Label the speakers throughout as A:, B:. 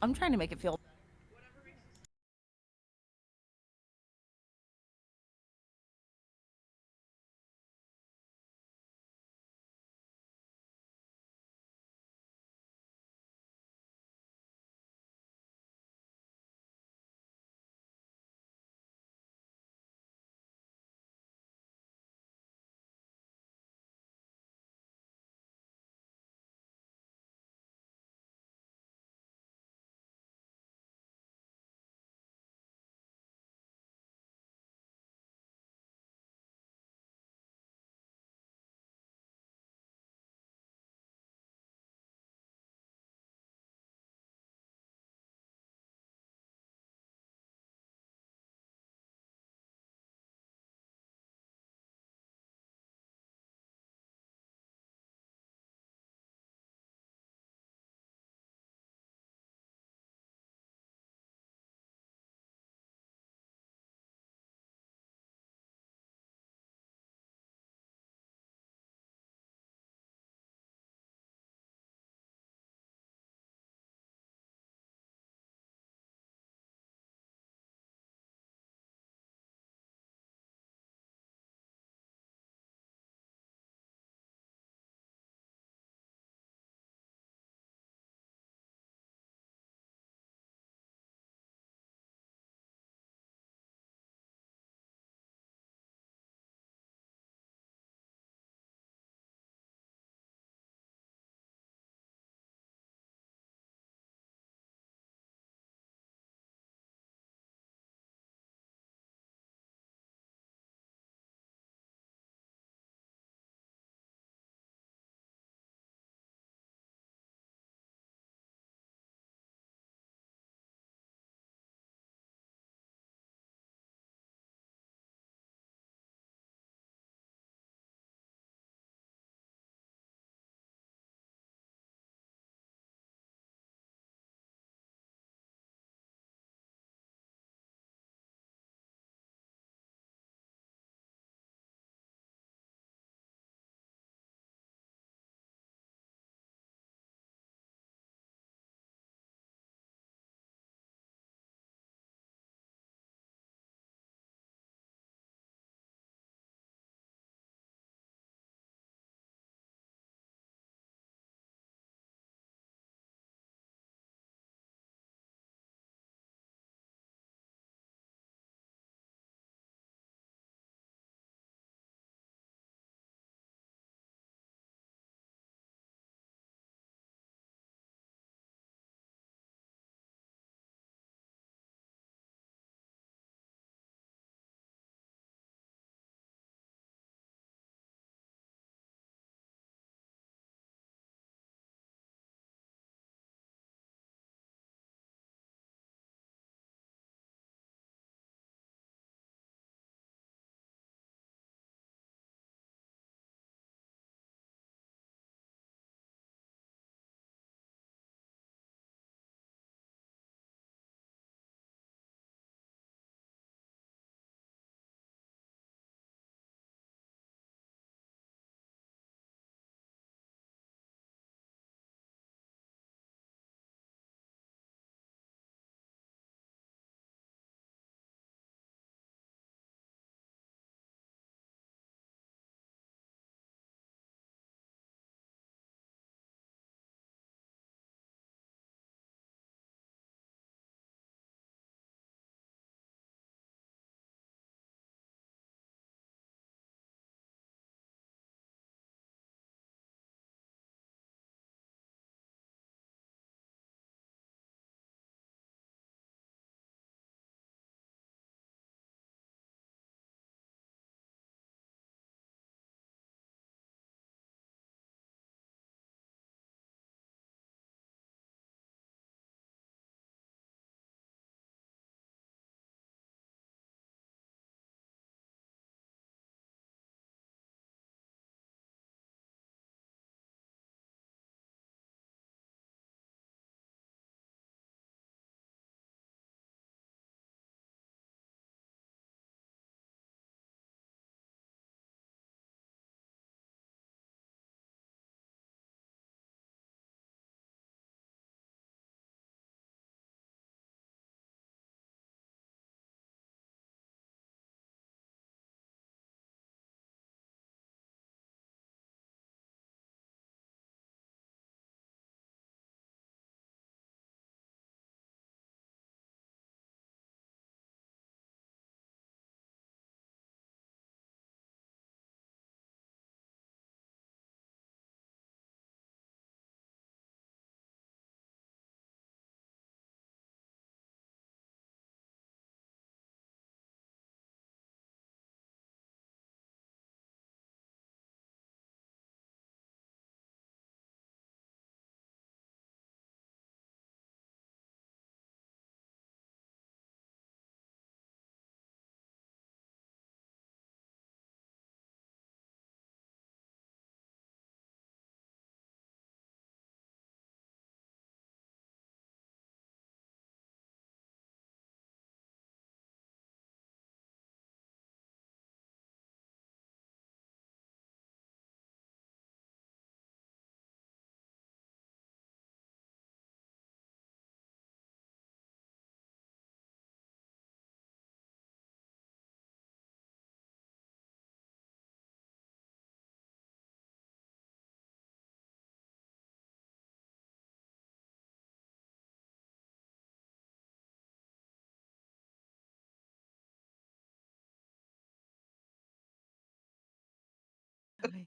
A: I'm trying to make it feel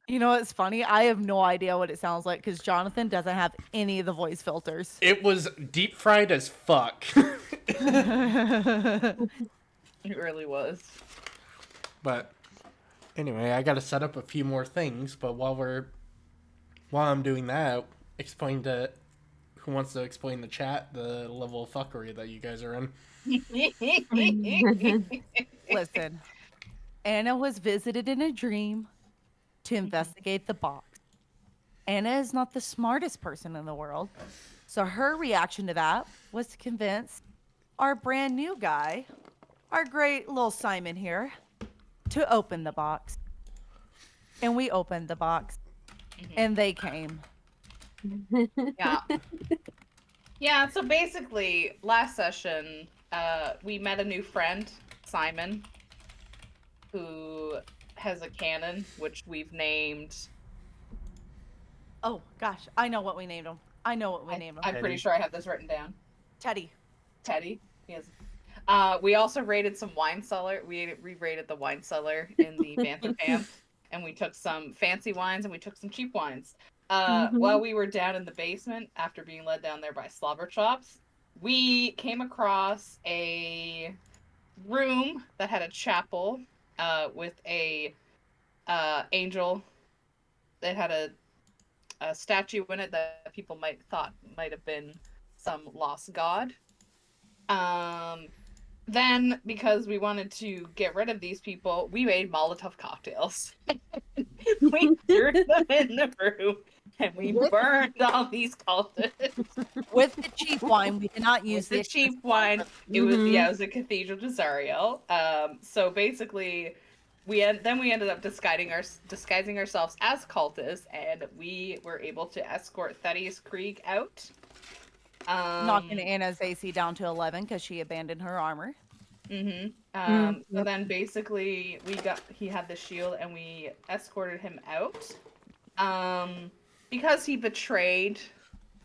A: You know what's funny? I have no idea what it sounds like because Jonathan doesn't have any of the voice filters.
B: It was deep fried as fuck.
A: Listen,
C: It really was.
B: But anyway, I gotta set up a few more things. But while I'm doing that, explain to who wants to explain the chat the level of fuckery that you guys are in.
A: Anna was visited in a dream to investigate the box. Anna is not the smartest person in the world. So her reaction to that was to convince our brand new guy, our great little Simon here, to open the box. And we opened the box. And they came.
C: Yeah. Yeah, so basically, last session, we met a new friend, Simon, who has a cannon, which we've named...
A: Oh, gosh. I know what we named him.
C: I'm pretty sure I have this written down.
A: Teddy.
C: Yes. We also raided some wine cellar. We raided the wine cellar in the Banter Camp, and we took some fancy wines and we took some cheap wines. While we were down in the basement, after being led down there by Slobber Chops, we came across a room that had a chapel with a angel. It had a statue in it that people might have been some lost god. Then, because we wanted to get rid of these people, we made Molotov cocktails. We threw them in the room, and we burned all these cultists.
A: With the cheap wine, we did not use
C: the cheap wine. It was it was a Cathedral de Zariel. So basically, we ended up disguising ourselves as cultists, and we were able to escort Thaddeus Krieg out.
A: Knocking Anna's AC down to 11 because she abandoned her armor.
C: So then basically he had the shield and we escorted him out. Because he betrayed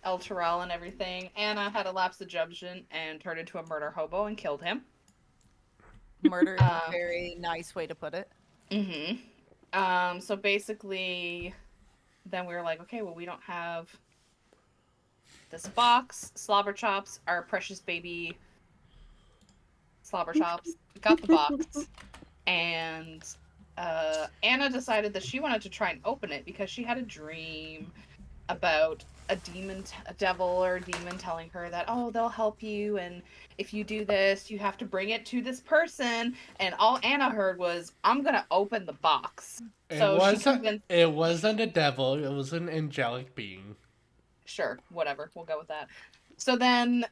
C: El Terrell and everything, Anna had a lapse of judgment and turned into a murder hobo and killed him.
A: Murder is a very nice way to put it.
C: So basically, then we were like, okay, well, we don't have this box. Slobber Chops, our precious baby Slobber Chops, got the box. And Anna decided that she wanted to try and open it because she had a dream about a devil or a demon telling her that, oh, they'll help you, and if you do this, you have to bring it to this person. And all Anna heard was, I'm gonna open the box.
B: It wasn't a devil, it was an angelic being.
C: Sure, whatever, we'll go with that. So then,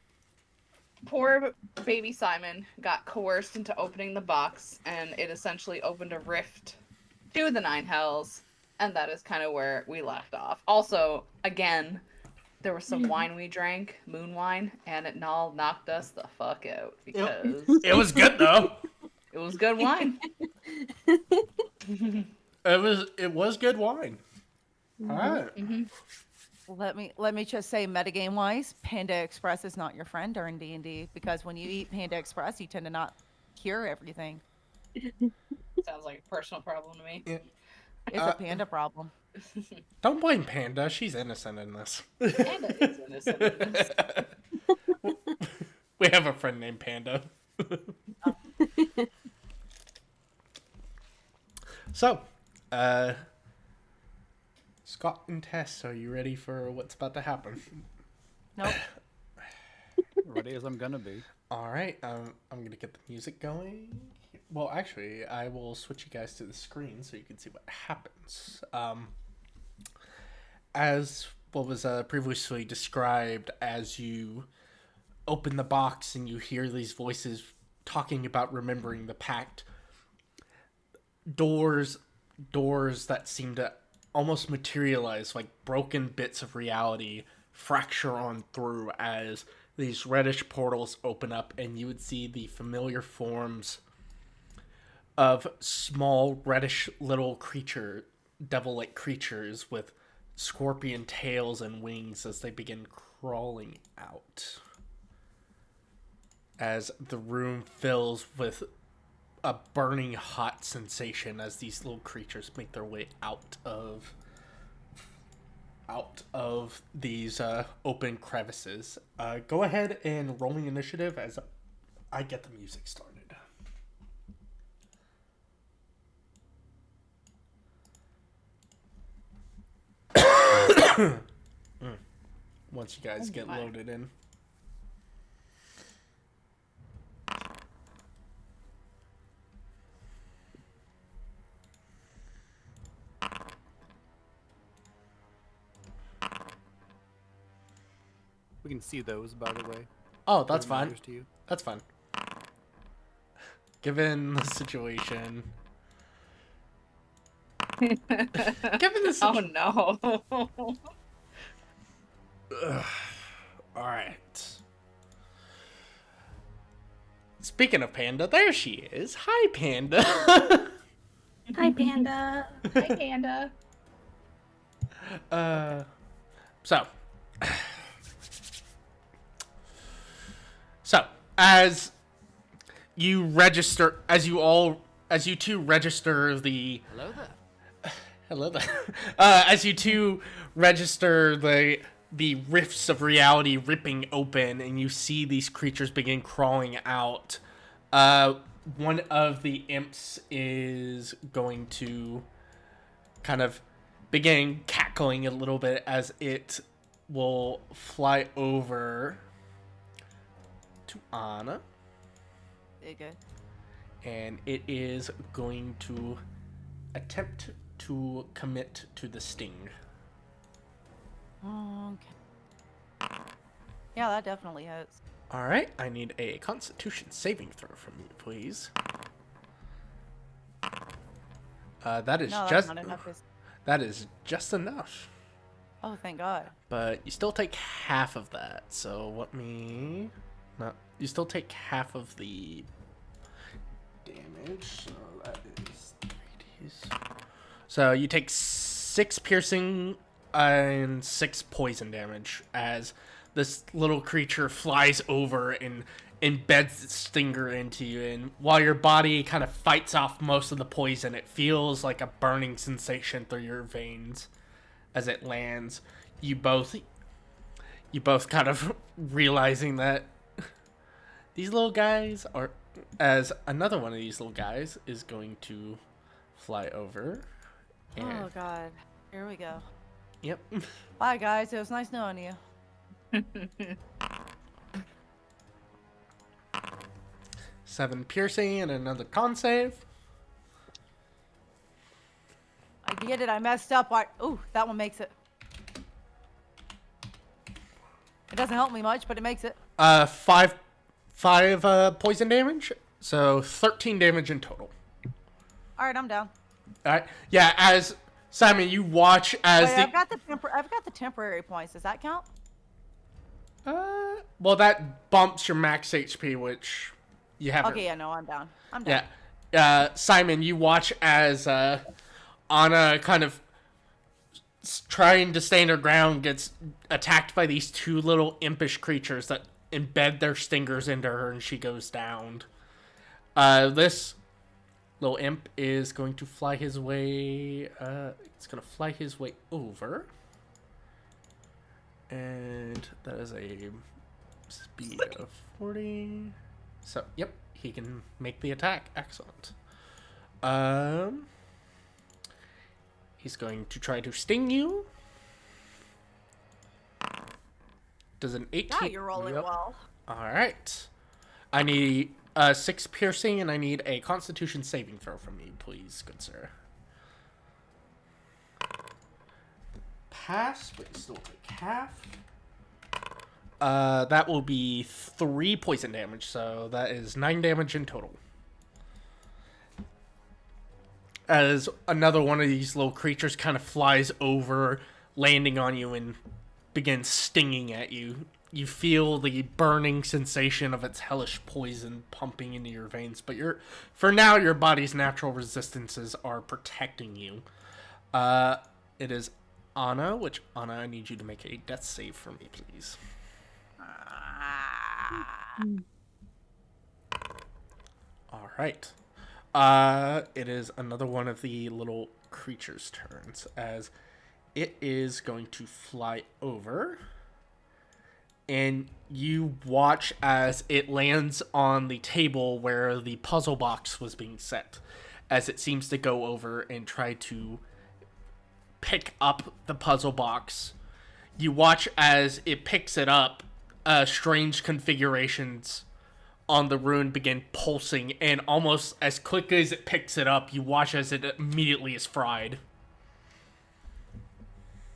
C: poor baby Simon got coerced into opening the box, and it essentially opened a rift to the Nine Hells. And that is kind of where we left off. Also, again, there was some wine we drank, moon wine, and it all knocked us the fuck out because
B: it was good though.
C: It was good wine.
B: It was good wine. All right.
A: Let me just say, metagame wise, Panda Express is not your friend during D&D because when you eat Panda Express, you tend to not cure everything.
C: Sounds like a personal problem to me.
B: Yeah.
A: It's a Panda problem.
B: Don't blame Panda. She's innocent in this.
C: Panda is innocent in this.
B: We have a friend named Panda. So, Scott and Tess, are you ready for what's about to happen?
A: Nope.
D: Ready as I'm gonna be.
B: All right, I'm gonna get the music going. Well, actually, I will switch you guys to the screen so you can see what happens. As what was previously described, as you open the box and you hear these voices talking about remembering the pact, doors that seem to almost materialize like broken bits of reality fracture on through as these reddish portals open up, and you would see the familiar forms of small reddish little devil-like creatures with scorpion tails and wings as they begin crawling out. As the room fills with a burning hot sensation as these little creatures make their way out of these open crevices. Go ahead and roll me initiative as I get the music started. Once you guys get loaded in.
D: We can see those, by the way.
B: Oh, that's
D: If it
B: fine.
D: matters to you.
B: That's fine. Given the situation. Given the
C: Oh
B: situation.
C: no.
B: All right. Speaking of Panda, there she is. Hi, Panda.
E: Hi, Panda.
C: Hi, Panda.
B: So, as you two register the hello there. As you two register the rifts of reality ripping open, and you see these creatures begin crawling out. One of the imps is going to kind of begin cackling a little bit as it will fly over to Anna.
A: There you go.
B: And it is going to attempt to commit to the sting.
A: Okay. Yeah, that definitely hits.
B: All right, I need a Constitution saving throw from you, please. That is
A: No, that's
B: just
A: not enough.
B: that is just enough.
A: Oh, thank God.
B: But you still take half of that. So you still take half of the damage. So that is 3d. So you take 6 piercing and 6 poison damage as this little creature flies over and embeds its stinger into you. And while your body kind of fights off most of the poison, it feels like a burning sensation through your veins as it lands. You both kind of realizing that these little guys are, as another one of these little guys is going to fly over. And,
A: Oh, God. Here we go.
B: Yep.
A: Bye, guys. It was nice knowing you.
B: 7 piercing and another con save.
A: I get it. I messed up. Ooh, that one makes it. It doesn't help me much, but it makes it.
B: 5 poison damage, so 13 damage in total.
A: All right, I'm down.
B: All right. Yeah, as Simon, you watch as
A: Wait, I've got the temporary points. Does that count?
B: well, that bumps your max HP, which you haven't.
A: Okay, yeah, no, I'm down. I'm down.
B: Yeah. Simon, you watch as Anna kind of trying to stand her ground gets attacked by these 2 little impish creatures that embed their stingers into her, and she goes down. This little imp is going to fly his way. It's going to fly his way over. And that is a speed of 40. So, yep, he can make the attack. Excellent. He's going to try to sting you. Does an 18...
A: Yeah, you're rolling well.
B: Alright. I need 6 piercing, and I need a Constitution saving throw from you, please, good sir. Pass, but you still take half. That will be 3 poison damage, so that is 9 damage in total. As another one of these little creatures kind of flies over, landing on you and begins stinging at you. You feel the burning sensation of its hellish poison pumping into your veins, but for now, your body's natural resistances are protecting you. It is Anna, I need you to make a death save for me, please. All right. It is another one of the little creature's turns, as it is going to fly over, and you watch as it lands on the table where the puzzle box was being set, as it seems to go over and try to pick up the puzzle box. You watch as it picks it up, strange configurations on the rune begin pulsing, and almost as quickly as it picks it up, you watch as it immediately is fried.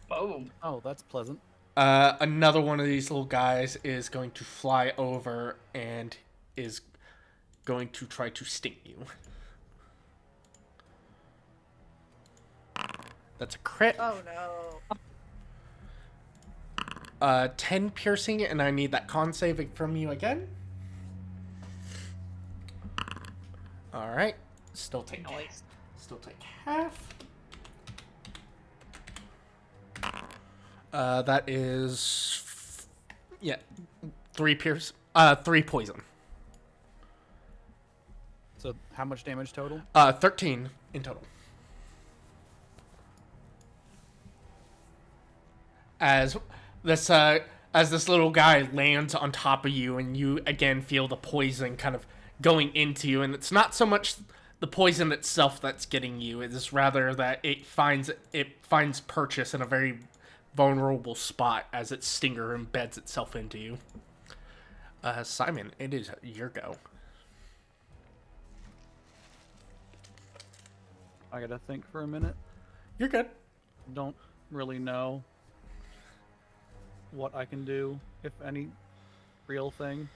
C: Boom.
D: Oh, that's pleasant.
B: Another one of these little guys is going to fly over and is going to try to sting you. That's a crit.
A: Oh no.
B: 10 piercing, and I need that con saving from you again. Alright. Still take half. That is... Yeah. 3 poison.
D: So how much damage total?
B: 13 in total. As this little guy lands on top of you, and you again feel the poison kind of going into you, and it's not so much the poison itself that's getting you, it is rather that it finds purchase in a very vulnerable spot as its stinger embeds itself into you. Simon, it is your go.
D: I gotta think for a minute.
B: You're good.
D: Don't really know what I can do, if any real thing.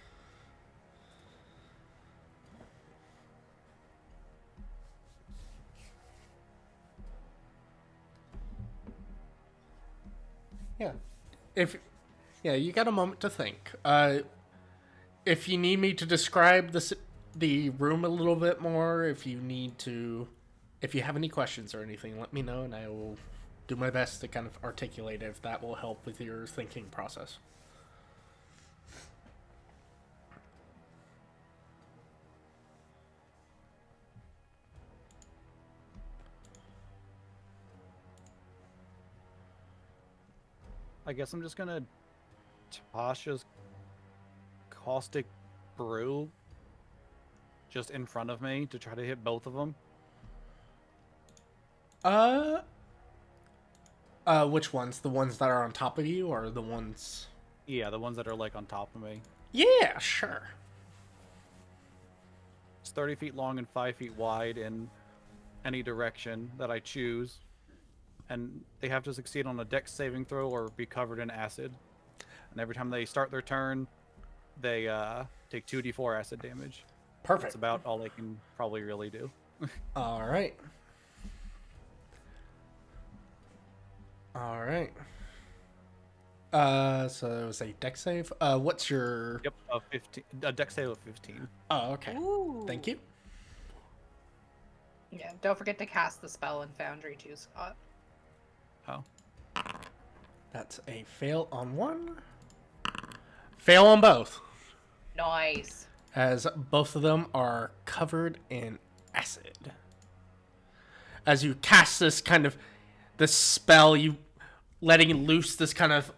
B: Yeah, you got a moment to think. If you need me to describe the room a little bit more, if you have any questions or anything, let me know, and I will do my best to kind of articulate if that will help with your thinking process.
D: I guess I'm just gonna Tasha's caustic brew just in front of me to try to hit both of them.
B: Which ones? The ones that are on top of you, or the ones...
D: Yeah, the ones that are like on top of me.
B: Yeah, sure.
D: It's 30 feet long and 5 feet wide in any direction that I choose. And they have to succeed on a dex saving throw or be covered in acid. And every time they start their turn, they take 2d4 acid damage.
B: Perfect.
D: That's about all they can probably really do.
B: All right. So it was a dex save. What's your...
D: Yep, a dex save of 15.
B: Oh, okay.
A: Ooh.
B: Thank you.
C: Yeah, don't forget to cast the spell in Foundry too, Scott.
D: Oh.
B: That's a fail on one. Fail on both.
C: Nice.
B: As both of them are covered in acid. As you cast this spell, you letting loose this kind of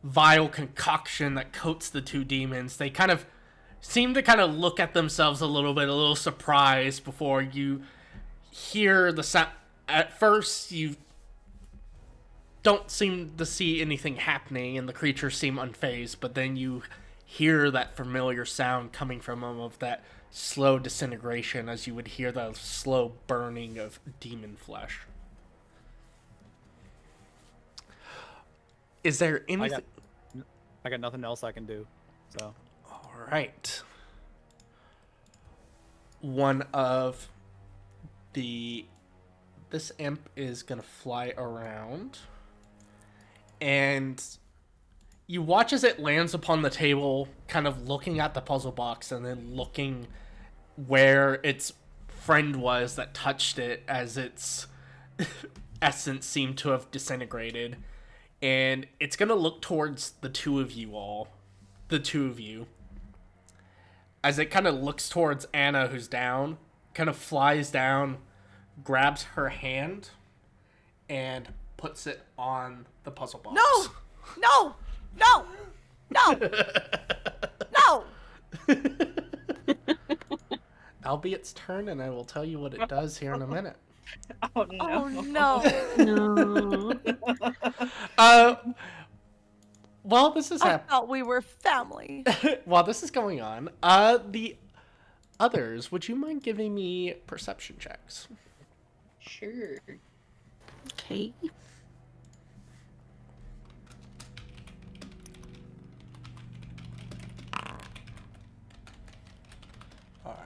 B: vile concoction that coats the two demons. They kind of seem to look at themselves a little surprised before you hear the sound. At first, you don't seem to see anything happening, and the creatures seem unfazed, but then you hear that familiar sound coming from them of that slow disintegration, as you would hear the slow burning of demon flesh. Is there anything...
D: I got nothing else I can do, so...
B: Alright. One of this imp is gonna fly around, and you watch as it lands upon the table, kind of looking at the puzzle box and then looking where its friend was that touched it, as its essence seemed to have disintegrated. And it's gonna look towards the two of you. As it kind of looks towards Anna, who's down, kind of flies down, grabs her hand, and puts it on the puzzle box.
A: No! No! No! No! No!
B: That'll be its turn, and I will tell you what it does here in a minute.
C: Oh no.
A: Oh no!
E: No.
B: While this is
A: I thought we were family.
B: while this is going on, the others, would you mind giving me perception checks?
C: Sure.
E: Okay.
B: All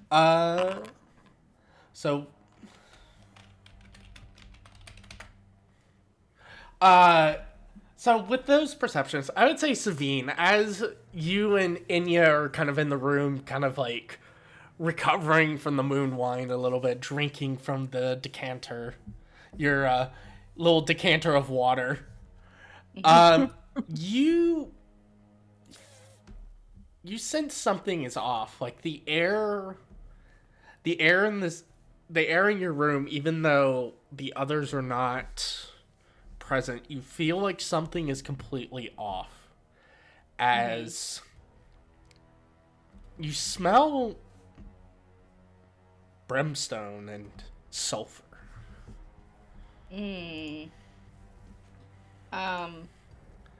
B: right. So. So with those perceptions, I would say Savine, as you and Inya are kind of in the room, kind of like recovering from the moon wine a little bit, drinking from the decanter, your little decanter of water. You sense something is off. Like the air in your room, even though the others are not present, you feel like something is completely off. As you smell brimstone and sulfur.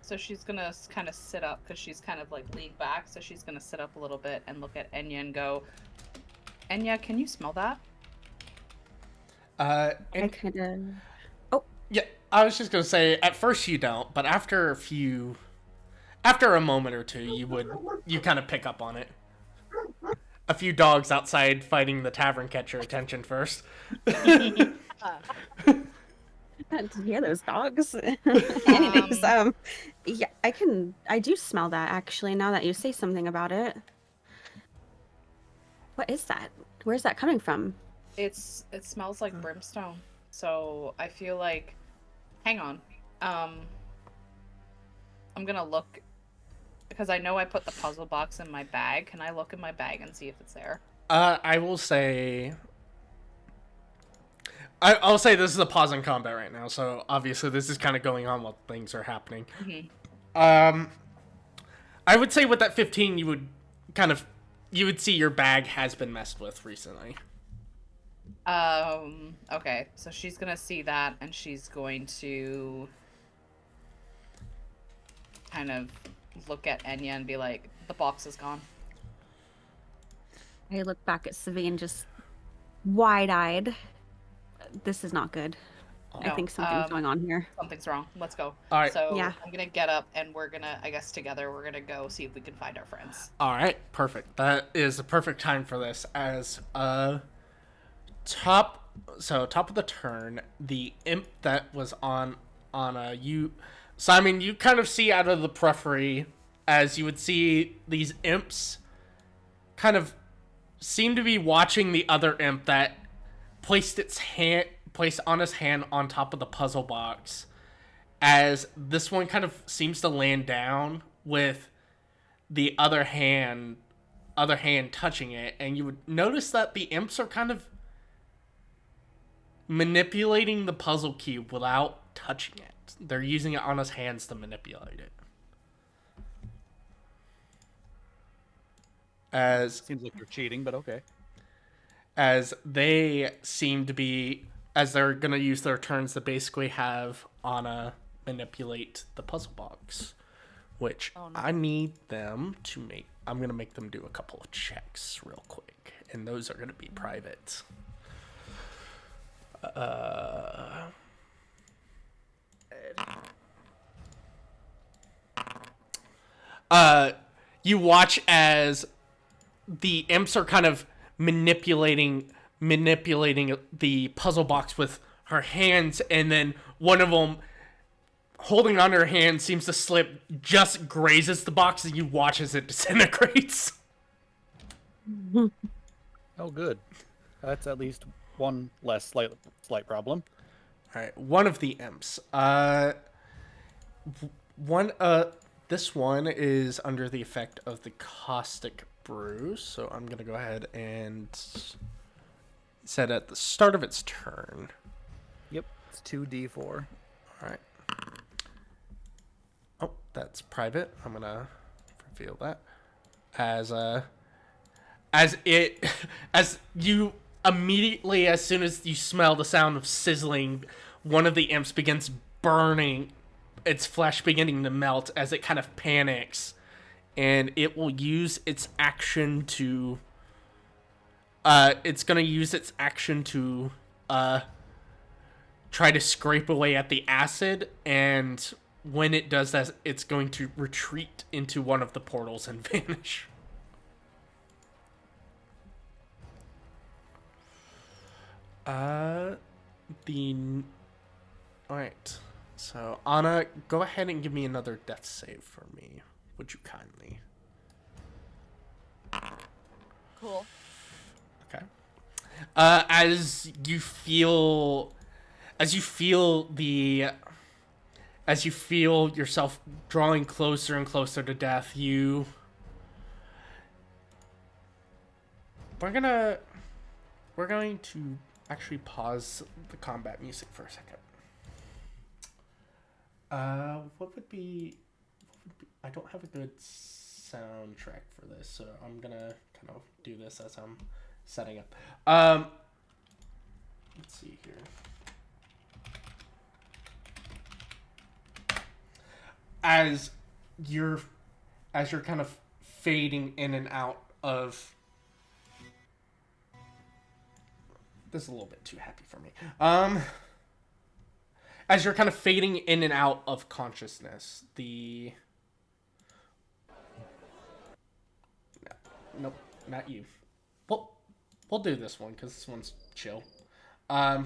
C: So she's gonna kind of sit up because she's kind of like leaned back. So she's gonna sit up a little bit and look at Enya and go, Enya, can you smell that?
E: I kind of.
B: Yeah, I was just gonna say, at first you don't, but after a moment or two, you kind of pick up on it. A few dogs outside fighting the tavern catch your attention first.
E: Did you hear those dogs? Anyways, yeah, I do smell that actually, now that you say something about it. What is that? Where's that coming from?
C: It smells like brimstone. So I feel like, hang on. I'm gonna look because I know I put the puzzle box in my bag. Can I look in my bag and see if it's there?
B: I will say. I'll say this is a pause in combat right now, so obviously this is kind of going on while things are happening. I would say with that 15, you would see your bag has been messed with recently.
C: Okay, so she's gonna see that, and she's going to kind of look at Enya and be like, the box is gone.
E: I look back at Savine just wide-eyed. This is not good. I think something's going on here.
C: Something's wrong. Let's go.
B: All right.
C: So
E: Yeah.
C: I'm gonna get up, and we're gonna, I guess together, we're gonna go see if we can find our friends.
B: All right, perfect. That is the perfect time for this. As top of the turn, the imp that was on you, Simon, you kind of see out of the periphery, as you would see these imps kind of seem to be watching the other imp that placed on his hand on top of the puzzle box, as this one kind of seems to land down with the other hand touching it, and you would notice that the imps are kind of manipulating the puzzle cube without touching it. They're using it on his hands to manipulate it.
D: Seems like you're cheating, but okay.
B: As they seem to be, as they're going to use their turns to basically have Anna manipulate the puzzle box, which I need them to make. I'm going to make them do a couple of checks real quick, and those are going to be private. You watch as the imps are kind of manipulating the puzzle box with her hands, and then one of them holding on to her hand seems to slip, just grazes the box, and you watch as it disintegrates.
D: Oh, good. That's at least one less slight problem.
B: All right, one of the imps. This one is under the effect of the caustic brew, so I'm gonna go ahead and set at the start of its turn.
D: Yep, it's 2d4.
B: All right. Oh, that's private. I'm gonna reveal that as it as you immediately, as soon as you smell the sound of sizzling, one of the imps begins burning, its flesh beginning to melt as it kind of panics, and it will use its action to it's gonna use its action to try to scrape away at the acid, and when it does that, it's going to retreat into one of the portals and vanish. Alright. So, Anna, go ahead and give me another death save for me. Would you kindly?
A: Cool.
B: Okay. As you feel yourself drawing closer and closer to death, we're going to actually pause the combat music for a second. What would be I don't have a good soundtrack for this, so I'm gonna kind of do this as I'm setting up. Let's see here. As you're kind of fading in and out of, this is a little bit too happy for me. As you're kind of fading in and out of consciousness, nope, not you. We'll do this one because this one's chill. As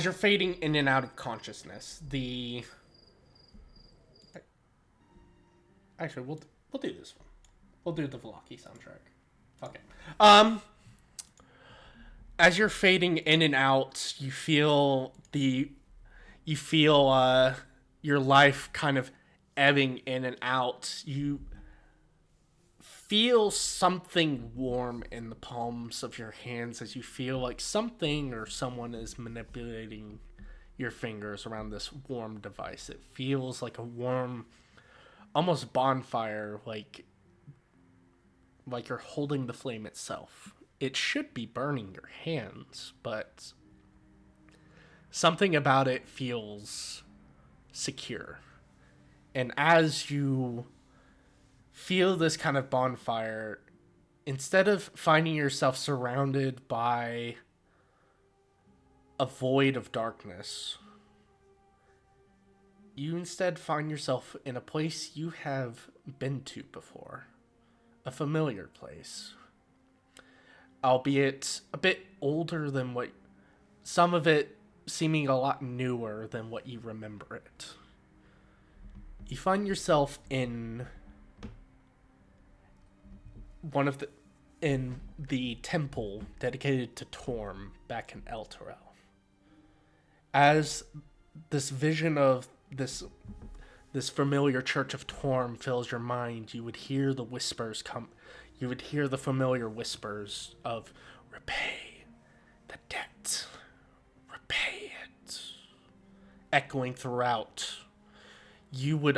B: you're fading in and out of consciousness, actually we'll do this one. We'll do the Velaki soundtrack. Okay. As you're fading in and out, you feel your life kind of ebbing in and out. You feel something warm in the palms of your hands as you feel like something or someone is manipulating your fingers around this warm device. It feels like a warm, almost bonfire, like you're holding the flame itself. It should be burning your hands, but something about it feels secure. And as you feel this kind of bonfire, instead of finding yourself surrounded by a void of darkness, you instead find yourself in a place you have been to before. A familiar place. Albeit a bit older than what, some of it seeming a lot newer than what you remember it. You find yourself in in the temple dedicated to Torm back in Elturel. As this vision of this familiar church of Torm fills your mind, you would hear the whispers come. You would hear the familiar whispers of, repay the debt, repay it, echoing throughout. You would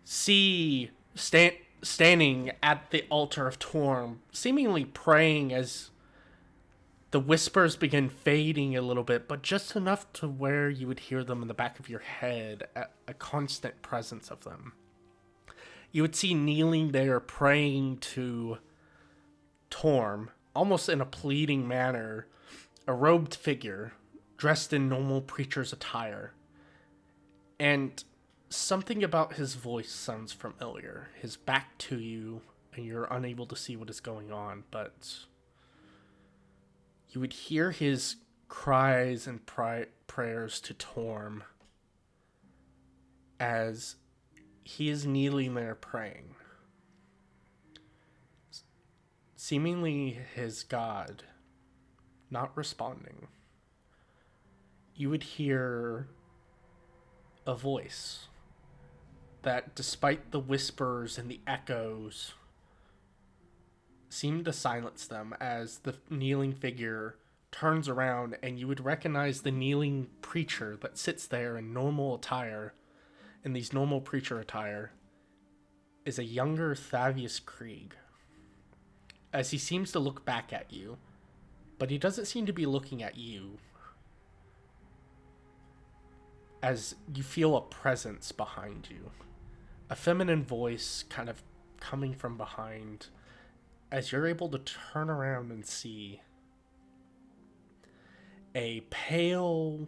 B: see standing at the altar of Torm, seemingly praying as the whispers begin fading a little bit, but just enough to where you would hear them in the back of your head, a constant presence of them. You would see kneeling there praying to Torm, almost in a pleading manner, a robed figure dressed in normal preacher's attire. And something about his voice sounds familiar. His back to you, and you're unable to see what is going on, but you would hear his cries and prayers to Torm as he is kneeling there praying. Seemingly his God not responding. You would hear a voice that despite the whispers and the echoes seem to silence them as the kneeling figure turns around, and you would recognize the kneeling preacher that sits there in normal attire, in these normal preacher attire, is a younger Thavius Krieg. As he seems to look back at you, but he doesn't seem to be looking at you. As you feel a presence behind you, a feminine voice kind of coming from behind, as you're able to turn around and see a pale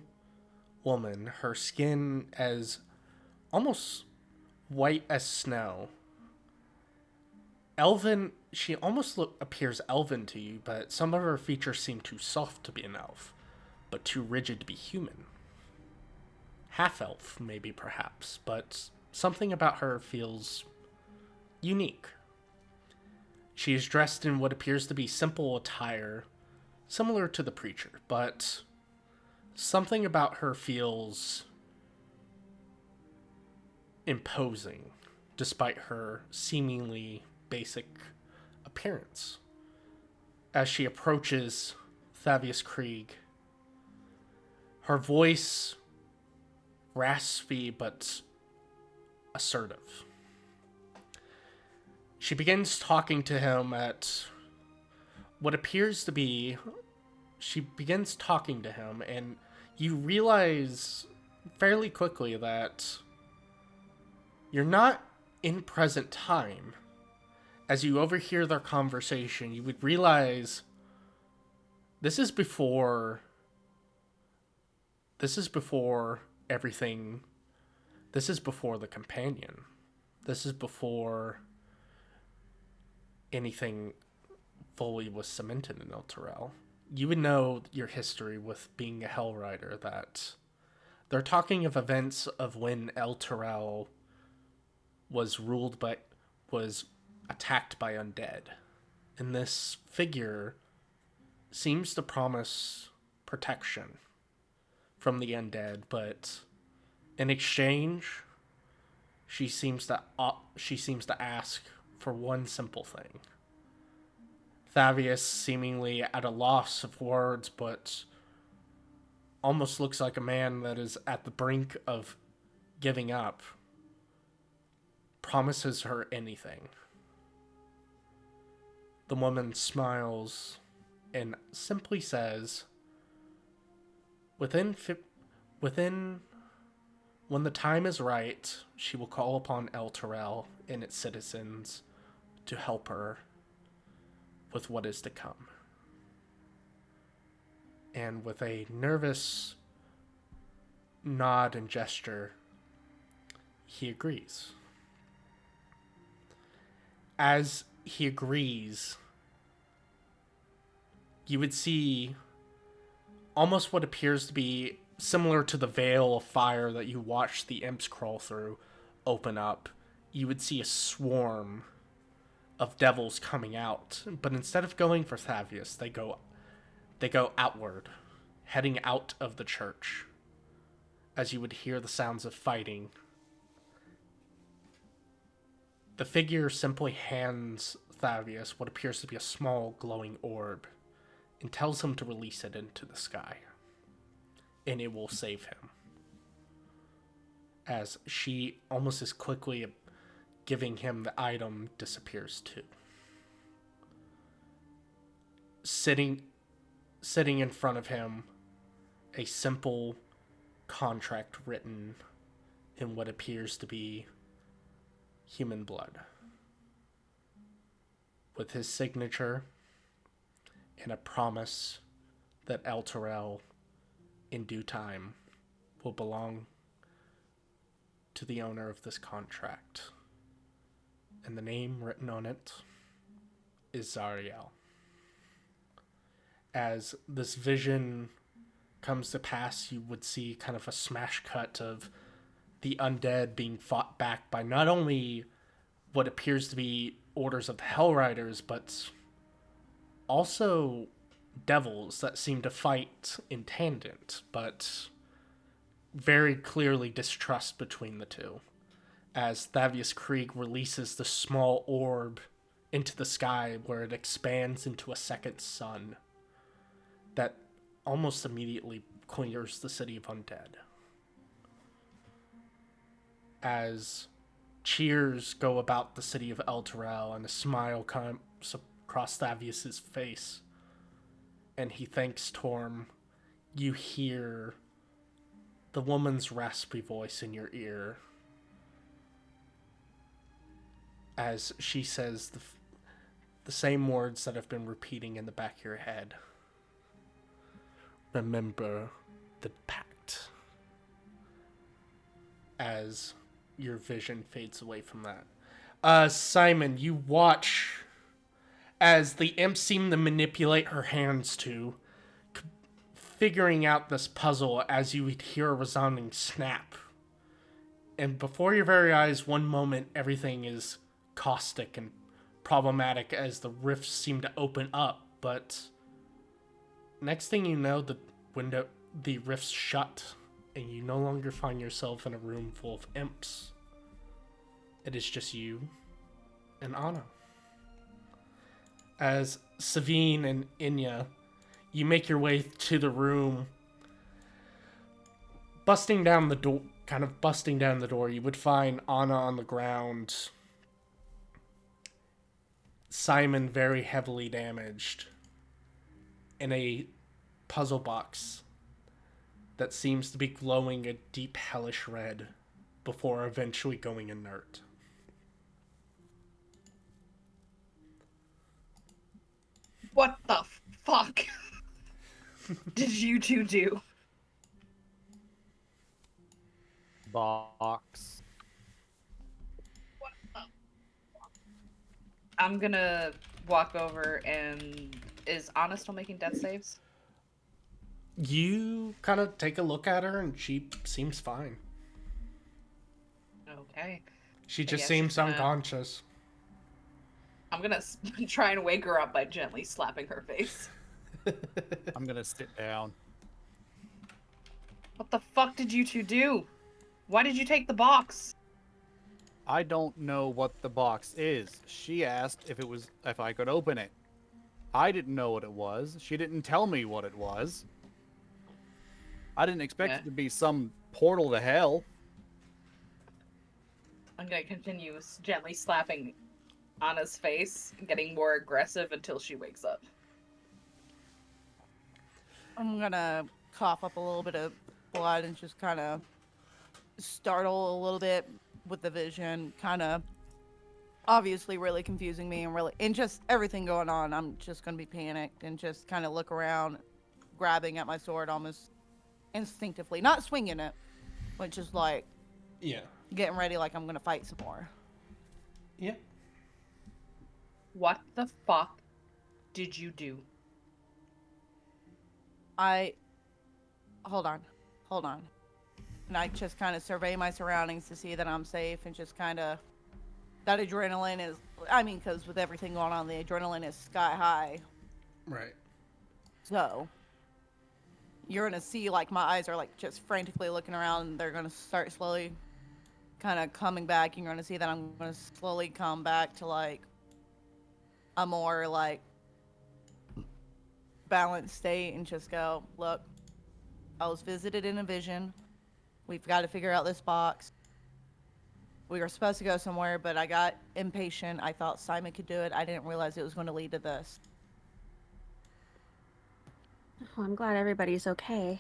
B: woman, her skin as almost white as snow. Elven, she almost appears elven to you, but some of her features seem too soft to be an elf, but too rigid to be human. Half-elf, maybe, perhaps, but something about her feels unique. She is dressed in what appears to be simple attire, similar to the preacher, but something about her feels imposing, despite her seemingly basic appearance. As she approaches Thavius Krieg, her voice raspy but assertive. She begins talking to him at what appears to be... She begins talking to him, and you realize fairly quickly that you're not in present time. As you overhear their conversation, you would realize this is before everything. This is before the companion. This is before anything fully was cemented in El Terrell. You would know your history with being a Hell Rider, that they're talking of events of when El Terrell was attacked by undead. And this figure seems to promise protection from the undead, but in exchange, she seems to ask for one simple thing. Thavius, seemingly at a loss of words, but almost looks like a man that is at the brink of giving up, promises her anything. The woman smiles and simply says, when the time is right, she will call upon El Terrell and its citizens to help her with what is to come. And with a nervous nod and gesture, he agrees. As he agrees, you would see almost what appears to be similar to the veil of fire that you watch the imps crawl through open up. You would see a swarm of devils coming out, but instead of going for Thavius, they go outward, heading out of the church, as you would hear the sounds of fighting. The figure simply hands Thavius what appears to be a small glowing orb and tells him to release it into the sky, and it will save him. As she, almost as quickly giving him the item, disappears too. Sitting in front of him, a simple contract written in what appears to be human blood, with his signature and a promise that El Terrell, in due time, will belong to the owner of this contract. And the name written on it is Zariel. As this vision comes to pass, you would see kind of a smash cut of the undead being fought back by not only what appears to be orders of the Hell Riders, but also devils that seem to fight in tandem, but very clearly distrust between the two. as Thavius Krieg releases the small orb into the sky where it expands into a second sun that almost immediately clears the city of undead. As cheers go about the city of Elturel and a smile comes across Thavius's face and he thanks Torm, you hear the woman's raspy voice in your ear as she says the same words that have been repeating in the back of your head. Remember the pact. As your vision fades away from that. Simon, you watch as the imp seem to manipulate her hands to figuring out this puzzle as you hear a resounding snap. And before your very eyes, one moment, everything is caustic and problematic as the rifts seem to open up, but next thing you know, the rifts shut, and you no longer find yourself in a room full of imps. It is just you and Anna. As Savine and Inya, you make your way to the room, busting down the door, you would find Anna on the ground, Simon very heavily damaged, in a puzzle box that seems to be glowing a deep hellish red before eventually going inert.
C: What the fuck did you two do?
D: Box.
C: I'm gonna walk over and... Is Anna still making death saves?
B: You kind of take a look at her and she seems fine.
C: Okay.
B: She
C: I
B: just
C: guess
B: seems
C: she's gonna-
B: unconscious.
C: I'm gonna try and wake her up by gently slapping her face.
D: I'm gonna sit down.
C: What the fuck did you two do? Why did you take the box?
D: I don't know what the box is. She asked if I could open it. I didn't know what it was. She didn't tell me what it was. I didn't expect it to be some portal to hell.
C: I'm gonna continue gently slapping Anna's face, getting more aggressive until she wakes up.
A: I'm gonna cough up a little bit of blood and just kind of startle a little bit with the vision, kind of obviously really confusing me and just everything going on. I'm just gonna be panicked and just kind of look around, grabbing at my sword almost instinctively, not swinging it, but just like getting ready like I'm gonna fight some more.
B: Yeah.
C: What the fuck did you do?
A: Hold on. And I just kind of survey my surroundings to see that I'm safe and just kind of, that adrenaline is, because with everything going on, the adrenaline is sky high.
B: Right.
A: So, you're going to see, like, my eyes are, like, just frantically looking around, and they're going to start slowly kind of coming back. You're going to see that I'm going to slowly come back to, like, a more, like, balanced state and just go, look, I was visited in a vision. We've got to figure out this box. We were supposed to go somewhere, but I got impatient. I thought Simon could do it. I didn't realize it was going to lead to this.
E: Oh, I'm glad everybody's okay.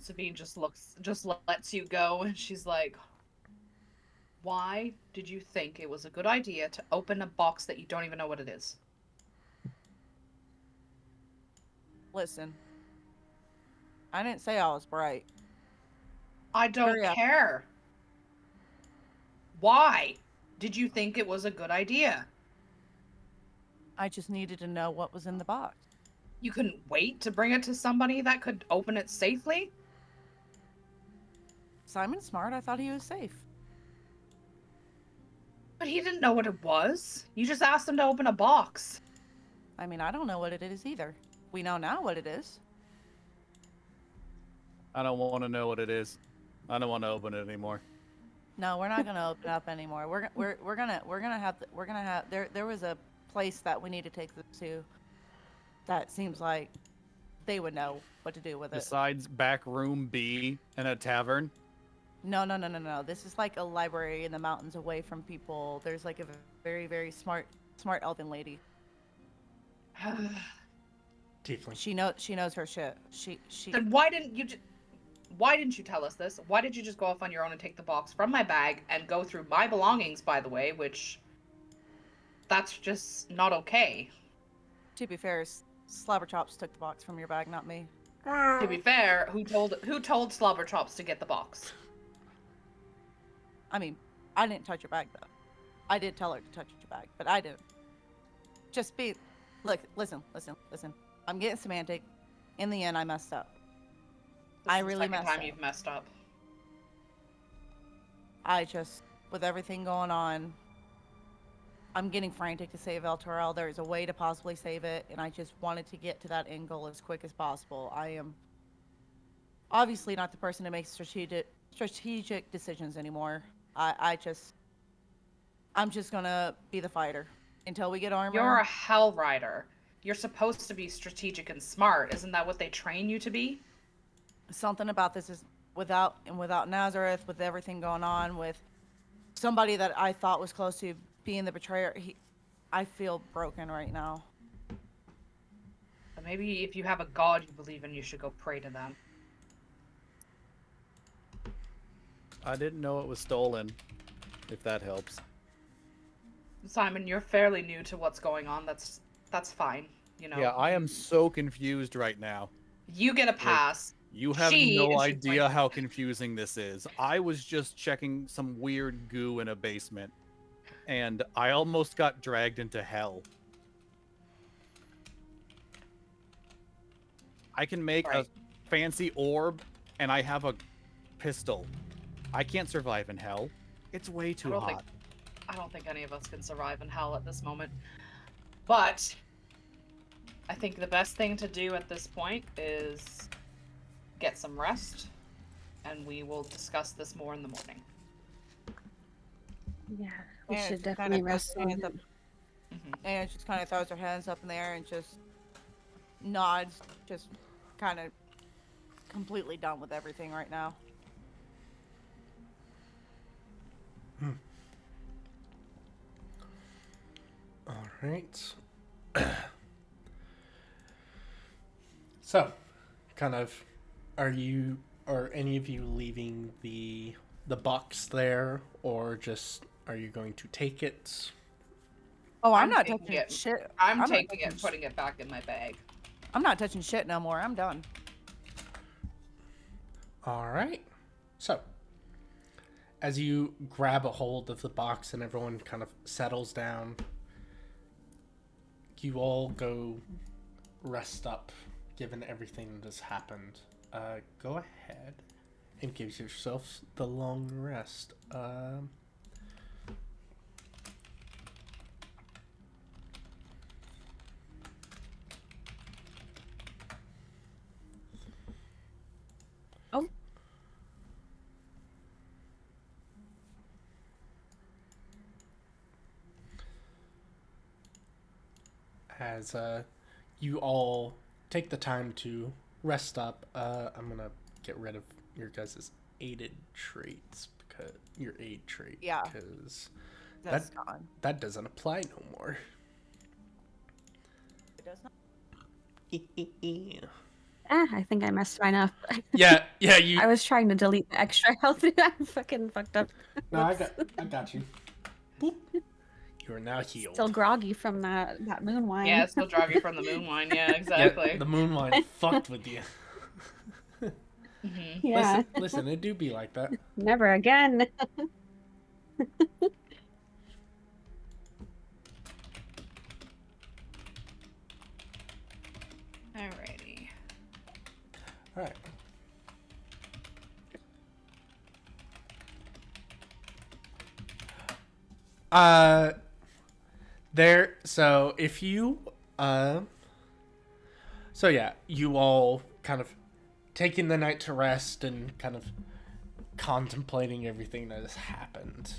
C: Sabine just lets you go, and she's like, why did you think it was a good idea to open a box that you don't even know what it is?
A: Listen, I didn't say I was bright.
C: I don't
A: Hurry up.
C: care. Why did you think it was a good idea?
A: I just needed to know what was in the box.
C: You couldn't wait to bring it to somebody that could open it safely?
A: Simon's smart. I thought he was safe.
C: But he didn't know what it was. You just asked him to open a box.
A: I don't know what it is either. We know now what it is.
D: I don't want to know what it is. I don't want to open it anymore.
A: No, we're not gonna open up anymore. We're gonna have there was a place that we need to take this to. That seems like they would know what to do with it.
D: Besides back room B and a tavern.
A: No. This is like a library in the mountains away from people. There's like a very, very smart elven lady.
B: Tiefling.
A: She knows her shit. She
C: Then why didn't you tell us this? Why did you just go off on your own and take the box from my bag and go through my belongings, by the way, which that's just not okay.
A: To be fair, Slobberchops took the box from your bag, not me.
C: To be fair, who told Slobberchops to get the box?
A: I mean, I didn't touch your bag though. I did tell her to touch your bag, but I didn't. Just look, listen. I'm getting semantic. In the end, I messed up.
C: This
A: I
C: is the
A: really
C: second
A: messed
C: time
A: up.
C: you've messed up.
A: I just, with everything going on, I'm getting frantic to save El Torel. There's a way to possibly save it, and I just wanted to get to that end goal as quick as possible. I am obviously not the person to make strategic decisions anymore. I'm just gonna be the fighter until we get armor.
C: You're a Hell Rider. You're supposed to be strategic and smart. Isn't that what they train you to be?
A: Something about this is without Nazareth, with everything going on, with somebody that I thought was close to being the betrayer. I feel broken right now.
C: But maybe if you have a god you believe in, you should go pray to them.
D: I didn't know it was stolen, if that helps.
C: Simon, you're fairly new to what's going on. That's fine. You know.
D: Yeah, I am so confused right now.
C: You get a pass.
D: You have
C: She
D: no
C: is
D: idea
C: like-
D: how confusing this is. I was just checking some weird goo in a basement, and I almost got dragged into hell. I can make
C: Right.
D: a fancy orb, and I have a pistol. I can't survive in hell. It's way too hot.
C: I don't think any of us can survive in hell at this moment. But I think the best thing to do at this point is get some rest, and we will discuss this more in the morning.
E: Yeah, we
A: And
E: should
A: just
E: definitely
A: kinda
E: rest
A: throws
E: on
A: her hands
E: him.
A: And just kind of throws her hands up in the air and just nods, just kind of completely done with everything right now.
B: All right. So, kind of, are any of you leaving the box there, or just are you going to take it?
A: Oh, I'm
C: I'm
A: not
C: taking
A: touching
C: it.
A: shit.
C: I'm
A: not
C: taking it
A: touching
C: and putting it back in my bag.
A: I'm not touching shit no more. I'm done.
B: All right. So, as you grab a hold of the box and everyone kind of settles down, you all go rest up, given everything that has happened. Go ahead and give yourselves the long rest.
E: Oh.
B: As you all take the time to rest up, I'm gonna get rid of your guys' aided traits, because your aid trait,
A: Yeah.
B: because
A: That's gone.
B: that doesn't apply no more.
A: It does not.
E: I think I messed mine up.
B: Yeah, you.
E: I was trying to delete the extra health. I fucking fucked up.
B: No, I
E: Whoops.
B: got you. Boop. You are now healed.
E: Still groggy from that moon wine.
C: Yeah, it's still droggy from the moon wine. Yeah, exactly.
B: Yeah, the moon wine fucked with you.
C: Mhm.
E: Yeah.
B: Listen, it do be like that.
E: Never again.
C: Alrighty.
B: All right. There. So if you, so yeah, you all kind of taking the night to rest and kind of contemplating everything that has happened.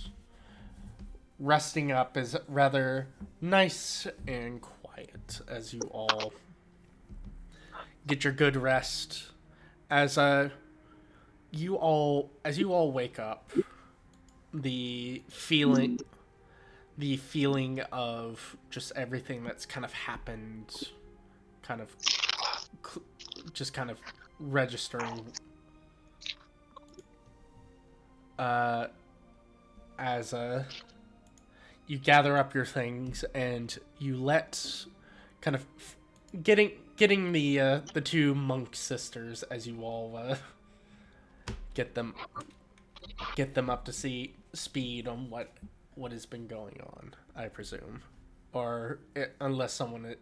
B: Resting up is rather nice and quiet as you all get your good rest. As you all wake up, the feeling of just everything that's kind of happened, kind of just kind of registering as you gather up your things and you let kind of getting the two monk sisters as you all get them up to speed on what has been going on, I presume, or if someone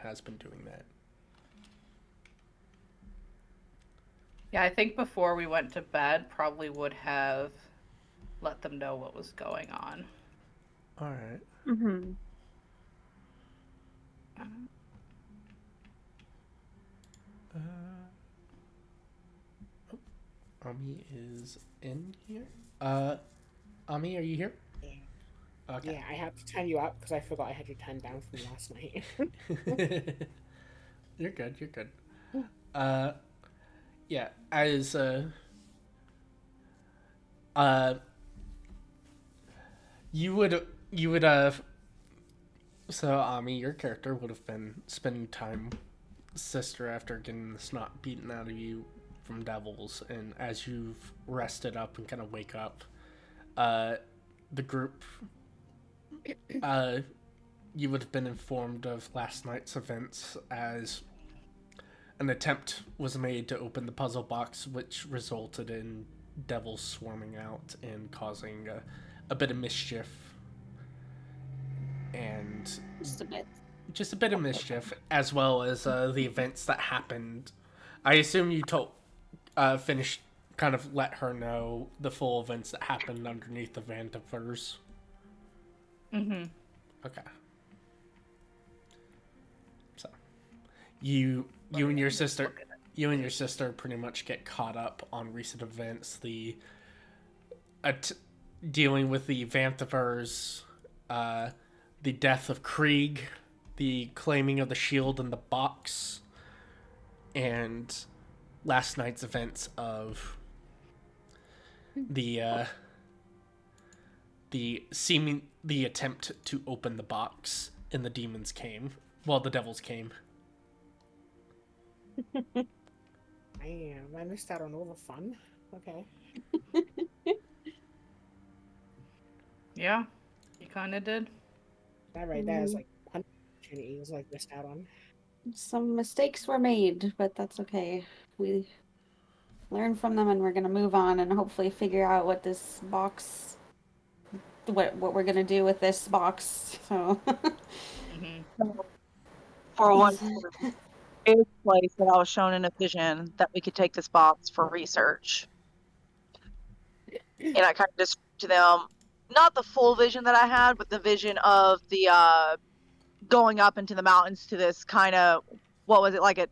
B: has been doing that.
C: Yeah, I think before we went to bed, probably would have let them know what was going on.
B: All right.
E: Mm-hmm.
B: Ami is in here. Ami, are you here?
F: Yeah.
B: Okay.
F: Yeah, I had to turn you up because I forgot I had you turned down from last night.
B: You're good. You're good. Yeah. As you would so Ami, your character would have been spending time with sister after getting the snot beaten out of you from devils, and as you've rested up and kind of wake up, the group, you would have been informed of last night's events as an attempt was made to open the puzzle box, which resulted in devils swarming out and causing a bit of mischief. And just a bit of mischief, as well as the events that happened. I assume you finished, kind of let her know the full events that happened underneath the Vantifers.
C: Mm-hmm.
B: Okay. So, you and your sister pretty much get caught up on recent events. Dealing with the Vantifers, the death of Krieg, the claiming of the shield in the box, and last night's events of the attempt to open the box and the demons came. Well, the devils came.
F: I missed out on all the fun. Okay.
C: Yeah, you kind of did.
F: That right there is like one opportunity was like missed out on.
E: Some mistakes were made, but that's okay. We learn from them and we're gonna move on and hopefully figure out what this box what we're gonna do with this box. So
C: Mm-hmm.
G: For one is place that I was shown in a vision that we could take this box for research. And I kind of described to them not the full vision that I had, but the vision of the going up into the mountains to this kind of, what was it, like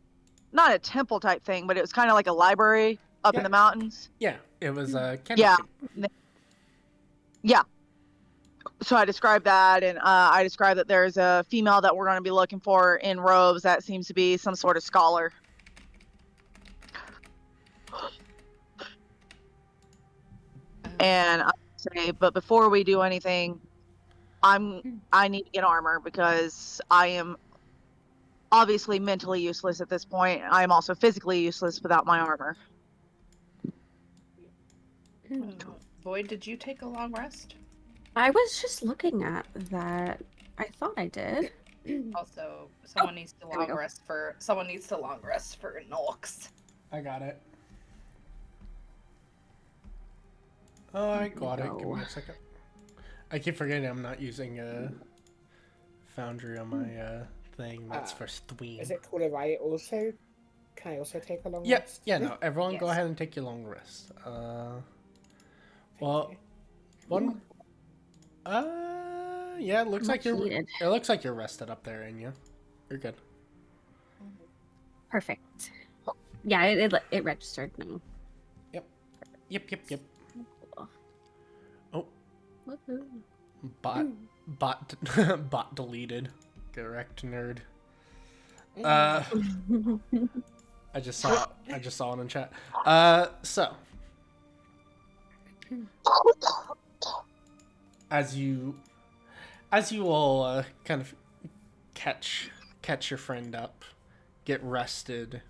G: not a temple type thing, but it was kind of like a library up in the mountains.
B: Yeah, it was Candlekeep.
G: Yeah. So I described that, and I described that there's a female that we're going to be looking for in robes that seems to be some sort of scholar. And I say, but before we do anything, I need to get armor because I am obviously mentally useless at this point. I am also physically useless without my armor.
C: Void, did you take a long rest?
E: I was just looking at that. I thought I did.
C: Also, someone needs to long rest for Nox.
B: I got it. Oh, I got it. Give me a second. I keep forgetting I'm not using Foundry on my thing. That's for Thween.
F: Is it cool if I also can I also take a long
B: Yeah,
F: rest?
B: yeah, no. Everyone
F: Yes.
B: go ahead and take your long rest. Well, one yeah, it looks like
E: Needed.
B: it looks like you're rested up there, Anya. You're good.
E: Perfect. Yeah, it registered now.
B: Yep.
E: Cool.
B: Oh,
E: Woohoo.
B: bot bot deleted. Correct, nerd. I just saw it in chat. So as you all kind of catch your friend up, get rested.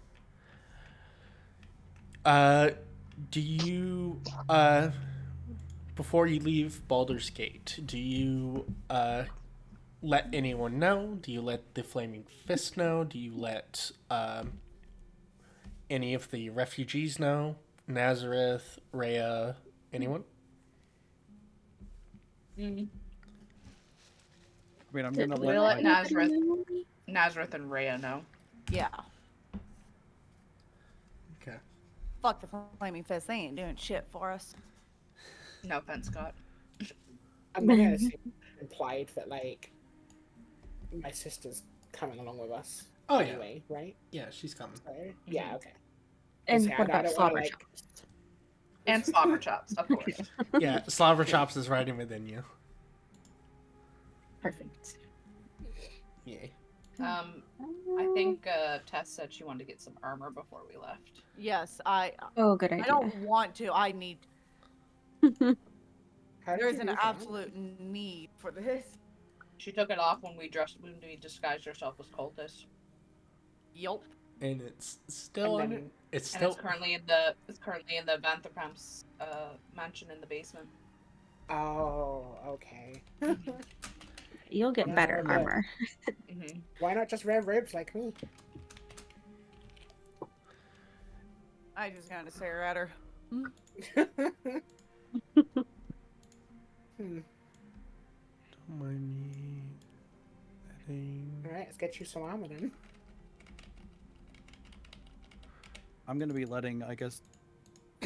B: Do you before you leave Baldur's Gate, do you let anyone know? Do you let the Flaming Fist know? Do you let any of the refugees know? Nazareth, Rhea, anyone?
C: Mm.
D: I mean, I'm
E: Did
D: gonna
E: we
C: We'll
D: let
C: let
E: let
D: like,
C: Nazareth and Rhea know.
A: Yeah.
B: Okay.
A: Fuck the Flaming Fist. They ain't doing shit for us.
C: No offense, Scott.
F: I'm gonna assume implied that like my sister's coming along with us.
B: Oh
F: anyway, right?
B: yeah, she's coming.
F: So, yeah, okay.
E: And
F: So,
E: what
F: I
E: about
F: don't wanna,
E: slobber
F: like-
E: chops?
C: And slobber chops, of course.
B: Yeah, Slobber Chops is riding within you.
E: Perfect.
B: Yay.
C: I think Tess said she wanted to get some armor before we left.
A: Yes,
E: Oh, good
A: I
E: idea.
A: don't want to. I need.
F: How did
A: There's
F: you
A: an
F: lose your
A: absolute need for this.
C: She took it off when we disguised ourselves as cultists.
A: Yup.
B: And it's still
F: And
B: under.
F: then-
B: It's
C: And
B: still.
C: it's currently in the Vanthropam's mansion in the basement.
F: armor? Oh, okay.
E: You'll get
F: Yeah,
E: better
F: but-
E: armor.
C: Mm-hmm.
F: Why not just red ribs like me?
A: I just kind of stare at her.
F: Hmm.
B: Don't mind me.
F: Alright, let's get you some armor then.
D: I'm gonna be letting, I guess,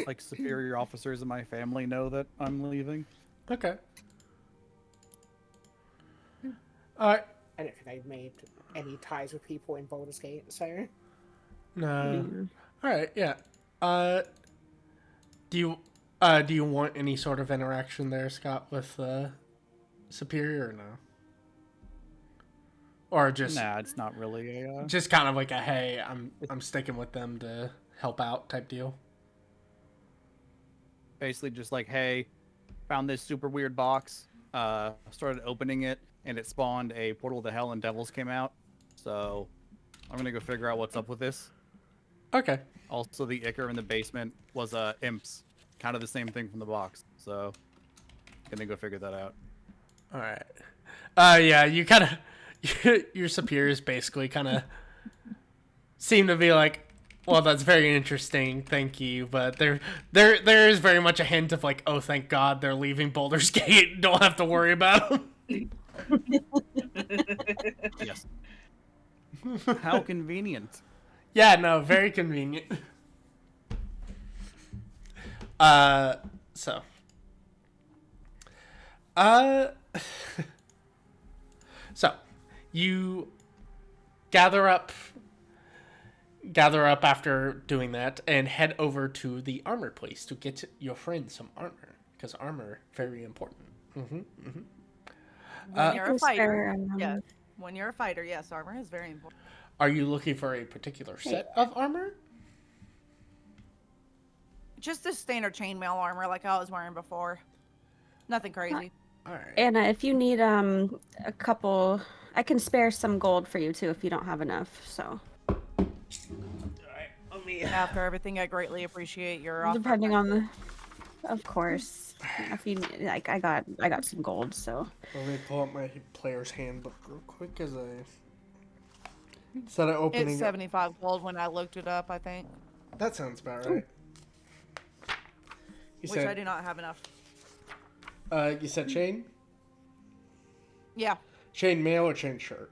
D: like superior officers in my family know that I'm leaving.
B: Okay. Alright.
F: I don't think I've made any ties with people in Baldur's Gate, so
B: No.
E: Yeah.
B: Alright, yeah. Do you want any sort of interaction there, Scott, with Superior or no? Or just
D: Nah, it's not really a.
B: just kind of like a hey, I'm sticking with them to help out type deal.
D: Basically just like, hey, found this super weird box, started opening it, and it spawned a portal to hell and devils came out. So I'm gonna go figure out what's up with this.
B: Okay.
D: Also, the Ichor in the basement was imps, kind of the same thing from the box. So gonna go figure that out.
B: Alright. Yeah, you kind of your superiors basically kind of seem to be like, well, that's very interesting, thank you, but there is very much a hint of like, oh, thank God they're leaving Baldur's Gate, don't have to worry about them.
D: Yes. How convenient.
B: Yeah, no, very convenient. So. So, you gather up after doing that and head over to the armor place to get your friend some armor, because armor very important.
A: When you're a
E: Can
A: fighter,
E: spare,
A: yes. When you're a fighter, yes, armor is very important.
B: Are you looking for a particular set of armor?
A: Just the standard chainmail armor like I was wearing before. Nothing crazy.
B: All right.
E: Anna, if you need a couple, I can spare some gold for you too if you don't have enough. So
A: After everything, I greatly appreciate your offer.
E: depending on the, of course, yeah, if you like, I got some gold. So
B: Let me pull up my player's handbook real quick as I instead of opening
A: It's
B: up.
A: 75 gold when I looked it up, I think.
B: That sounds about right. You
A: Which I
B: said
A: do not have enough.
B: you said chain?
A: Yeah.
B: Chain mail or chain shirt?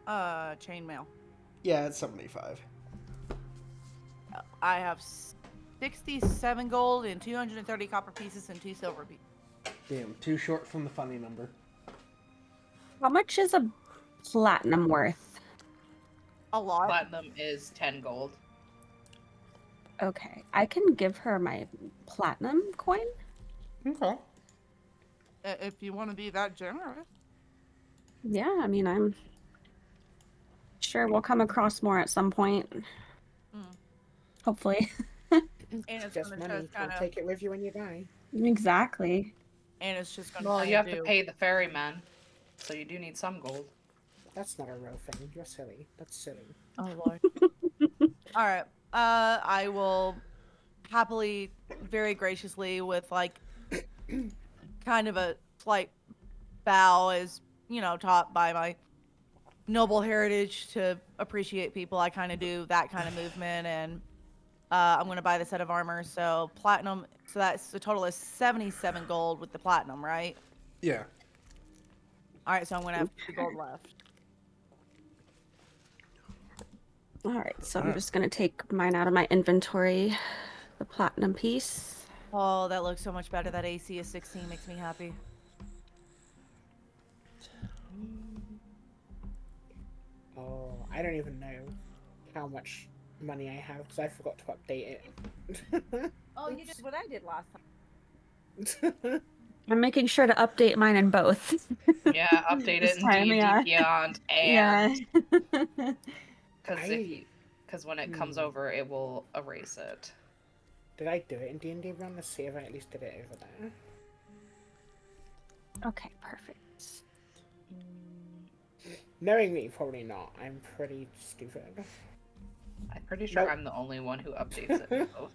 A: Chainmail.
B: Yeah, it's 75.
A: I have 67 gold and 230 copper pieces and 2 silver pieces.
B: Damn, too short from the funny number.
E: how much is a platinum worth?
A: A lot.
C: Platinum is 10 gold.
E: Okay, I can give her my platinum coin.
B: Okay.
A: If you want to be that generous.
E: Yeah, I mean, I'm sure we'll come across more at some point.
A: Mm.
E: Hopefully.
A: And
F: It's
A: it's
F: just
A: gonna
F: money.
A: just
F: Can't
A: kind of,
F: take it with you when you die.
E: Exactly.
A: and it's just gonna.
C: Well, you have to
A: do.
C: pay the ferryman, so you do need some gold.
F: That's not a real thing. You're silly. That's silly.
A: Oh Lord. All right. I will happily, very graciously, with like kind of a slight bow, as taught by my noble heritage to appreciate people. I kind of do that kind of movement, and I'm gonna buy the set of armor. So platinum. So that's a total of 77 gold with the platinum, right?
B: Yeah.
A: All right. So I'm gonna have 50 gold left.
E: All right, so I'm just gonna take mine out of my inventory. The platinum piece.
A: Oh, that looks so much better. That AC is 16 makes me happy.
F: Oh, I don't even know how much money I have because I forgot to update it.
A: Oh, you did what I did last time.
E: I'm making sure to update mine in both.
C: Yeah, update
E: This
C: it in
E: time,
C: D&D
E: yeah.
C: Beyond,
E: Yeah.
C: and because when it comes over, it will erase it.
F: Did I do it in D&D Beyond? Let's see if I at least did it over there.
E: Okay, perfect.
F: Knowing me, probably not. I'm pretty stupid.
C: I'm pretty sure
F: Nope.
C: I'm the only one who updates it in both.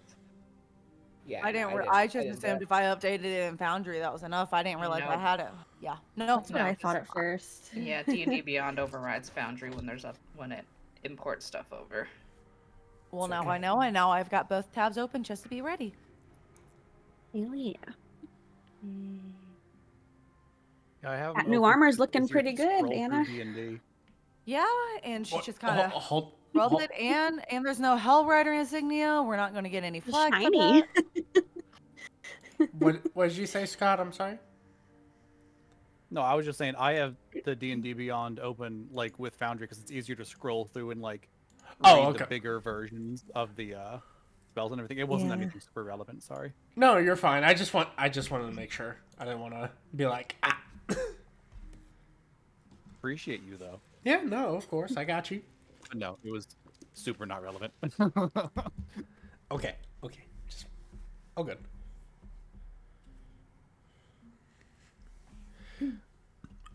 F: Yeah,
A: I
F: no,
A: didn't. I just
F: didn't do
A: assumed
F: it.
A: if I updated it in Foundry, that was enough. I didn't realize I
C: Nope.
A: had it. Yeah. No.
E: That's what
C: No,
E: I thought
C: just-
E: at first.
C: Yeah, D&D Beyond overrides Foundry when it imports stuff over.
A: Well,
F: It's
A: now
F: okay.
A: I know, and now I've got both tabs open just to be ready.
E: Hell yeah.
D: Yeah, I have
E: That
D: them
E: new
D: open
E: armor's
D: because
E: looking
D: it's easier
E: pretty
D: to
E: good,
D: scroll through
E: Anna.
D: D&D.
A: Yeah, and she just kind of
B: hold,
A: rubbed it, and there's no Hell Rider insignia. We're not going to get any flags. for
E: Shiny.
A: that.
B: What did you say, Scott? I'm sorry.
D: No, I was just saying I have the D&D Beyond open like with Foundry because it's easier to scroll through and like read
B: Oh, okay.
D: the bigger versions of the spells and everything. It wasn't
E: Yeah.
D: anything super relevant. Sorry.
B: No, you're fine. I just wanted to make sure. I didn't want to be like, ah.
D: Appreciate you though.
B: Yeah, no, of course, I got you.
D: But no, it was super not relevant.
B: Okay, just all good.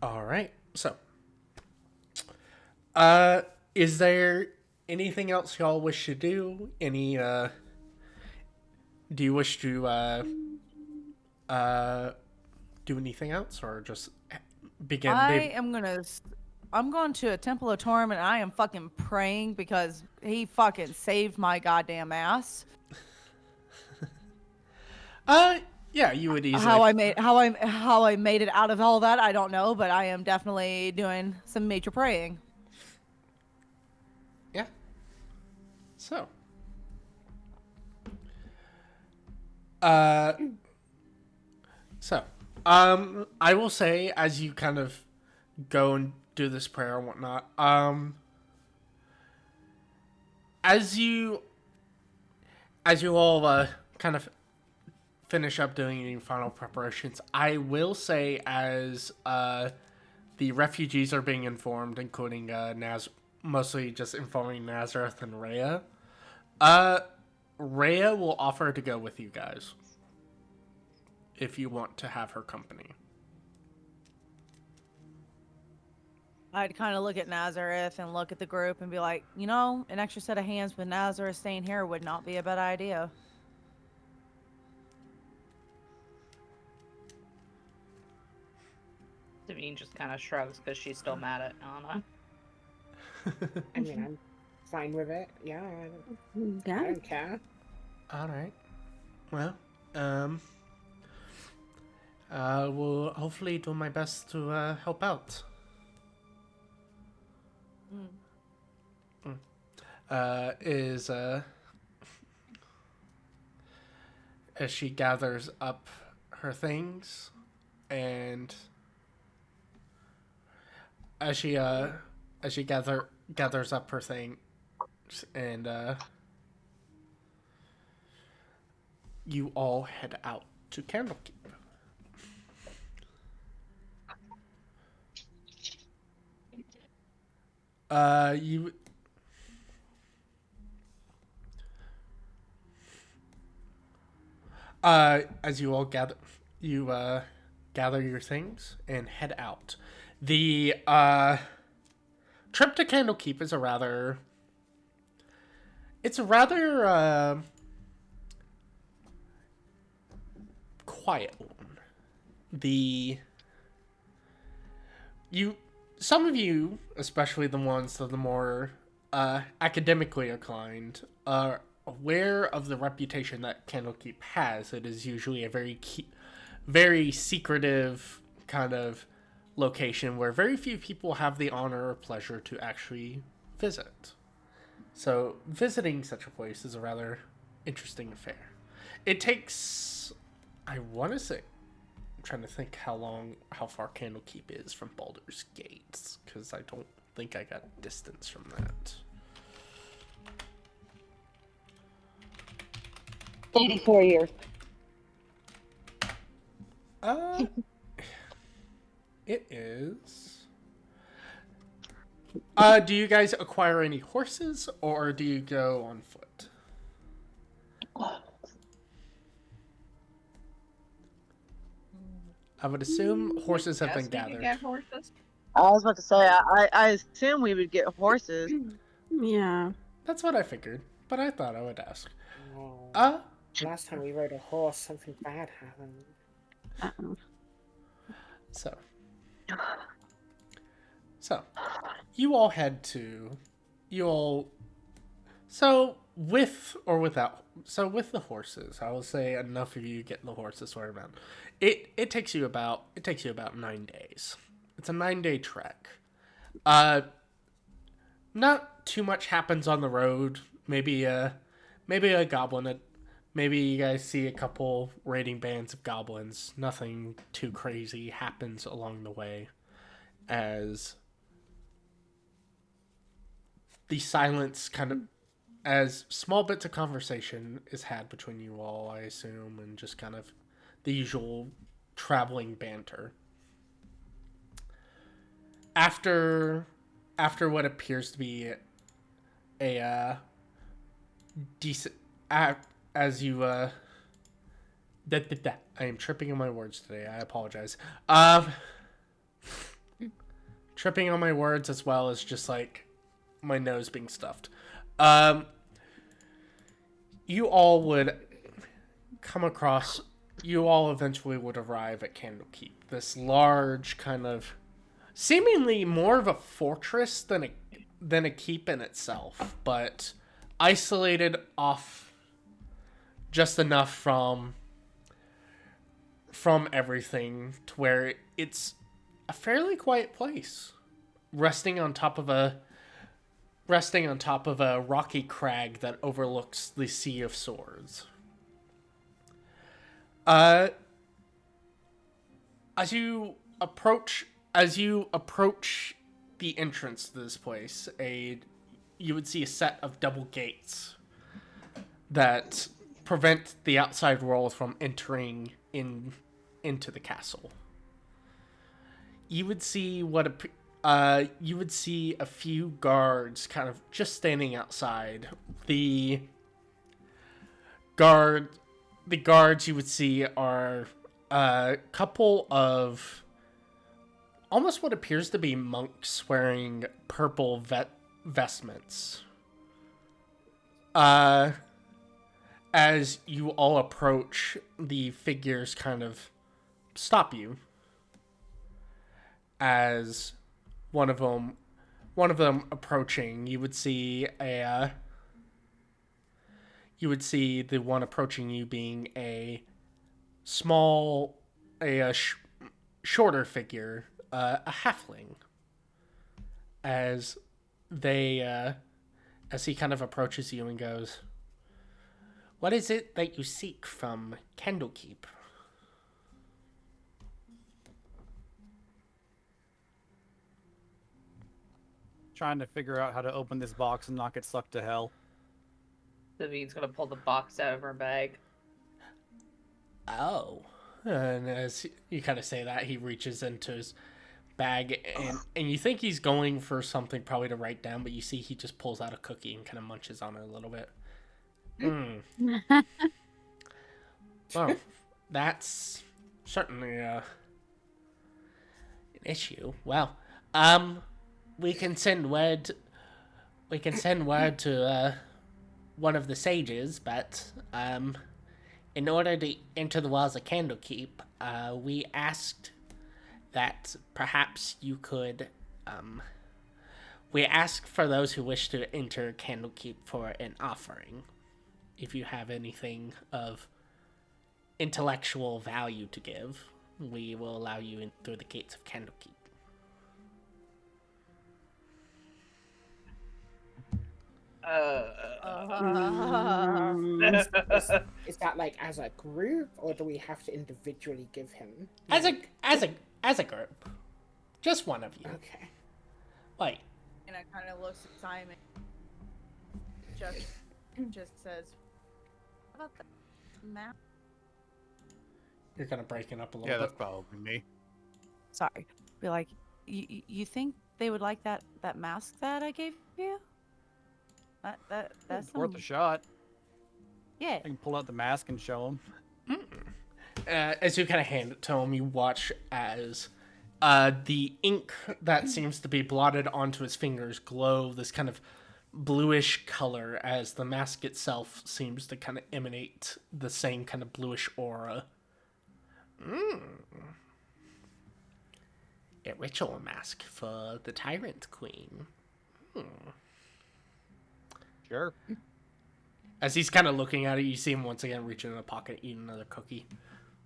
B: All right, so, is there anything else y'all wish to do? Do you wish to do anything else, or just begin?
A: I'm going to a Temple of Torm, and I am fucking praying because he fucking saved my goddamn ass.
B: Yeah, you would easily.
A: How I made it out of all that, I don't know, but I am definitely doing some major praying.
B: Yeah. So. I will say, as you kind of go and do this prayer and whatnot, as you all kind of finish up doing your final preparations, I will say, as the refugees are being informed, including mostly just informing Nazareth and Rhea, Rhea will offer to go with you guys if you want to have her company.
A: I'd kind of look at Nazareth and look at the group and be like, an extra set of hands with Nazareth staying here would not be a bad idea.
C: Devine just kind of shrugs because she's still mad at Anna.
F: I mean, I'm fine with it. Yeah, I
E: Yeah.
F: don't care.
B: All right. Well, I will hopefully do my best to help out. As she gathers up her things, and as she gathers up her thing, and you all head out to Candlekeep. You as you all gather your things and head out. The trip to Candlekeep is a rather quiet one. The you Some of you, especially the ones that are the more academically inclined, are aware of the reputation that Candlekeep has. It is usually a very secretive kind of location where very few people have the honor or pleasure to actually visit. So visiting such a place is a rather interesting affair. It takes, I want to say, I'm trying to think how far Candlekeep is from Baldur's Gate, because I don't think I got distance from that.
H: 84 years.
B: It is. Do you guys acquire any horses, or do you go on foot? I would assume horses have been
C: Yes, we could
B: gathered.
C: get horses.
G: I was about to say, I assume we would get horses.
I: Yeah.
B: That's what I figured, but I thought I would ask.
F: Oh, last time we rode a horse, something bad happened.
I: Uh-oh.
B: So, you all head to, so with or without, so with the horses, I will say enough of you get the horses sort of around. It takes you about 9 days. It's a 9-day trek. Not too much happens on the road. Maybe a goblin. Maybe you guys see a couple raiding bands of goblins. Nothing too crazy happens along the way, as the silence as small bits of conversation is had between you all, I assume, and just kind of the usual traveling banter. After what appears to be a decent, as you I am tripping on my words today. I apologize. Tripping on my words as well as just like my nose being stuffed. You all eventually would arrive at Candlekeep. This large kind of, seemingly more of a fortress than a keep in itself, but isolated off just enough from everything to where it's a fairly quiet place, resting on top of a rocky crag that overlooks the Sea of Swords. As you approach the entrance to this place, you would see a set of double gates that prevent the outside world from entering into the castle. You would see a few guards kind of just standing outside. The guards you would see are a couple of almost what appears to be monks wearing purple vestments. As you all approach, the figures kind of stop you. As one of them approaching, you would see the one approaching you being a shorter figure, a halfling. As he kind of approaches you and goes, "What is it that you seek from Candlekeep?"
D: trying to figure out how to open this box and not get sucked to hell.
C: David's gonna pull the box out of her bag.
B: Oh. And as you kind of say that, he reaches into his bag, and you think he's going for something probably to write down, but you see he just pulls out a cookie and kind of munches on it a little bit. Well, that's certainly an issue. Well, we can send word. We can send word to one of the sages, but in order to enter the walls of Candlekeep, we asked that perhaps you could. We ask for those who wish to enter Candlekeep for an offering. If you have anything of intellectual value to give, we will allow you in through the gates of Candlekeep.
F: Is that like as a group, or do we have to individually give him?
B: As a group, just one of you.
F: Okay.
B: Like,
A: And I kind of looks at Simon. Just says, "How about the map?"
B: you're kind of breaking up a little
D: Yeah,
B: bit.
D: that's probably me.
A: Sorry. Be like, you think they would like that mask that I gave you? That's
D: Worth a shot.
A: Yeah.
D: I can pull out the mask and show him.
B: As you kind of hand it to him, you watch as the ink that seems to be blotted onto his fingers glow this kind of bluish color as the mask itself seems to kind of emanate the same kind of bluish aura. A ritual mask for the Tyrant Queen.
D: Sure.
B: As he's kind of looking at it, you see him once again reaching in the pocket, eating another cookie.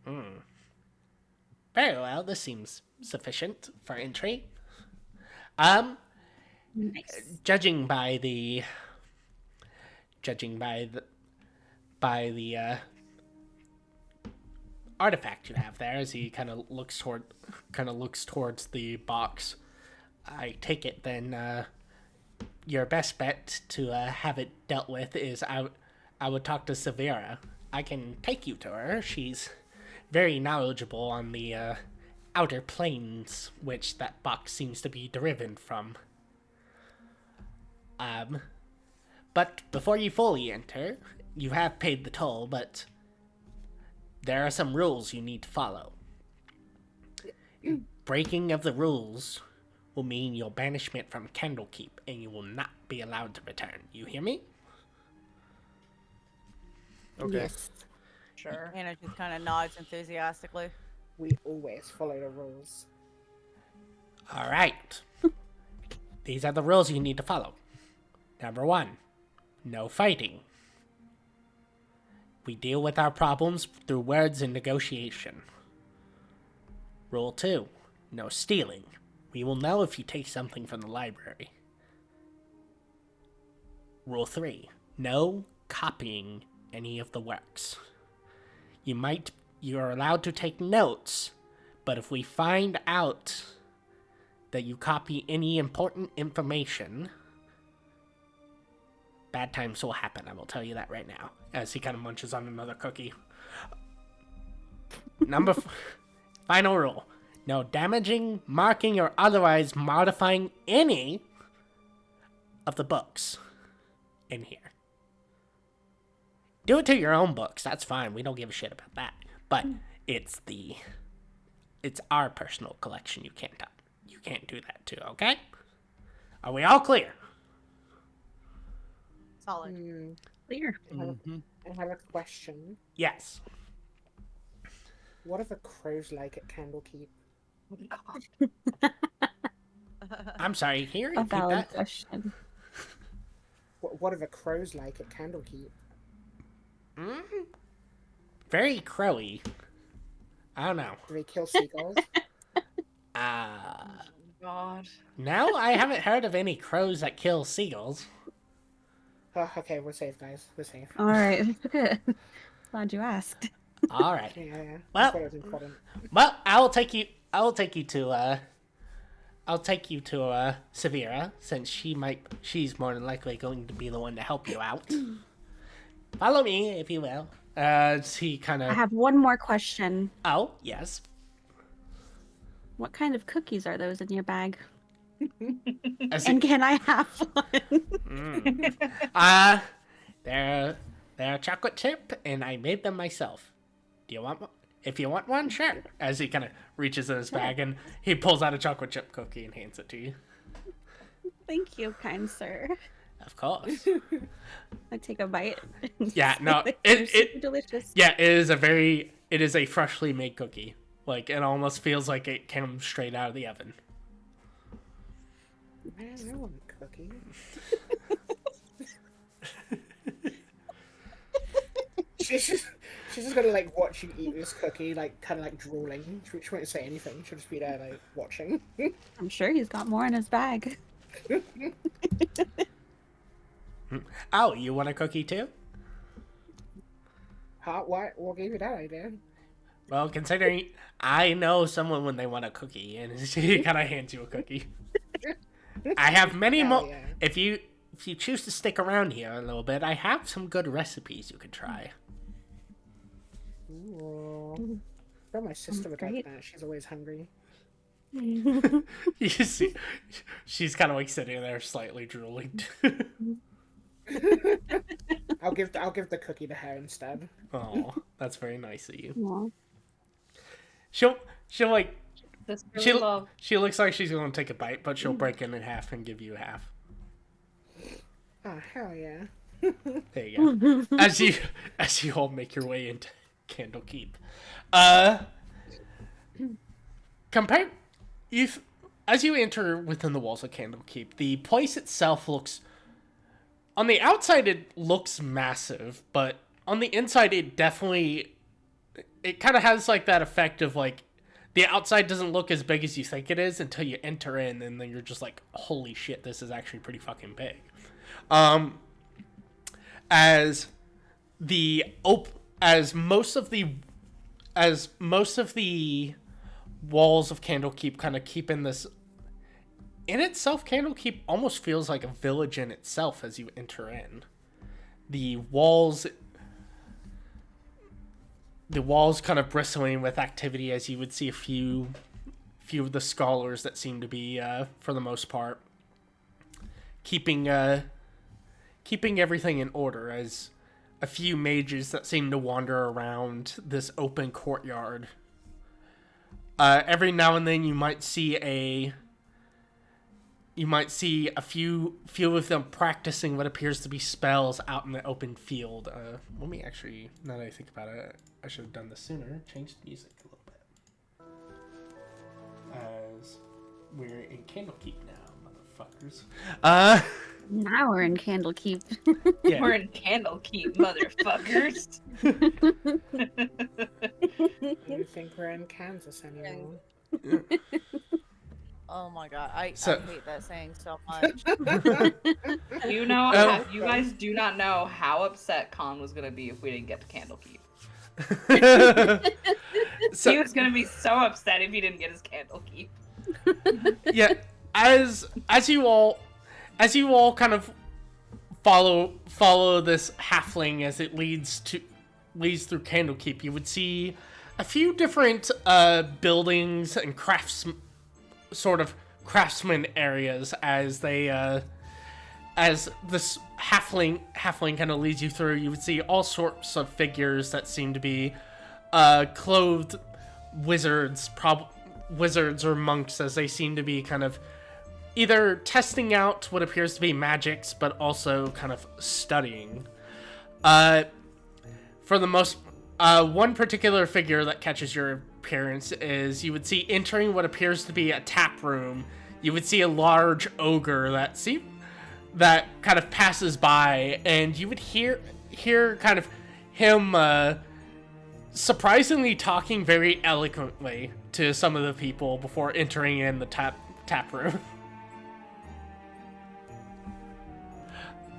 B: Very well, this seems sufficient for entry.
E: Nice.
B: Judging by the artifact you have there, as he kind of looks towards the box, I take it then your best bet to have it dealt with is I would talk to Severa. I can take you to her. She's very knowledgeable on the outer planes, which that box seems to be derived from. But before you fully enter, you have paid the toll, but there are some rules you need to follow. Breaking of the rules will mean your banishment from Candlekeep, and you will not be allowed to return. You hear me?
D: Okay.
E: Yes.
C: Sure.
A: Anna just kind of nods enthusiastically.
F: We always follow the rules.
B: All right. These are the rules you need to follow. Number 1, no fighting. We deal with our problems through words and negotiation. Rule 2, no stealing. We will know if you take something from the library. Rule 3, no copying any of the works. You are allowed to take notes, but if we find out that you copy any important information, bad times will happen. I will tell you that right now. As he kind of munches on another cookie. Final rule. No damaging, marking, or otherwise modifying any of the books in here. Do it to your own books. That's fine. We don't give a shit about that. But it's our personal collection. You can't do that too, okay? Are we all clear?
A: Solid.
E: Clear.
F: I have a question.
B: Yes.
F: What are the crows like at Candlekeep?
B: I'm sorry, can you
E: A
B: repeat
E: valid
B: that?
E: question.
F: What are the crows like at Candlekeep?
B: Very crowy. I don't know.
F: Do they kill seagulls?
C: God.
B: No, I haven't heard of any crows that kill seagulls.
F: Oh, okay, we're safe, guys. We're safe.
E: All right. Good. Glad you asked.
B: All right.
F: Yeah.
B: Well-
F: I thought it was important.
B: Well, I will take you to I'll take you to Severa, since she's more than likely going to be the one to help you out. Follow me, if you will. He kind
I: I
B: of.
I: have one more question.
B: Oh, yes.
I: What kind of cookies are those in your bag?
B: As
I: And can I have one?
B: They're chocolate chip, and I made them myself. Do you want one? If you want one, sure. As he kind of reaches in his bag and he pulls out a chocolate chip cookie and hands it to you.
I: Thank you, kind sir.
B: Of course.
I: I take a bite.
B: Yeah, no,
I: They're super delicious.
B: Yeah, it is a freshly made cookie. Like, it almost feels like it came straight out of the oven.
F: Man, I want a cookie. She's just gonna like watch you eat this cookie, like kind of like drooling. She won't say anything. She'll just be there like watching.
I: I'm sure he's got more in his bag.
B: Oh, you want a cookie too?
F: What gave you that idea?
B: Well, considering I know someone when they want a cookie, and she kind of hands you a cookie. I have many more.
F: Yeah.
B: If you choose to stick around here a little bit, I have some good recipes you could try.
F: Ooh. Well, my sister would like
I: great.
F: that. She's always hungry.
B: You see, she's kind of like sitting there, slightly drooling.
F: I'll give the cookie to her instead.
B: Oh, that's very nice of you.
I: Aw.
B: She'll like
C: Sisterly love.
B: she looks like she's gonna take a bite, but she'll break it in half and give you half.
F: Oh hell yeah!
B: There you go. As you all make your way into Candlekeep, compare as you enter within the walls of Candlekeep, the place itself looks. On the outside, it looks massive, but on the inside, it kind of has like that effect of like the outside doesn't look as big as you think it is until you enter in, and then you're just like, holy shit, this is actually pretty fucking big. As most of the walls of Candlekeep kind of keep in this. In itself, Candlekeep almost feels like a village in itself as you enter in. The walls kind of bristling with activity, as you would see a few of the scholars that seem to be, for the most part, keeping everything in order, as a few mages that seem to wander around this open courtyard. Every now and then you might see a few of them practicing what appears to be spells out in the open field. Let me actually, now that I think about it, I should have done this sooner. Change the music a little bit. As we're in Candlekeep now, motherfuckers.
I: Now we're in Candlekeep.
B: Yeah.
C: We're in Candlekeep, motherfuckers.
F: You think we're in Kansas anymore?
A: Oh my god, I
B: So-
A: hate that saying so much.
C: You know,
B: Oh.
C: you guys do not know how upset Con was gonna be if we didn't get to Candlekeep.
B: So,
C: He was gonna be so upset if he didn't get his Candlekeep.
B: yeah, as you all kind of follow this halfling as it leads through Candlekeep, you would see a few different buildings and craftsman areas as they as this halfling kind of leads you through. You would see all sorts of figures that seem to be clothed wizards or monks, as they seem to be kind of either testing out what appears to be magics, but also kind of studying. For the most, one particular figure that catches your appearance is you would see entering what appears to be a tap room. You would see a large ogre that kind of passes by, and you would hear kind of him surprisingly talking very eloquently to some of the people before entering in the tap room.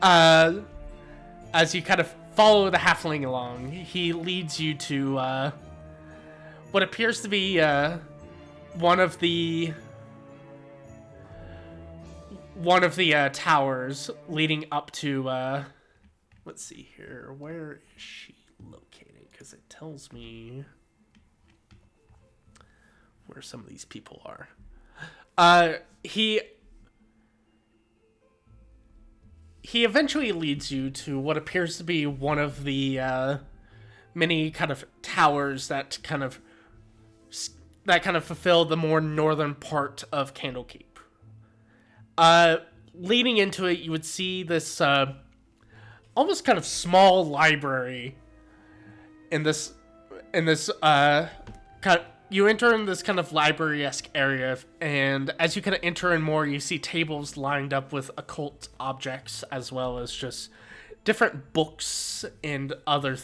B: As you kind of follow the halfling along, he leads you to what appears to be one of the one of the towers leading up to let's see here, where is she located, because it tells me where some of these people are. He eventually leads you to what appears to be one of the many kind of towers that kind of fulfill the more northern part of Candlekeep. Leading into it, you would see this almost kind of small library in this you enter in this kind of library-esque area, and as you kind of enter in more, you see tables lined up with occult objects, as well as just different books and other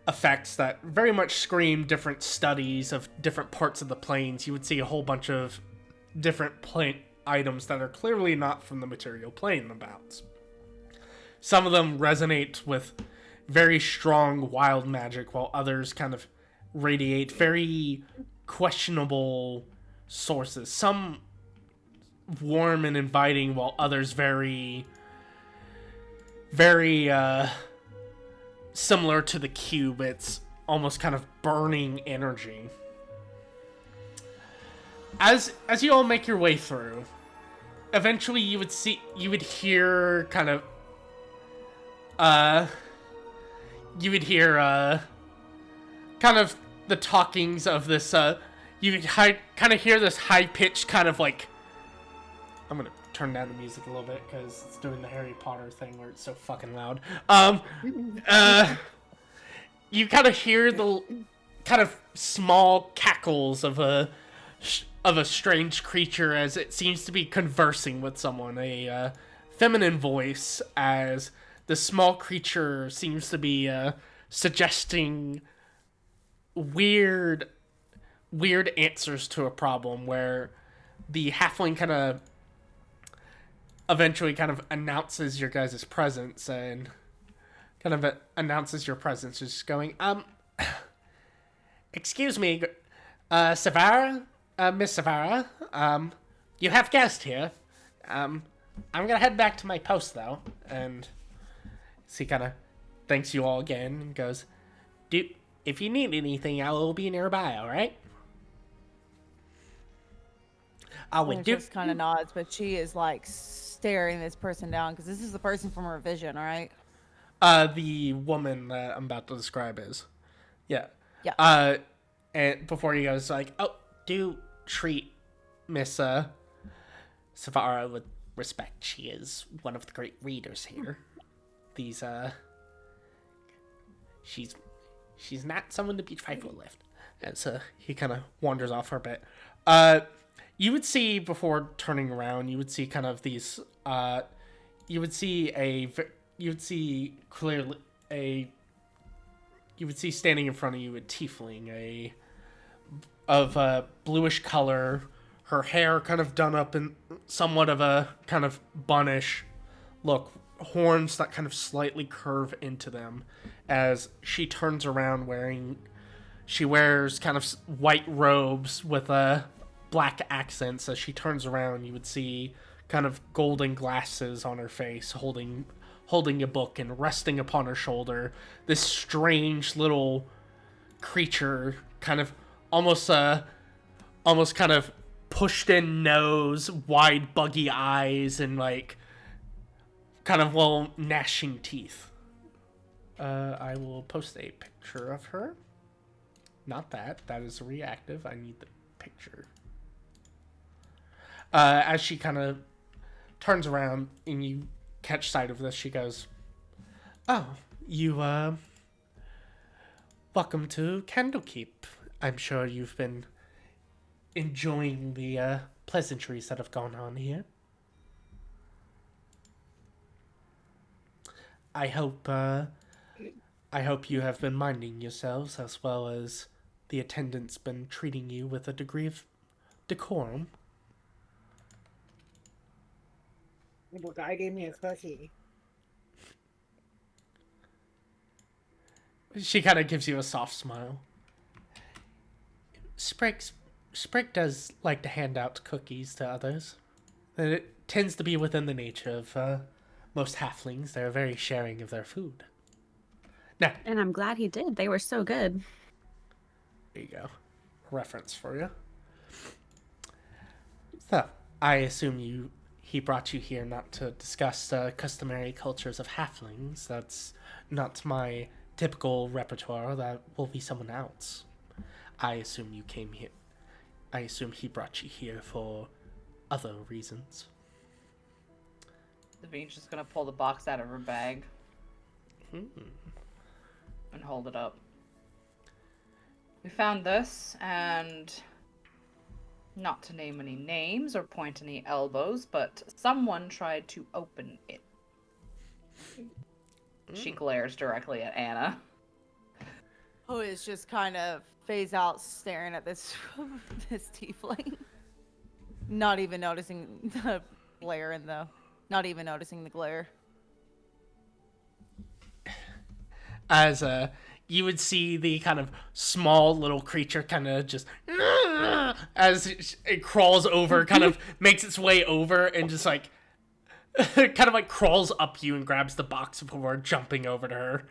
B: effects that very much scream different studies of different parts of the planes. You would see a whole bunch of different plane items that are clearly not from the material plane about. Some of them resonate with very strong wild magic, while others kind of radiate very questionable sources. Some warm and inviting, while others very similar to the cube. It's almost kind of burning energy. As you all make your way through, eventually you would hear kind of kind of the talkings of this, you would kind of hear this high-pitched kind of like, I'm gonna turn down the music a little bit because it's doing the Harry Potter thing where it's so fucking loud. You kind of hear the kind of small cackles of a strange creature as it seems to be conversing with someone, a feminine voice, as the small creature seems to be suggesting weird answers to a problem, where the halfling kind of eventually kind of announces your guys' presence and kind of announces your presence, just going, excuse me, Savara, Miss Savara, you have guest here. I'm gonna head back to my post though, and he kind of thanks you all again and goes, if you need anything, I will be nearby, alright?
A: And just kind of nods, but she is like staring this person down because this is the person from her vision, all right?
B: The woman that I'm about to describe is. Yeah.
A: Yeah.
B: And before he goes, like, oh, do treat Miss Savara with respect. She is one of the great readers here. She's not someone to be trifled with. And so he kind of wanders off for a bit. You would see, before turning around, you would see kind of these, you would see standing in front of you a tiefling, of a bluish color, her hair kind of done up in somewhat of a kind of bunnish look, horns that kind of slightly curve into them, as she turns around she wears kind of white robes with black accents. As she turns around, you would see kind of golden glasses on her face, holding a book, and resting upon her shoulder, this strange little creature, kind of almost kind of pushed in nose, wide buggy eyes, and like kind of little gnashing teeth. I will post a picture of her. Not that is reactive. I need the picture. As she kind of turns around and you catch sight of this, she goes, oh, you, welcome to Candlekeep. I'm sure you've been enjoying the, pleasantries that have gone on here. I hope you have been minding yourselves, as well as the attendants been treating you with a degree of decorum.
F: The guy gave me a cookie.
B: She kind of gives you a soft smile. Sprig does like to hand out cookies to others. It tends to be within the nature of most halflings. They're very sharing of their food. Now,
I: And I'm glad he did. They were so good.
B: there you go. Reference for you. So, I assume he brought you here not to discuss customary cultures of halflings. That's not my typical repertoire. That will be someone else. I assume you came here. I assume he brought you here for other reasons.
C: Davine's just gonna pull the box out of her bag and hold it up. We found this, and not to name any names or point any elbows, but someone tried to open it. She glares directly at Anna.
A: Who is just kind of phase out staring at this this tiefling. Not even noticing the glare not even noticing the glare.
B: As you would see the kind of small little creature kind of just as it crawls over, kind of makes its way over and just like kind of like crawls up you and grabs the box before jumping over to her.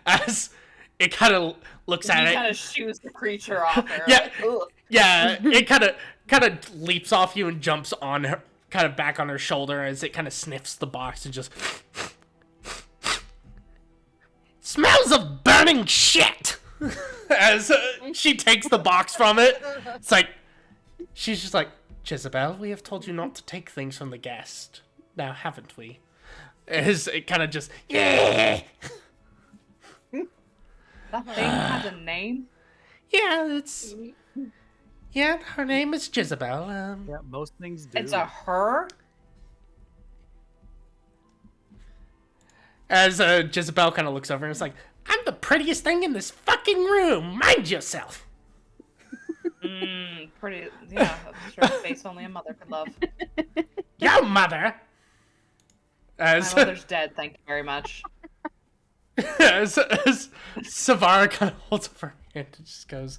B: As it kind of looks at it,
C: kind of shoos the creature off her.
B: Yeah,
C: like, ugh.
B: yeah. It kind of leaps off you and jumps on her, kind of back on her shoulder as it kind of sniffs the box and just smells of burning shit. As she takes the box from it, it's like she's just like, Jezebel, we have told you not to take things from the guest, now haven't we? As it kind of just
C: That thing has a name?
B: Yeah, her name is Jezebel.
D: Yeah, most things do.
C: It's a her?
B: As Jezebel kind of looks over and is like, I'm the prettiest thing in this fucking room. Mind yourself.
C: Pretty. Yeah, that's a face only a mother could love.
B: Your mother. As
C: My mother's dead, thank you very much.
B: as Savara kind of holds up her hand and just goes,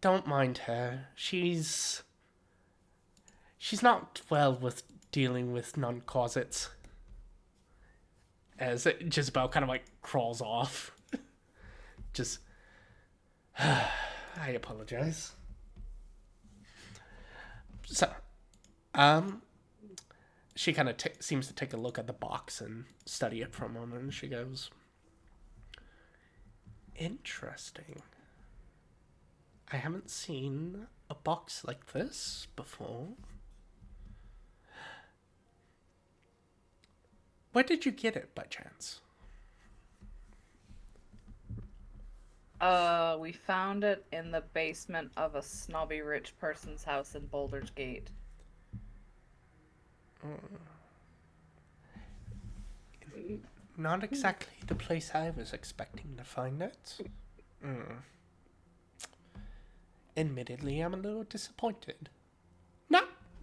B: don't mind her. She's not well with dealing with non-closets. As Jezebel kind of like crawls off. Just, I apologize. So, she kind of seems to take a look at the box and study it for a moment, and she goes, interesting. I haven't seen a box like this before. Where did you get it, by chance?
C: We found it in the basement of a snobby rich person's house in Boulder's Gate.
B: Not exactly the place I was expecting to find it. Admittedly, I'm a little disappointed.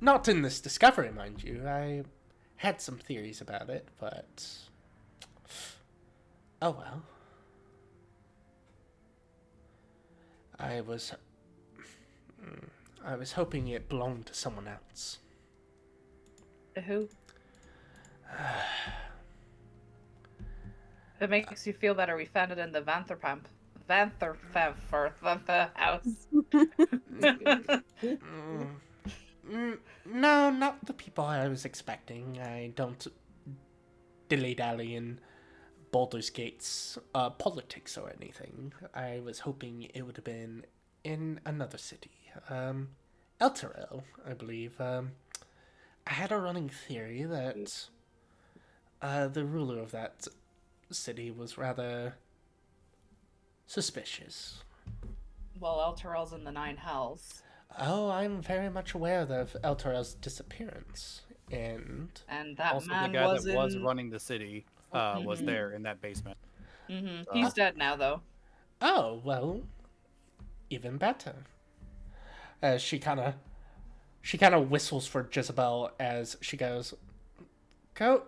B: Not in this discovery, mind you. I had some theories about it, but oh well. I was hoping it belonged to someone else.
C: Who? If it makes you feel better, we found it in the Vantherpamp house.
B: No, not the people I was expecting. I don't dilly-dally in Baldur's Gate's politics or anything. I was hoping it would have been in another city. Elturel, I believe. I had a running theory that the ruler of that city was rather suspicious.
C: Well, Elturel's in the Nine Hells.
B: Oh, I'm very much aware of Elturel's disappearance. And
C: that
D: also,
C: man
D: the guy
C: was
D: that was running the city was there in that basement.
C: He's dead now, though.
B: oh, well, even better. She kind of whistles for Jezebel as she goes, go,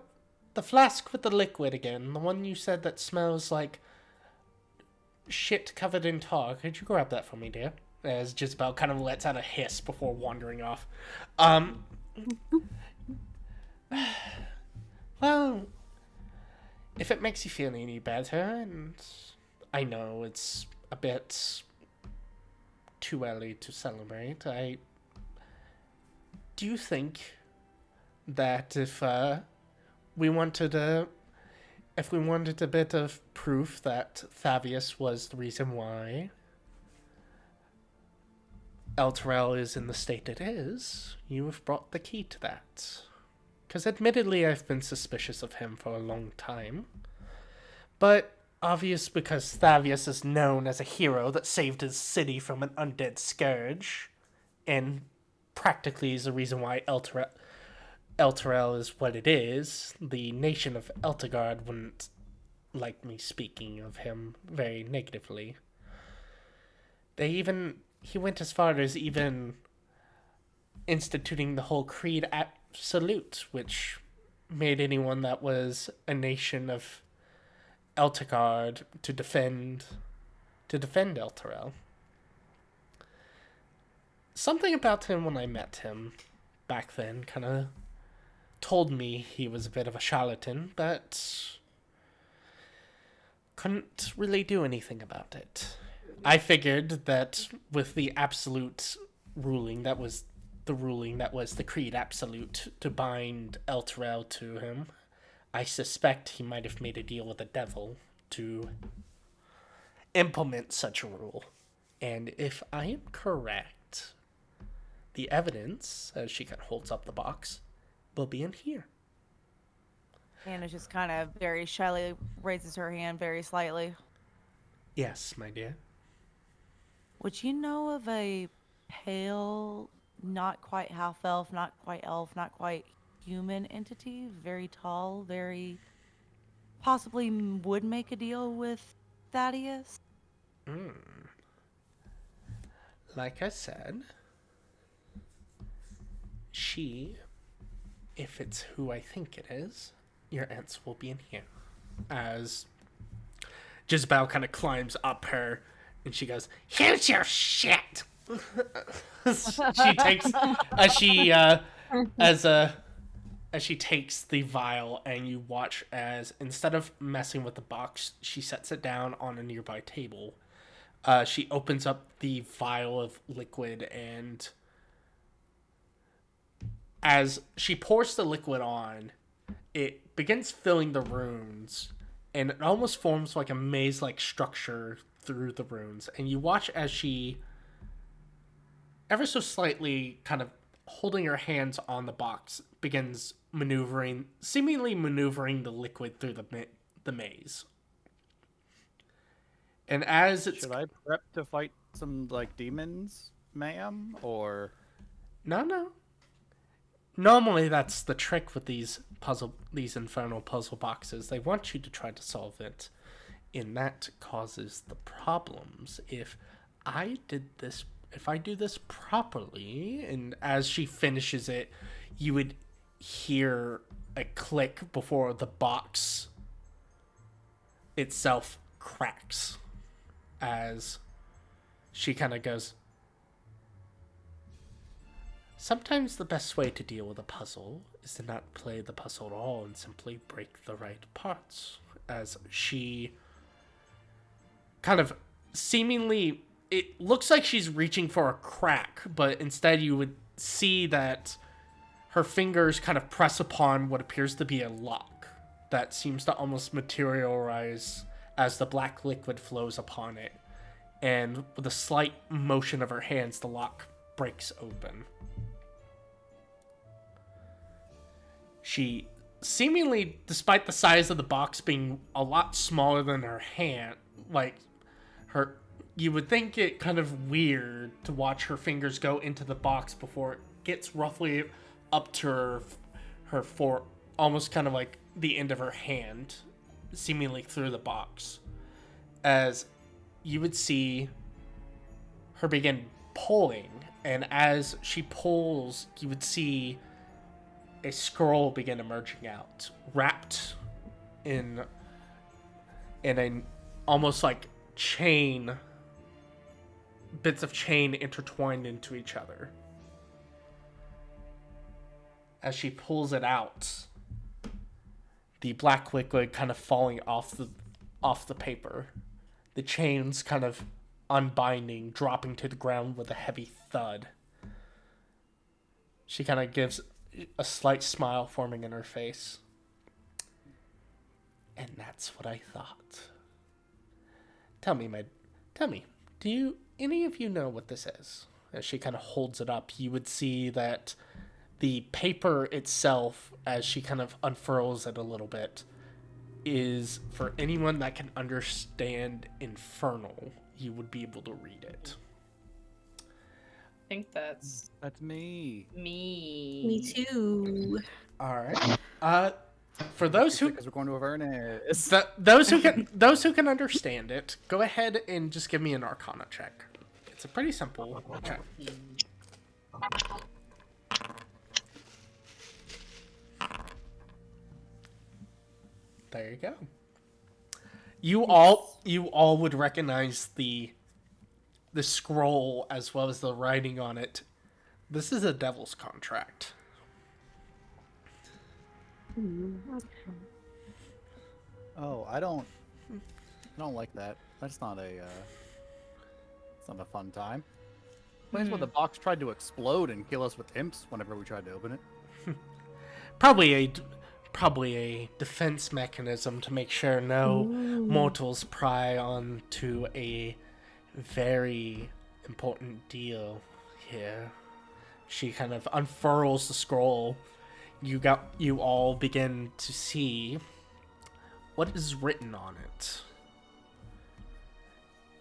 B: the flask with the liquid again, the one you said that smells like shit covered in tar. Could you grab that for me, dear? as Jezebel kind of lets out a hiss before wandering off. Um, well, if it makes you feel any better, and I know it's a bit too early to celebrate, do you think that if we wanted a bit of proof that Thavius was the reason why Elturel is in the state it is, you have brought the key to that? Because admittedly I've been suspicious of him for a long time, but obvious because Thavius is known as a hero that saved his city from an undead scourge, and practically is the reason why Elturel is what it is, the nation of Eltegard wouldn't like me speaking of him very negatively. He went as far as even instituting the whole Creed Absolute, which made anyone that was a nation of Eltegard to defend Elturel. Something about him when I met him back then kind of told me he was a bit of a charlatan, but couldn't really do anything about it. I figured that with the absolute ruling, that was the Creed Absolute to bind Elturel to him, I suspect he might have made a deal with the devil to implement such a rule. And if I am correct, the evidence, as she kind of holds up the box, will be in here.
A: Anna just kind of very shyly raises her hand very slightly.
B: Yes, my dear.
A: Would you know of a pale, not quite half elf, not quite elf, not quite human entity? Very tall, very possibly would make a deal with Thaddeus?
B: Like I said, she, if it's who I think it is, your answer will be in here. As Jezebel kind of climbs up her and she goes, "Here's your shit." She takes as she takes the vial, and you watch as instead of messing with the box, she sets it down on a nearby table. She opens up the vial of liquid, and as she pours the liquid on, it begins filling the runes, and it almost forms like a maze-like structure through the runes. And you watch as she, ever so slightly, kind of holding her hands on the box, begins seemingly maneuvering the liquid through the maze. And as it's...
D: Should I prep to fight some, like, demons, ma'am? Or...
B: No. Normally that's the trick with these infernal puzzle boxes. They want you to try to solve it. And that causes the problems. If I do this properly, and as she finishes it, you would hear a click before the box itself cracks. As she kind of goes, sometimes the best way to deal with a puzzle is to not play the puzzle at all and simply break the right parts. As she kind of seemingly, it looks like she's reaching for a crack, but instead you would see that her fingers kind of press upon what appears to be a lock that seems to almost materialize as the black liquid flows upon it. And with a slight motion of her hands, the lock breaks open. She seemingly, despite the size of the box being a lot smaller than her hand, you would think it kind of weird to watch her fingers go into the box before it gets roughly up to her almost kind of like the end of her hand, seemingly through the box. As you would see her begin pulling, and as she pulls, you would see a scroll begin emerging out, wrapped in a almost like chain bits of chain intertwined into each other. As she pulls it out, the black liquid kind of falling off the paper. The chains kind of unbinding, dropping to the ground with a heavy thud. She kind of gives a slight smile forming in her face. And that's what I thought. Tell me, do any of you know what this is? As she kind of holds it up, you would see that the paper itself, as she kind of unfurls it a little bit, is for anyone that can understand Infernal, you would be able to read it.
C: I think that's
D: me.
C: me.
I: Me too.
B: All right. For those who
D: Because we're going to Avernus.
B: those who can understand it, go ahead and just give me an Arcana check. It's a pretty simple check. There you go. You all would recognize the scroll as well as the writing on it. This is a devil's contract.
D: Oh, I don't like that. That's not a it's not a fun time. That's when the box tried to explode and kill us with imps whenever we tried to open it.
B: Probably a defense mechanism to make sure no mortals pry onto a very important deal here. She kind of unfurls the scroll. You all begin to see what is written on it.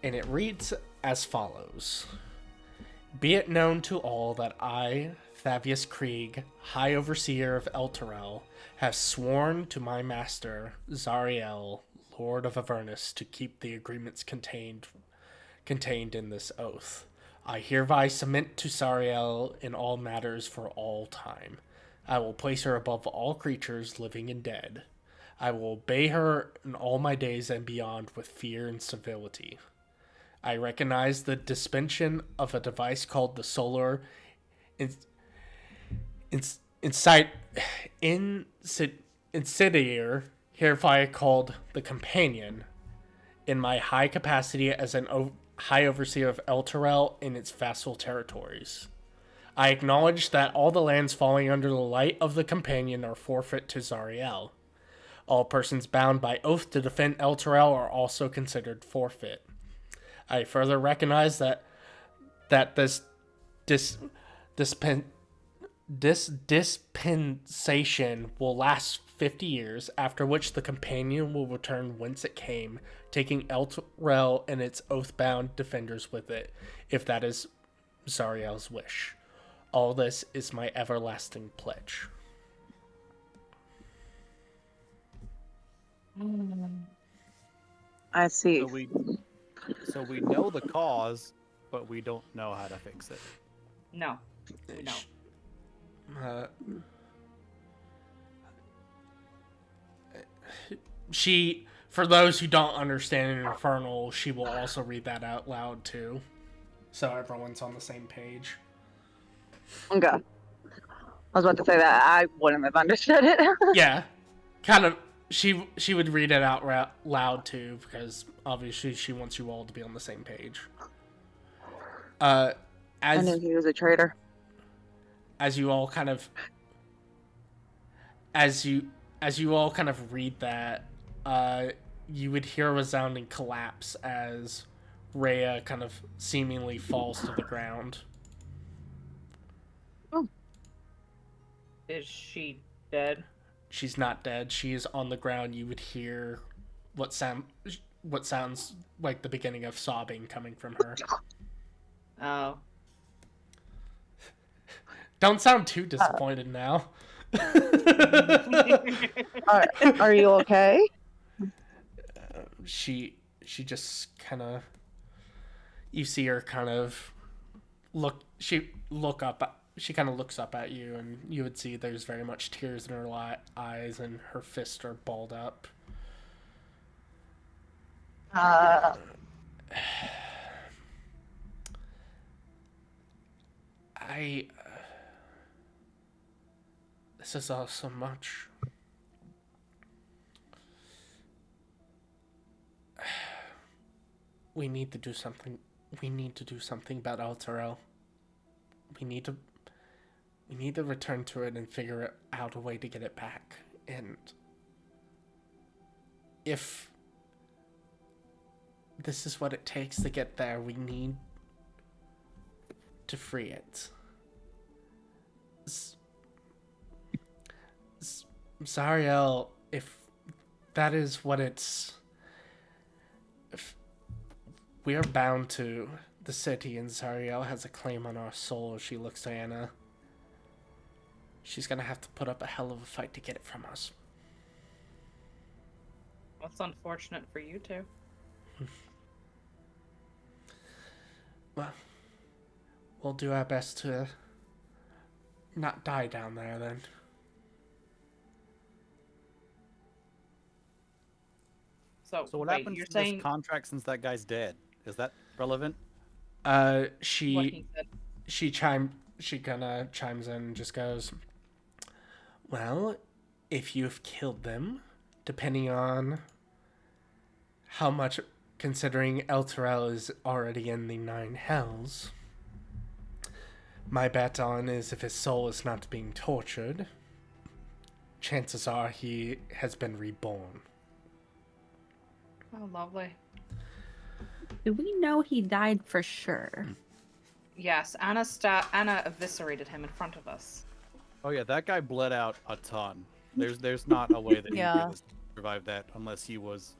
B: And it reads as follows. Be it known to all that I, Fabius Krieg, High Overseer of Elturel, have sworn to my master, Zariel, Lord of Avernus, to keep the agreements contained in this oath. I hereby submit to Zariel in all matters for all time. I will place her above all creatures, living and dead. I will obey her in all my days and beyond with fear and civility. I recognize the dispensation of a device called the Solar Insidiator, hereby called the Companion, in my high capacity as an High Overseer of Elturel in its vassal territories. I acknowledge that all the lands falling under the light of the Companion are forfeit to Zariel. All persons bound by oath to defend Elturel are also considered forfeit. I further recognize that this dispensation will last 50 years, after which the Companion will return whence it came, taking Elturel and its oath-bound defenders with it, if that is Zariel's wish. All this is my everlasting pledge.
G: I see.
D: So we know the cause, but we don't know how to fix it.
C: No. No.
B: She, for those who don't understand Infernal, she will also read that out loud too, so everyone's on the same page.
G: Okay. I was about to say that I wouldn't have understood it.
B: Yeah, kind of. She would read it out loud too, because obviously she wants you all to be on the same page.
G: I knew he was a traitor.
B: As you all kind of read that, you would hear a resounding collapse as Rhea kind of seemingly falls to the ground.
G: Oh.
C: Is she dead?
B: She's not dead. She is on the ground. You would hear what sounds like the beginning of sobbing coming from her.
C: Oh.
B: Don't sound too disappointed now.
G: Are you okay?
B: She just kind of, you see her kind of she kind of looks up at you, and you would see there's very much tears in her eyes, and her fists are balled up. I. This is all so much. We need to do something. We need to do something about Alterel. We need to. We need to return to it and figure out a way to get it back. And if this is what it takes to get there, we need to free it. Zariel, if that is what it's... If we are bound to the city and Zariel has a claim on our soul, she looks to Anna. She's gonna have to put up a hell of a fight to get it from us.
C: That's unfortunate for you two.
B: Well, we'll do our best to not die down there then.
C: So
D: So what
C: wait,
D: happens
C: you're
D: to
C: saying
D: this contract since that guy's dead? Is that relevant?
C: what
B: She
C: he said?
B: she kinda chimes in and just goes, well, if you've killed them, depending on how much, considering Elturel is already in the Nine Hells, my bet on is if his soul is not being tortured, chances are he has been reborn.
C: Oh, lovely.
I: Do we know he died for sure?
C: Yes, Anna eviscerated him in front of us.
D: Oh yeah, that guy bled out a ton. There's not a way that he'd be
A: Yeah.
D: able to survive that unless he was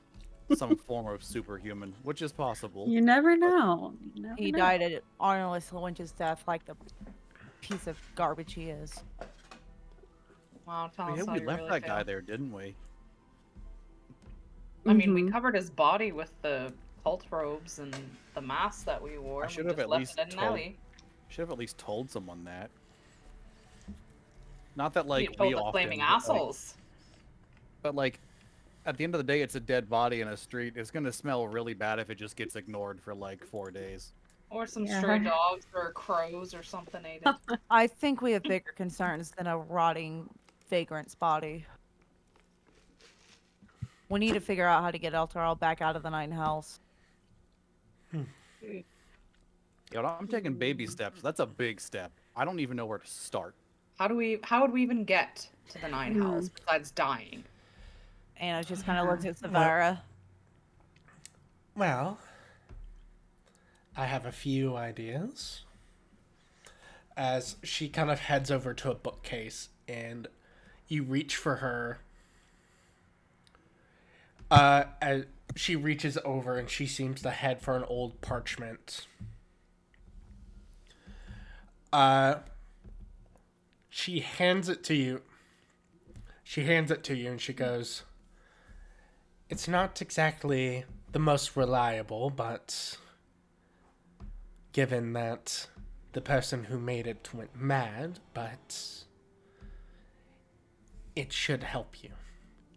D: some form of superhuman, which is possible.
I: You never know. You never
A: He
I: know.
A: died at Arnold Lynch's death like the piece of garbage he is.
C: Wow, tell
D: Oh,
C: us
D: yeah,
C: how
D: we
C: you
D: left
C: really
D: that
C: feel.
D: guy there, didn't we?
C: I mean, we
I: Mhm.
C: covered his body with the cult robes and the mask that we wore.
D: I
C: And
D: should
C: we
D: have
C: just
D: at
C: left
D: least
C: it in an
D: told.
C: alley.
D: Should have at least told someone that. Not that
C: You
D: like
C: told
D: we
C: the
D: often,
C: flaming
D: but, like,
C: assholes.
D: but like, at the end of the day, it's a dead body in a street. It's gonna smell really bad if it just gets ignored for like 4 days.
C: Or some
I: Yeah.
C: stray dogs or crows or something ate it.
A: I think we have bigger concerns than a rotting vagrant's body. We need to figure out how to get Elturel back out of the Nine Hells.
D: You know, I'm taking baby steps. That's a big step. I don't even know where to start.
C: How would we even get to the Nine
I: Hmm.
C: Hells besides dying?
A: Anna just kind of looks at
B: Well-
A: Savara.
B: Well, I have a few ideas. As she kind of heads over to a bookcase and you reach for her. As she reaches over and she seems to head for an old parchment. She hands it to you. She hands it to you and she goes, it's not exactly the most reliable, but given that the person who made it went mad, but it should help you.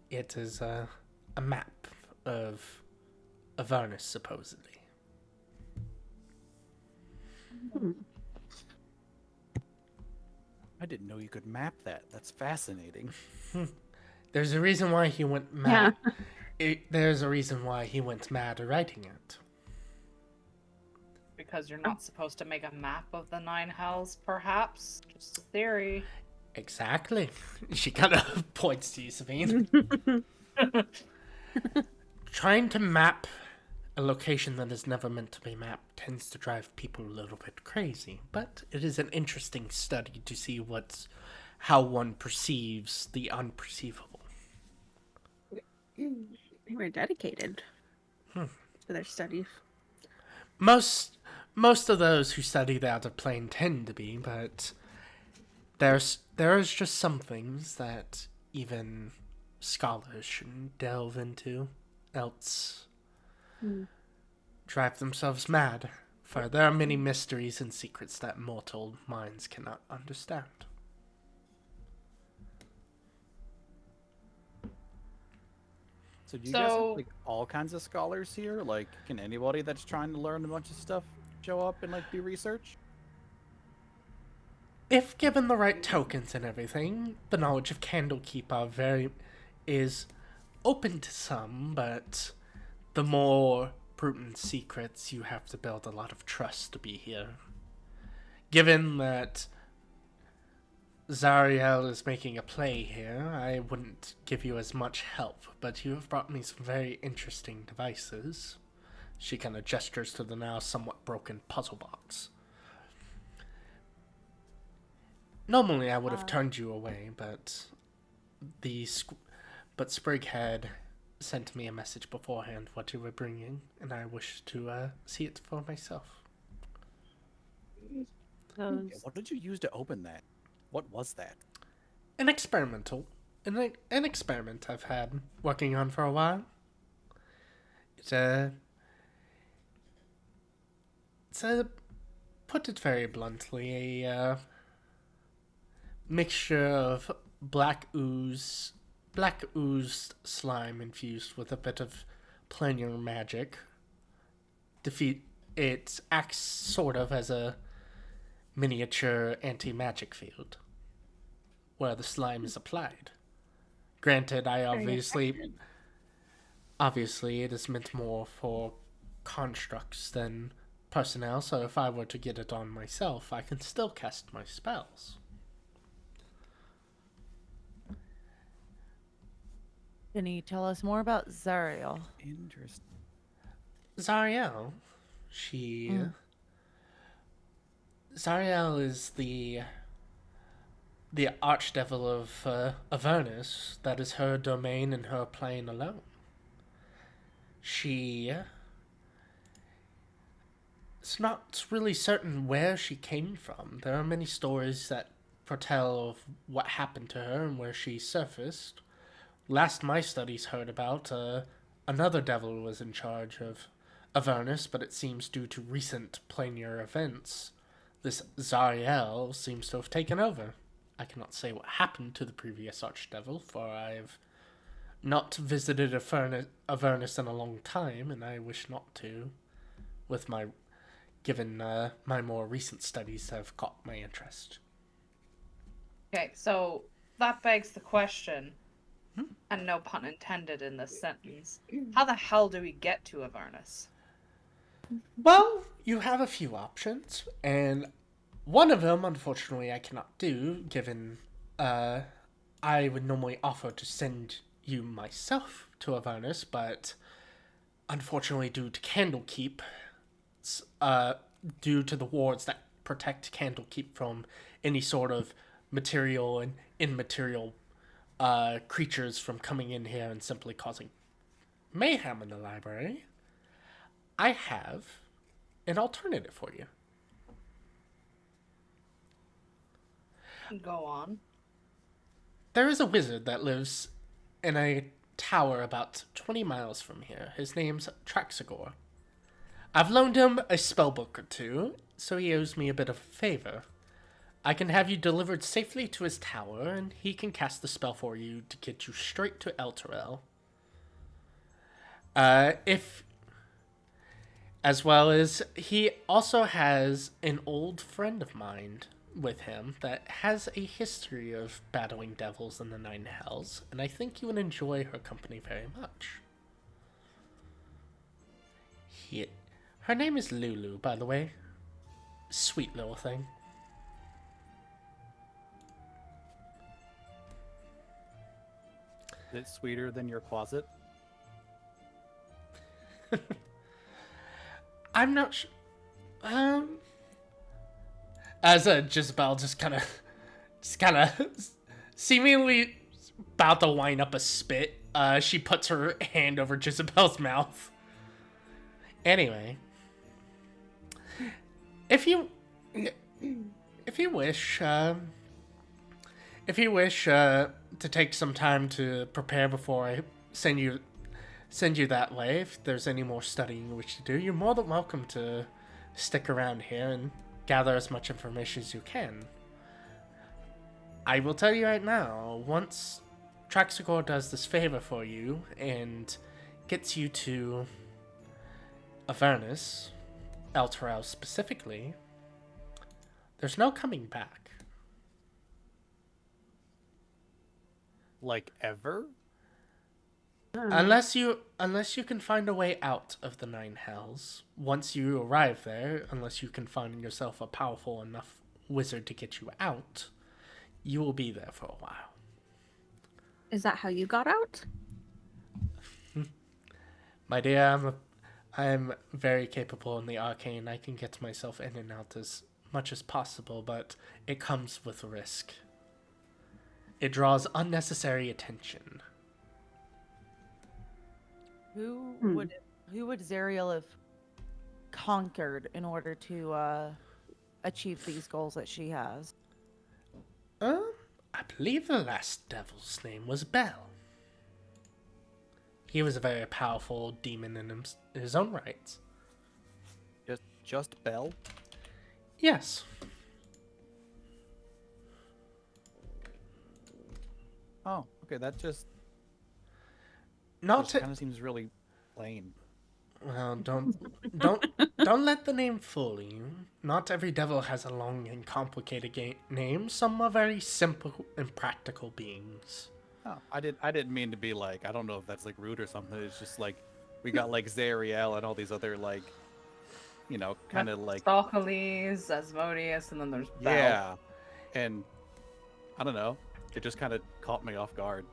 B: It is a map of Avernus, supposedly.
D: I didn't know you could map that. That's fascinating.
B: There's a reason why he went mad. There's a reason why he went mad writing it.
C: Because you're not supposed to make a map of the Nine Hells, perhaps? Just a theory.
B: Exactly. She kind of points to you, Sabine. Trying to map a location that is never meant to be mapped tends to drive people a little bit crazy, but it is an interesting study to see how one perceives the unperceivable.
I: They were dedicated to their studies.
B: Most of those who study the outer plane tend to be, but there is just some things that even scholars shouldn't delve into, else drive themselves mad. For there are many mysteries and secrets that mortal minds cannot understand.
D: So do you guys
C: So-
D: have like all kinds of scholars here? Like, can anybody that's trying to learn a bunch of stuff show up and like do research?
B: If given the right tokens and everything, the knowledge of Candlekeep is open to some, but the more prudent secrets, you have to build a lot of trust to be here. Given that Zariel is making a play here, I wouldn't give you as much help, but you have brought me some very interesting devices. She kind of gestures to the now somewhat broken puzzle box. Normally I would have turned you away, but Sprig had sent me a message beforehand what you were bringing, and I wish to see it for myself.
I: Those
D: What did you use to open that? What was that?
B: An experiment I've had working on for a while. It's a put it very bluntly, a mixture of black oozed slime infused with a bit of planar magic. It acts sort of as a miniature anti-magic field where the slime is applied. Granted, obviously it is meant more for constructs than personnel, so if I were to get it on myself, I can still cast my spells.
A: Can you tell us more about Zariel?
D: Interesting.
B: Zariel, Zariel is the archdevil of Avernus. That is her domain and her plane alone. It's not really certain where she came from. There are many stories that foretell of what happened to her and where she surfaced. Last my studies heard about, another devil was in charge of Avernus, but it seems due to recent planar events, this Zariel seems to have taken over. I cannot say what happened to the previous archdevil, for I've not visited Avernus in a long time, and I wish not to, given my more recent studies have caught my interest.
C: Okay, so that begs the question, and no pun intended in this sentence, how the hell do we get to Avernus?
B: Well, you have a few options, and one of them, unfortunately, I cannot do, given I would normally offer to send you myself to Avernus, but unfortunately, due to Candlekeep, due to the wards that protect Candlekeep from any sort of material and immaterial creatures from coming in here and simply causing mayhem in the library, I have an alternative for you.
C: Go on.
B: There is a wizard that lives in a tower about 20 miles from here. His name's Traxagor. I've loaned him a spellbook or two, so he owes me a bit of a favor. I can have you delivered safely to his tower, and he can cast the spell for you to get you straight to Elturel. As well as, he also has an old friend of mine with him that has a history of battling devils in the Nine Hells, and I think you would enjoy her company very much. Her name is Lulu, by the way. Sweet little thing.
D: Is it sweeter than your closet?
B: I'm not sure. As Jezebel just kind of seemingly about to wind up a spit, she puts her hand over Jezebel's mouth. Anyway, if you wish to take some time to prepare before I send you that way, if there's any more studying you wish to do, you're more than welcome to stick around here and gather as much information as you can. I will tell you right now, once Traxagor does this favor for you and gets you to Avernus, Elturel specifically, there's no coming back.
D: Like ever?
B: Unless you can find a way out of the Nine Hells. Once you arrive there, unless you can find yourself a powerful enough wizard to get you out, you will be there for a while.
I: Is that how you got out?
B: My dear, I'm very capable in the arcane. I can get myself in and out as much as possible, but it comes with risk. It draws unnecessary attention.
A: Who
I: Hmm.
A: would Zariel have conquered in order to achieve these goals that she has?
B: I believe the last devil's name was Bell. He was a very powerful demon in his own right.
D: Just Bell?
B: Yes.
D: Oh, okay. That just
B: Not
D: kind of seems really plain.
B: well, don't let the name fool you. Not every devil has a long and complicated name. Some are very simple and practical beings.
D: Oh, I didn't mean to be like, I don't know if that's like rude or something. It's just like we got like Zariel and all these other like, you know, kind of like
C: Stalkeles, Asmodeus, and then there's Bell.
D: yeah, and I don't know. It just kind of caught me off guard.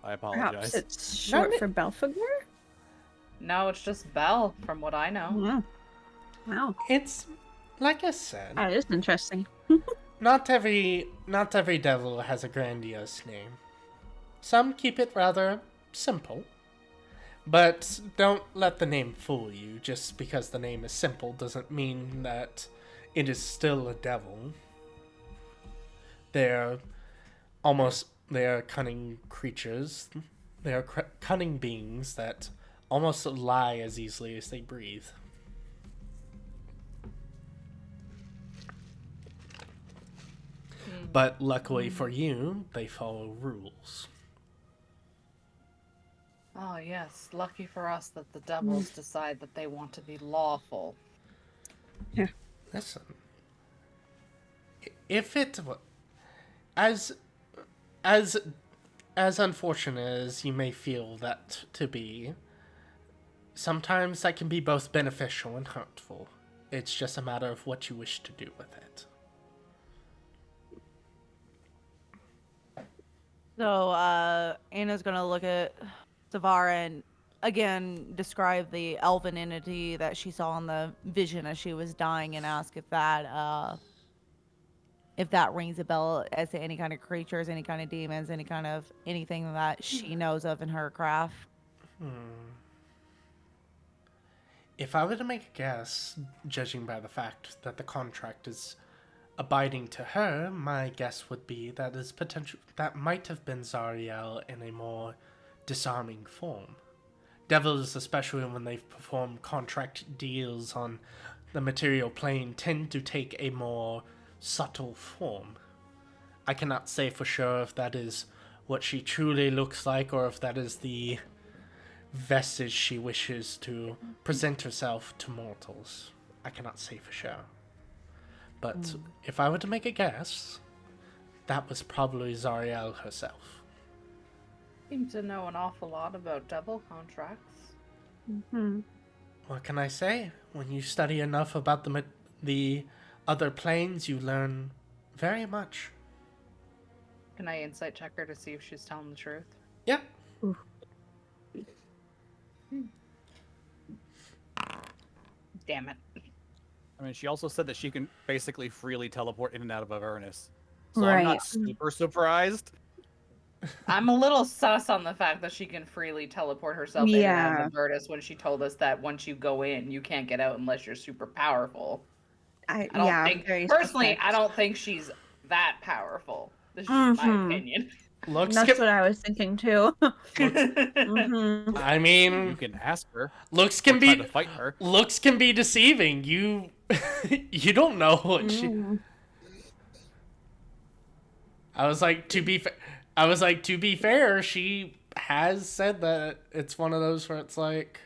D: I apologize.
I: Perhaps it's short for Belphegor?
C: No, it's just Bell, from what I know.
I: Yeah. Wow.
B: It's like I said,
I: That is interesting.
B: not every devil has a grandiose name. Some keep it rather simple. But don't let the name fool you. Just because the name is simple doesn't mean that it is still a devil. They're cunning creatures. They are cunning beings that almost lie as easily as they breathe. But luckily for you, they follow rules.
C: Oh, yes. Lucky for us that the devils decide that they want to be lawful.
B: Listen, if it as unfortunate as you may feel that to be, sometimes that can be both beneficial and hurtful. It's just a matter of what you wish to do with it.
A: So Anna's gonna look at Savara and again describe the elven entity that she saw in the vision as she was dying and ask if that rings a bell as to any kind of creatures, any kind of demons, any kind of anything that she knows of in her craft.
B: If I were to make a guess, judging by the fact that the contract is abiding to her, my guess would be that is potential that might have been Zariel in a more disarming form. Devils, especially when they've performed contract deals on the material plane, tend to take a more subtle form. I cannot say for sure if that is what she truly looks like or if that is the vestige she wishes to present herself to mortals. I cannot say for sure. But if I were to make a guess, that was probably Zariel herself.
C: Seem to know an awful lot about devil contracts.
I: Mm-hmm.
B: What can I say? When you study enough about the other planes, you learn very much.
C: Can I insight check her to see if she's telling the truth?
B: Yeah.
C: Damn it.
D: I mean, she also said that she can basically freely teleport in and out of Avernus. So
I: Right.
D: I'm not super surprised.
C: I'm a little sus on the fact that she can freely teleport herself in and out
I: Yeah.
C: of Avernus when she told us that once you go in, you can't get out unless you're super powerful. I don't
I: Yeah,
C: think,
I: very
C: personally,
I: suspect.
C: I don't think she's that powerful. This is just my
I: Mhm.
C: opinion.
B: Looks
I: That's
B: can,
I: what I was thinking too. Mhm.
B: I
D: You
B: mean,
D: can ask her.
B: looks
D: Or
B: can
D: try
B: be
D: to fight her.
B: looks can be deceiving. You you don't know what she.
I: Mm.
B: I was like, to be fair, she has said that it's one of those where it's like,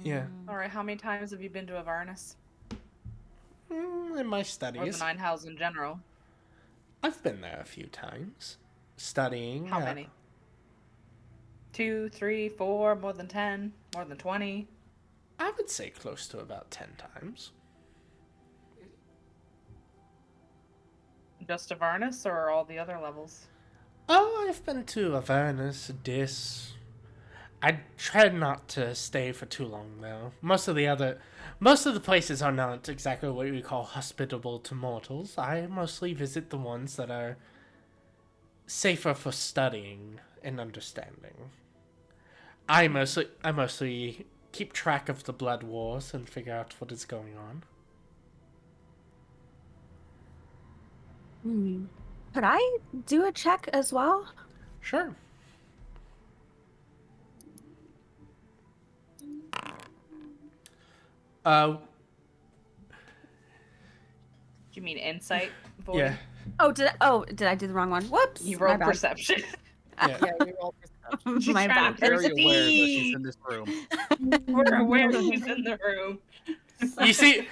B: yeah,
C: All right, how many times have you been to Avernus?
B: in my
C: Or the
B: studies.
C: Nine Hells in general?
B: I've been there a few times, studying.
C: How many? 2, 3, 4, more than 10, more than 20?
B: I would say close to about 10 times.
C: Just Avernus or all the other levels?
B: Oh, I've been to Avernus, Dis. I try not to stay for too long, though. Most of the places are not exactly what we call hospitable to mortals. I mostly visit the ones that are safer for studying and understanding. I mostly keep track of the blood wars and figure out what is going on.
I: Could I do a check as well?
B: Sure.
C: Do you mean insight, Void?
B: Yeah.
I: Did I do the wrong one? Whoops.
C: You
I: my
C: rolled
I: bad.
C: perception.
B: Yeah.
F: Yeah, we roll perception.
I: My
C: trying
I: bad.
C: to
D: Very
C: There's a
D: aware that
C: bee!
D: she's in this room.
C: We're aware she's in the room.
B: You see,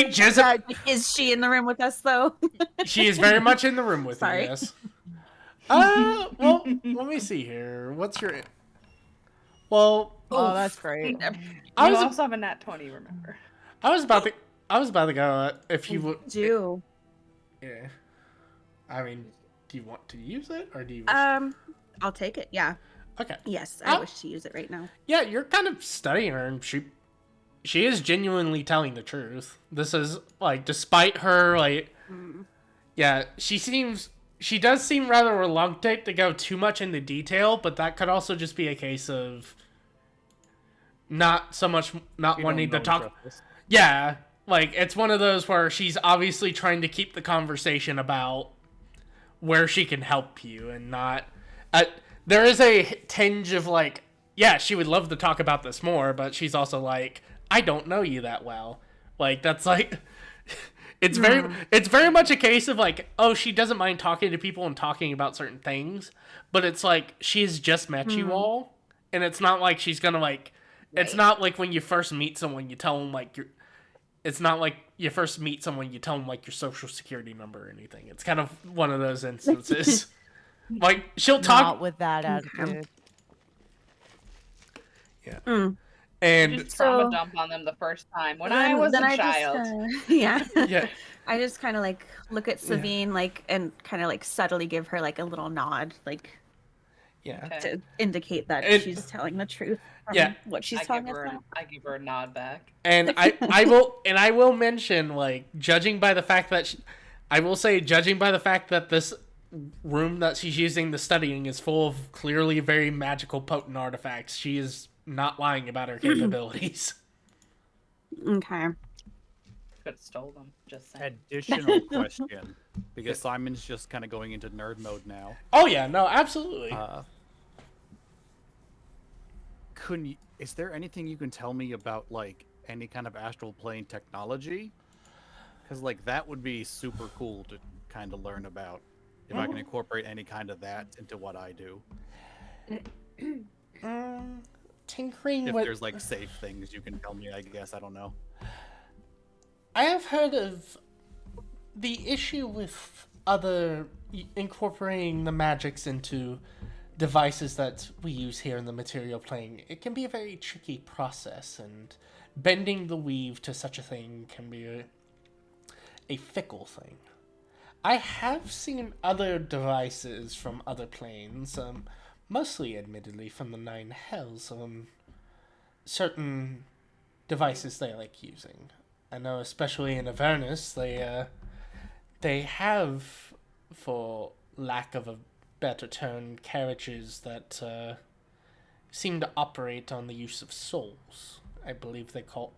B: Jezebel.
I: Is she in the room with us though?
B: She is very much in the room with
I: Sorry.
B: you, yes. Well, let me see here. What's your... Well,
A: Oh, that's great.
B: I
C: You
B: was
C: also have a nat 20, remember?
B: I was about to go if you would...
I: Do.
B: Yeah. I mean, do you want to use it, or do you...
I: I'll take it. Yeah.
B: Okay.
I: Yes, I
B: Oh.
I: wish to use it right now.
B: Yeah, you're kind of studying her, and she is genuinely telling the truth. This is, like, despite her, like... Yeah, she does seem rather reluctant to go too much into detail, but that could also just be a case of not
D: You
B: wanting to
D: don't know
B: talk.
D: justice.
B: Yeah, like, it's one of those where she's obviously trying to keep the conversation about where she can help you and not... there is a tinge of, like, yeah, she would love to talk about this more, but she's also like, I don't know you that well. Like, that's like... It's very much a case of, like, oh, she doesn't mind talking to people and talking about certain things, but it's like, she's just met you all, and it's not like she's gonna, like... It's not like when you first meet someone, you tell them, like, it's not like you first meet someone, you tell them, like, your social security number or anything. It's kind of one of those instances. Like, she'll talk...
A: Not with that attitude.
B: Yeah. And...
C: Just trauma
I: So-
C: dump on them the first time. When I was a child.
I: Yeah.
B: Yeah.
I: I just kind of like look at
B: Yeah.
I: Savine like and kind of like subtly give her like a little nod, like
B: Yeah.
C: Okay.
I: to indicate that
B: And-
I: she's telling the truth. From
B: Yeah.
I: What she's
C: I
I: telling
C: give
I: us
C: her
I: now.
C: I give her a nod back.
B: And I will mention, like, judging by the fact that judging by the fact that this room that she's using the studying is full of clearly very magical potent artifacts, she is not lying about her capabilities.
I: Okay.
C: Could have stole them. Just saying.
D: Additional question, because Simon's just kind of going into nerd mode now.
B: Oh yeah, no, absolutely.
D: Is there anything you can tell me about, like, any kind of astral plane technology? Because, like, that would be super cool to kind of learn about. If I can incorporate any kind of that into what I do.
B: Tinkering
D: If
B: with...
D: there's, like, safe things you can tell me, I guess. I don't know.
B: I have heard of the issue with incorporating the magics into devices that we use here in the material plane. It can be a very tricky process, and bending the weave to such a thing can be a fickle thing. I have seen other devices from other planes, mostly admittedly from the Nine Hells, certain devices they like using. I know, especially in Avernus, they have, for lack of a better term, carriages that seem to operate on the use of souls. I believe they call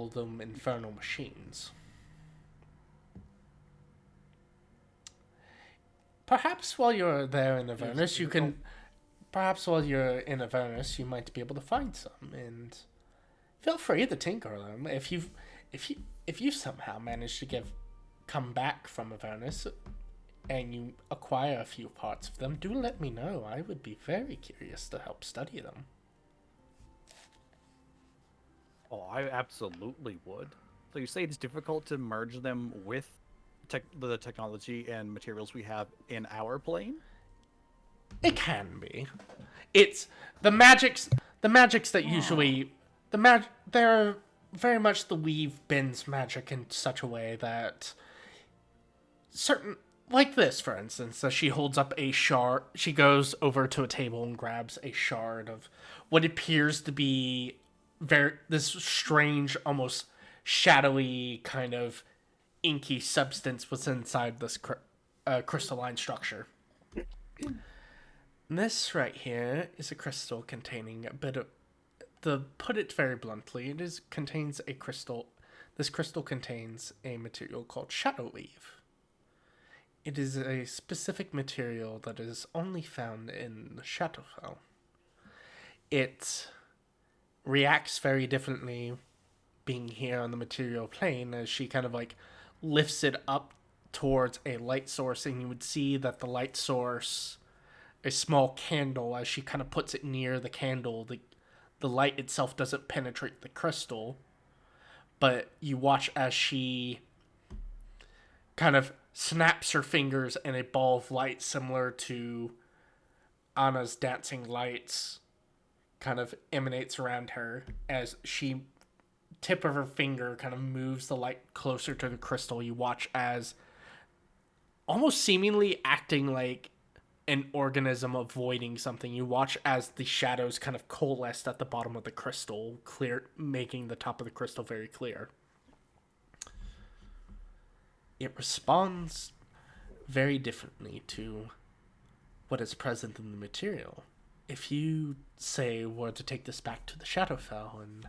B: them infernal machines. Perhaps while you're there in Avernus, you might be able to find some, and feel free to tinker them. If you somehow manage to come back from Avernus and you acquire a few parts of them, do let me know. I would be very curious to help study them.
D: Oh, I absolutely would. So you say it's difficult to merge them with the technology and materials we have in our plane?
B: It can be. It's the magics that usually they're very much the weave bends magic in such a way that certain, like this for instance, as she holds up a shard, she goes over to a table and grabs a shard of what appears to be this strange, almost shadowy kind of inky substance was inside this crystalline structure. This right here is a crystal containing a bit of, to put it very bluntly, contains a crystal. This crystal contains a material called shadow weave. It is a specific material that is only found in the Shadowfell. It reacts very differently being here on the material plane, as she kind of like lifts it up towards a light source, and you would see that the light source, a small candle, as she kind of puts it near the candle, the light itself doesn't penetrate the crystal, but you watch as she kind of snaps her fingers and a ball of light similar to Anna's dancing lights kind of emanates around her as she tip of her finger kind of moves the light closer to the crystal. You watch as, almost seemingly acting like an organism avoiding something, you watch as the shadows kind of coalesce at the bottom of the crystal, making the top of the crystal very clear. It responds very differently to what is present in the material. If you, say, were to take this back to the Shadowfell, and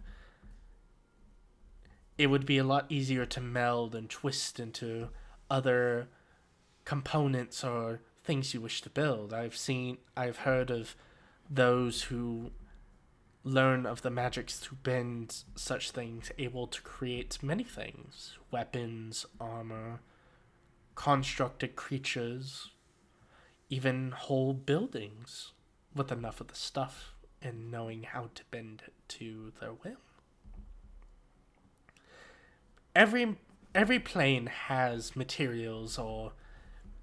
B: it would be a lot easier to meld and twist into other components or things you wish to build. I've heard of those who learn of the magics to bend such things, able to create many things: weapons, armor, constructed creatures, even whole buildings, with enough of the stuff and knowing how to bend it to their will. Every plane has materials or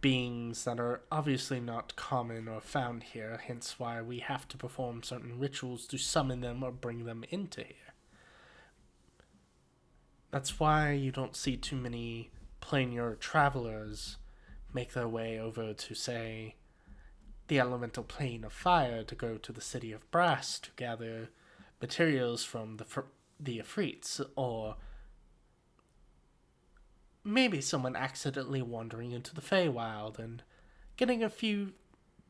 B: beings that are obviously not common or found here, hence why we have to perform certain rituals to summon them or bring them into here. That's why you don't see too many planar travelers make their way over to, say, the elemental plane of fire to go to the city of brass to gather materials from the Ifrits, or maybe someone accidentally wandering into the Feywild and getting a few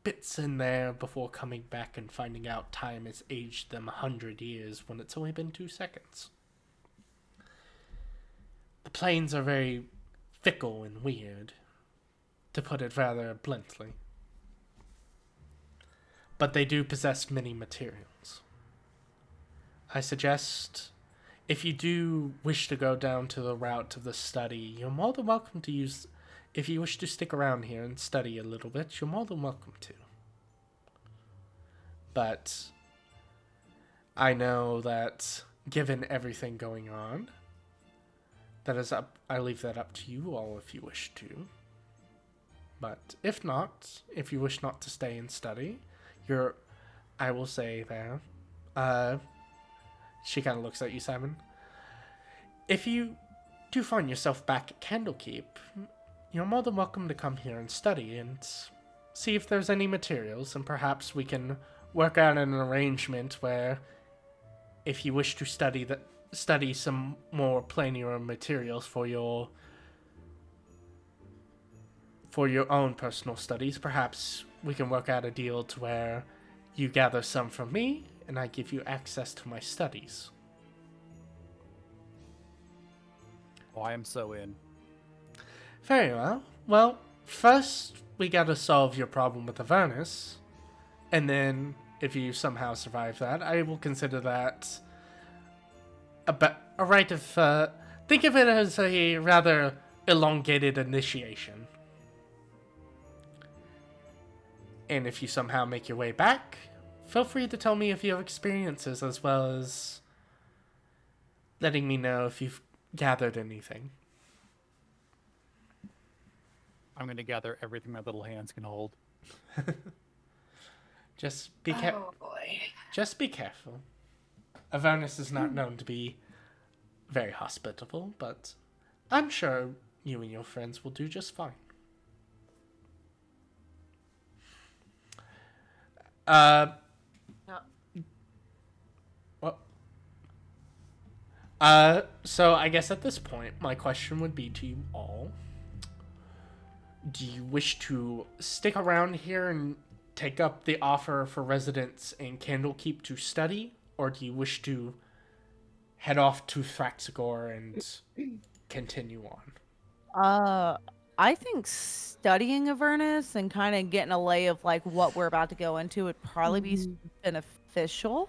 B: bits in there before coming back and finding out time has aged them 100 years when it's only been 2 seconds. The planes are very fickle and weird, to put it rather bluntly. But they do possess many materials. I suggest, if you do wish to go down to the route of the study, you're more than welcome to use... If you wish to stick around here and study a little bit, you're more than welcome to. But I know that, given everything going on, that is up. I leave that up to you all if you wish to. But if not, if you wish not to stay and study, I will say there. She kind of looks at you, Simon. If you do find yourself back at Candlekeep, you're more than welcome to come here and study and see if there's any materials, and perhaps we can work out an arrangement where, if you wish to study some more planar materials for your own personal studies, perhaps we can work out a deal to where you gather some from me and I give you access to my studies.
D: Oh, I am so in.
B: Very well. Well, first we gotta solve your problem with Avernus, and then if you somehow survive that, I will consider that a rite of... think of it as a rather elongated initiation. And if you somehow make your way back, feel free to tell me if you have experiences, as well as letting me know if you've gathered anything.
D: I'm gonna gather everything my little hands can hold.
B: Just be careful.
C: Oh boy.
B: Just be careful. Avernus is not known to be very hospitable, but I'm sure you and your friends will do just fine.
A: No.
B: Well, so I guess at this point, my question would be to you all. Do you wish to stick around here and take up the offer for residence in Candlekeep to study, or do you wish to head off to Thraxagor and continue on?
A: I think studying Avernus and kind of getting a lay of like what we're about to go into would probably be beneficial.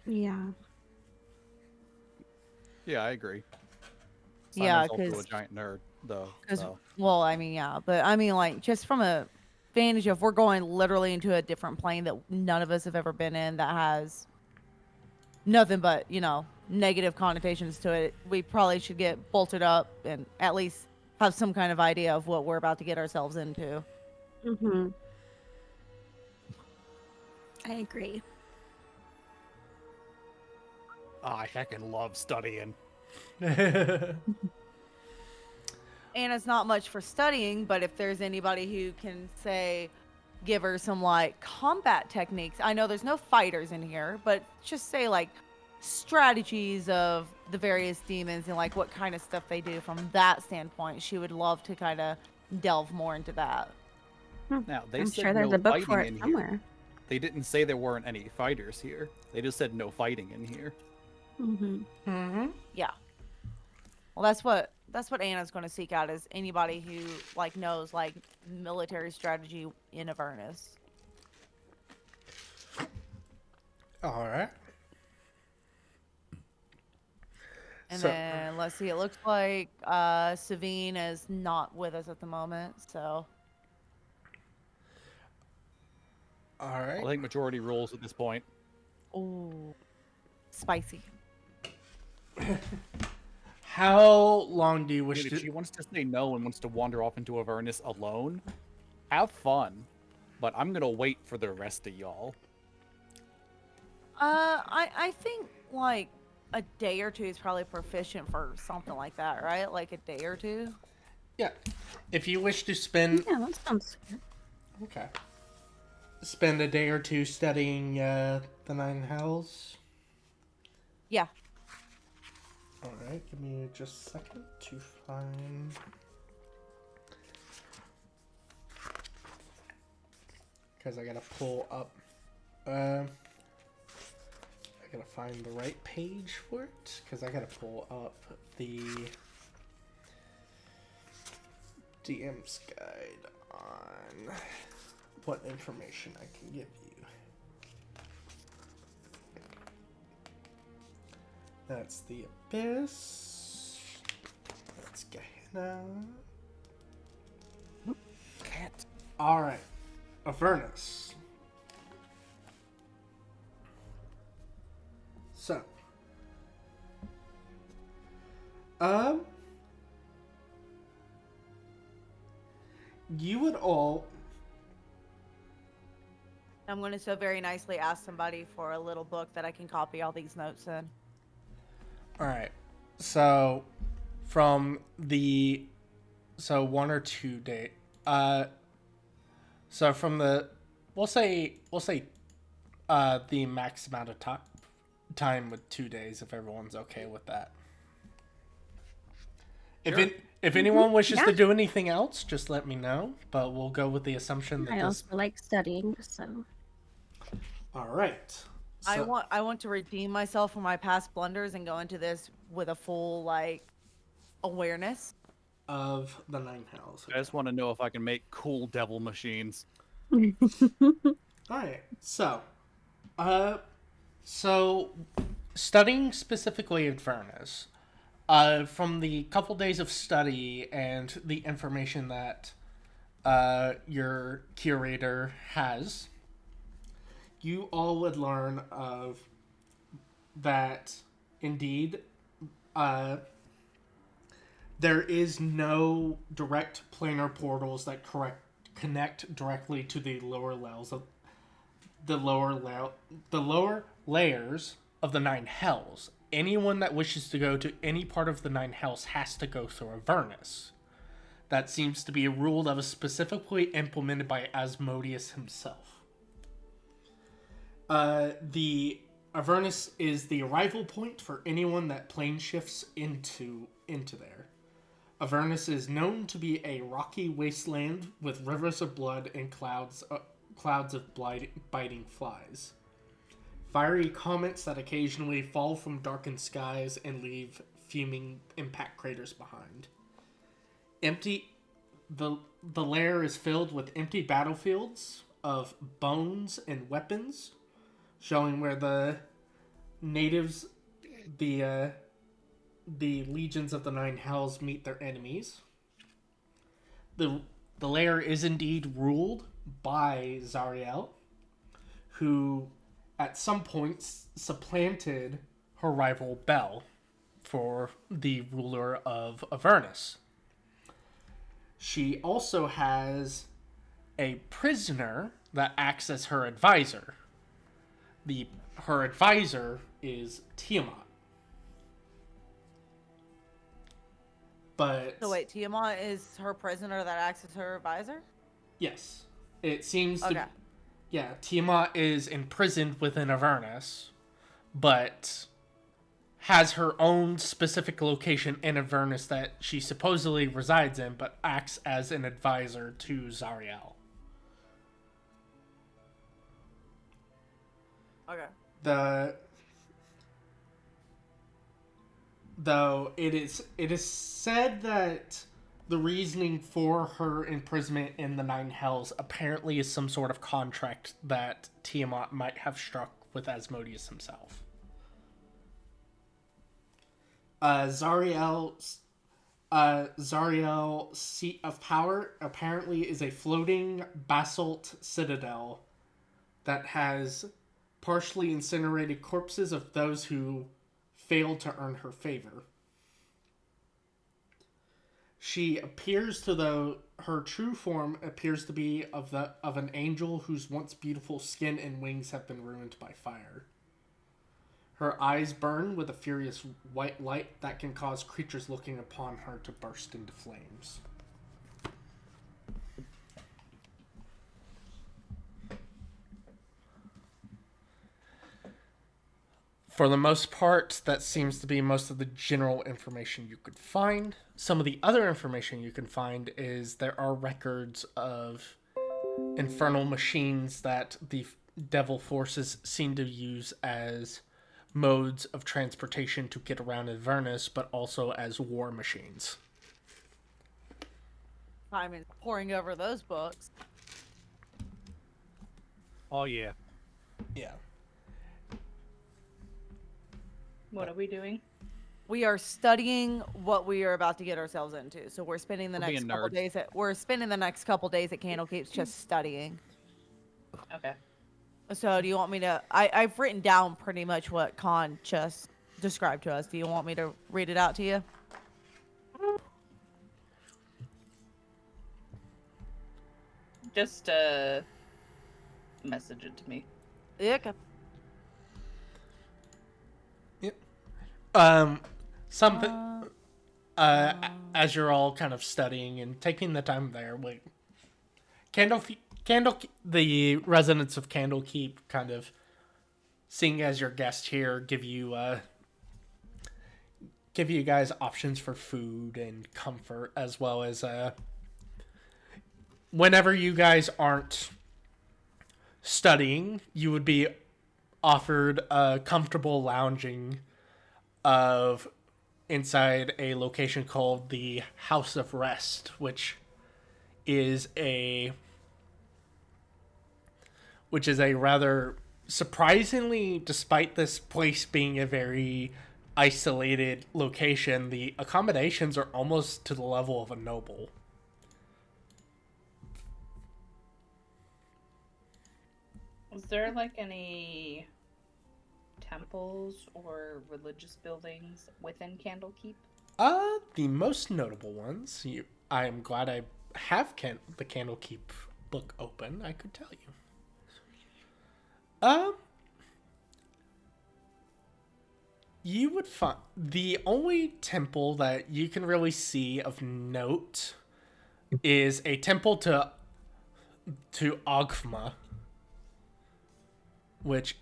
I: Yeah.
D: Yeah, I agree.
A: Yeah,
D: Simon's also a
A: 'cause-
D: giant nerd, though.
A: Because,
D: So.
A: well, I mean, yeah, but I mean, like, just from a vantage of we're going literally into a different plane that none of us have ever been in that has nothing but, negative connotations to it. We probably should get bolted up and at least have some kind of idea of what we're about to get ourselves into.
I: Mm-hmm. I agree.
D: I heckin' love studying.
A: Anna's not much for studying, but if there's anybody who can say, give her some like combat techniques. I know there's no fighters in here, but just say like strategies of the various demons and like what kind of stuff they do from that standpoint. She would love to kind of delve more into that.
D: Now, they
I: I'm
D: said
I: sure there's
D: no
I: a book
D: fighting
I: for
D: in
I: it somewhere.
D: here. They didn't say there weren't any fighters here. They just said no fighting in here.
I: Mm-hmm.
B: Mm-hmm.
A: Yeah. Well, that's what Anna's going to seek out is anybody who like knows like military strategy in Avernus.
B: All right.
A: And
B: So-
A: then let's see. It looks like Savine is not with us at the moment, so
B: All right.
D: I think majority rules at this point.
A: ooh, spicy.
B: How long do you
D: I
B: wish
D: mean,
B: to?
D: if she wants to say no and wants to wander off into Avernus alone, have fun. But I'm gonna wait for the rest of y'all.
A: I think like a day or two is probably proficient for something like that, right? Like a day or two.
B: Yeah. If you wish to spend,
I: Yeah, that sounds good.
B: okay, spend a day or two studying the Nine Hells.
A: Yeah.
B: All right. Give me just a second to find. Because I gotta pull up. I gotta find the right page for it. Because I gotta pull up the DM's guide on what information I can give you. That's the Abyss. That's Gehenna.
D: Cat.
B: Alright. Avernus. So. You would all.
A: I'm going to so very nicely ask somebody for a little book that I can copy all these notes in.
B: Alright. So, from the. So, 1 or 2 day. So, from the. We'll say. The max amount of time with 2 days, if everyone's okay with that.
D: Sure.
B: If anyone wishes
I: Yeah.
B: to do anything else, just let me know. But we'll go with the assumption that
I: I
B: this.
I: also like studying, so
B: All right.
A: I want to redeem myself for my past blunders and go into this with a full like awareness.
B: Of the Nine Hells.
D: I just want to know if I can make cool devil machines.
B: All right. So studying specifically Avernus, from the couple days of study and the information that your curator has, you all would learn of that indeed There is no direct planar portals that connect directly to the lower levels of the lower layers of the Nine Hells. Anyone that wishes to go to any part of the Nine Hells has to go through Avernus. That seems to be a rule that was specifically implemented by Asmodeus himself. The Avernus is the arrival point for anyone that plane shifts into there. Avernus is known to be a rocky wasteland with rivers of blood and clouds of biting flies. Fiery comets that occasionally fall from darkened skies and leave fuming impact craters behind. The lair is filled with empty battlefields of bones and weapons, showing where the natives, the legions of the Nine Hells meet their enemies. The lair is indeed ruled by Zariel, who at some points supplanted her rival Bel for the ruler of Avernus. She also has a prisoner that acts as her advisor. Her advisor is Tiamat. But
A: So wait, Tiamat is her prisoner that acts as her advisor?
B: yes, it seems
A: Okay.
B: to. Yeah, Tiamat is imprisoned within Avernus, but has her own specific location in Avernus that she supposedly resides in, but acts as an advisor to Zariel.
A: Okay.
B: Though it is said that the reasoning for her imprisonment in the Nine Hells apparently is some sort of contract that Tiamat might have struck with Asmodeus himself. Zariel's seat of power apparently is a floating basalt citadel that has partially incinerated corpses of those who failed to earn her favor. She appears to, though her true form appears to be of an angel whose once beautiful skin and wings have been ruined by fire. Her eyes burn with a furious white light that can cause creatures looking upon her to burst into flames. For the most part, that seems to be most of the general information you could find. Some of the other information you can find is there are records of infernal machines that the devil forces seem to use as modes of transportation to get around Avernus, but also as war machines.
A: I mean, pouring over those books.
D: Oh yeah.
B: Yeah.
C: What are we doing?
A: We are studying what we are about to get ourselves into. So we're spending the
D: We're
A: next
D: being
A: couple
D: nerds.
A: days at Candlekeep just studying.
C: Okay.
A: So do you want me to I've written down pretty much what Khan just described to us. Do you want me to read it out to you?
C: Just message it to me.
A: Okay.
B: Something. As you're all kind of studying and taking the time there, like the residents of Candlekeep, kind of seeing as your guest here, give you guys options for food and comfort, as well as whenever you guys aren't studying, you would be offered a comfortable lounging of inside a location called the House of Rest, which is a rather surprisingly, despite this place being a very isolated location, the accommodations are almost to the level of a noble.
C: Was there like any temples or religious buildings within Candlekeep?
B: The most notable ones. I am glad I have the Candlekeep book open. I could tell you. You would find the only temple that you can really see of note is a temple to Ogma, which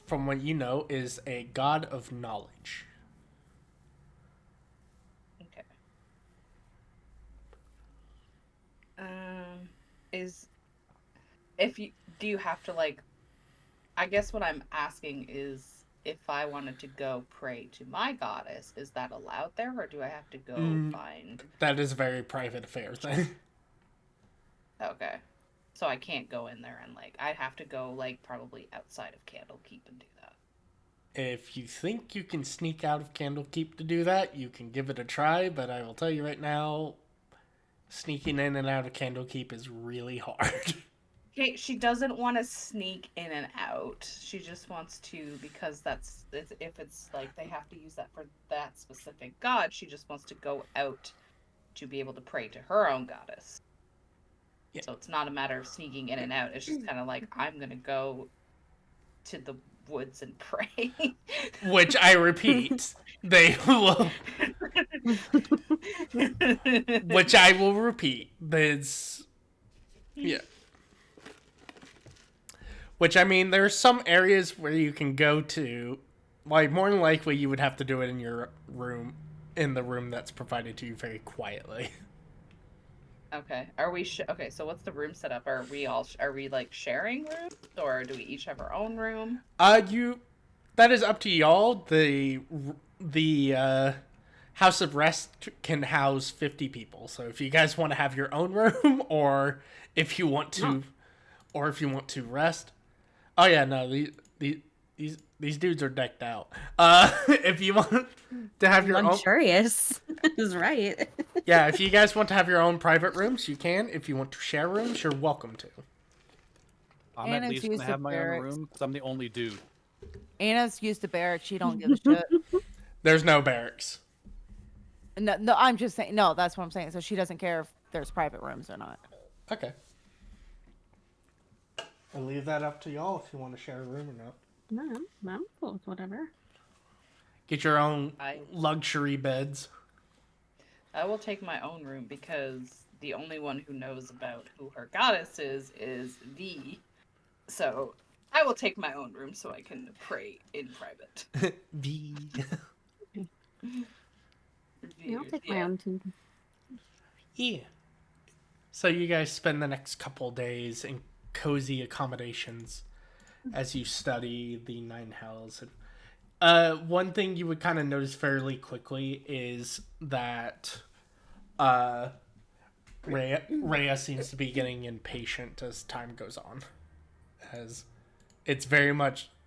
B: from what you know is a god of knowledge.
C: Okay. Is if you do you have to like? I guess what I'm asking is if I wanted to go pray to my goddess, is that allowed there, or do I have to go find?
B: That is a very private affair thing.
C: Okay. So I can't go in there and like I'd have to go like probably outside of Candlekeep and do that.
B: If you think you can sneak out of Candlekeep to do that, you can give it a try, but I will tell you right now, sneaking in and out of Candlekeep is really hard.
C: Okay, she doesn't want to sneak in and out. She just wants to because if it's like they have to use that for that specific god, she just wants to go out to be able to pray to her own goddess.
B: Yeah.
C: So it's not a matter of sneaking in and out. It's just kind of like I'm going to go to the woods and pray.
B: Which I repeat, they will. Which I will repeat. Yeah. Which, I mean, there's some areas where you can go to, like, more than likely you would have to do it in your room, in the room that's provided to you very quietly.
C: Okay. Are we okay, so what's the room setup? Are we like sharing rooms or do we each have our own room?
B: That is up to y'all. The House of Rest can house 50 people. So if you guys want to have your own room or if you want to rest. Oh yeah, no, these dudes are decked out. If you want to have your own,
I: Luxurious is right.
B: yeah, if you guys want to have your own private rooms, you can. If you want to share rooms, you're welcome to.
D: I'm
A: Anna's
D: at least
A: used
D: gonna
A: to
D: have my own
A: barracks.
D: room because I'm the only dude.
A: Anna's used to barracks. She don't give a shit.
B: There's no barracks.
A: No, I'm just saying. No, that's what I'm saying. So she doesn't care if there's private rooms or not.
B: Okay. I'll leave that up to y'all if you want to share a room or not.
I: No, I'm cool with whatever.
B: Get your own
C: I
B: luxury beds.
C: I will take my own room because the only one who knows about who her goddess is V. So I will take my own room so I can pray in private.
B: V.
I: Yeah, I'll take my own too.
B: Yeah. So you guys spend the next couple days in cozy accommodations as you study the Nine Hells. One thing you would kind of notice fairly quickly is that Rhea seems to be getting impatient as time goes on. As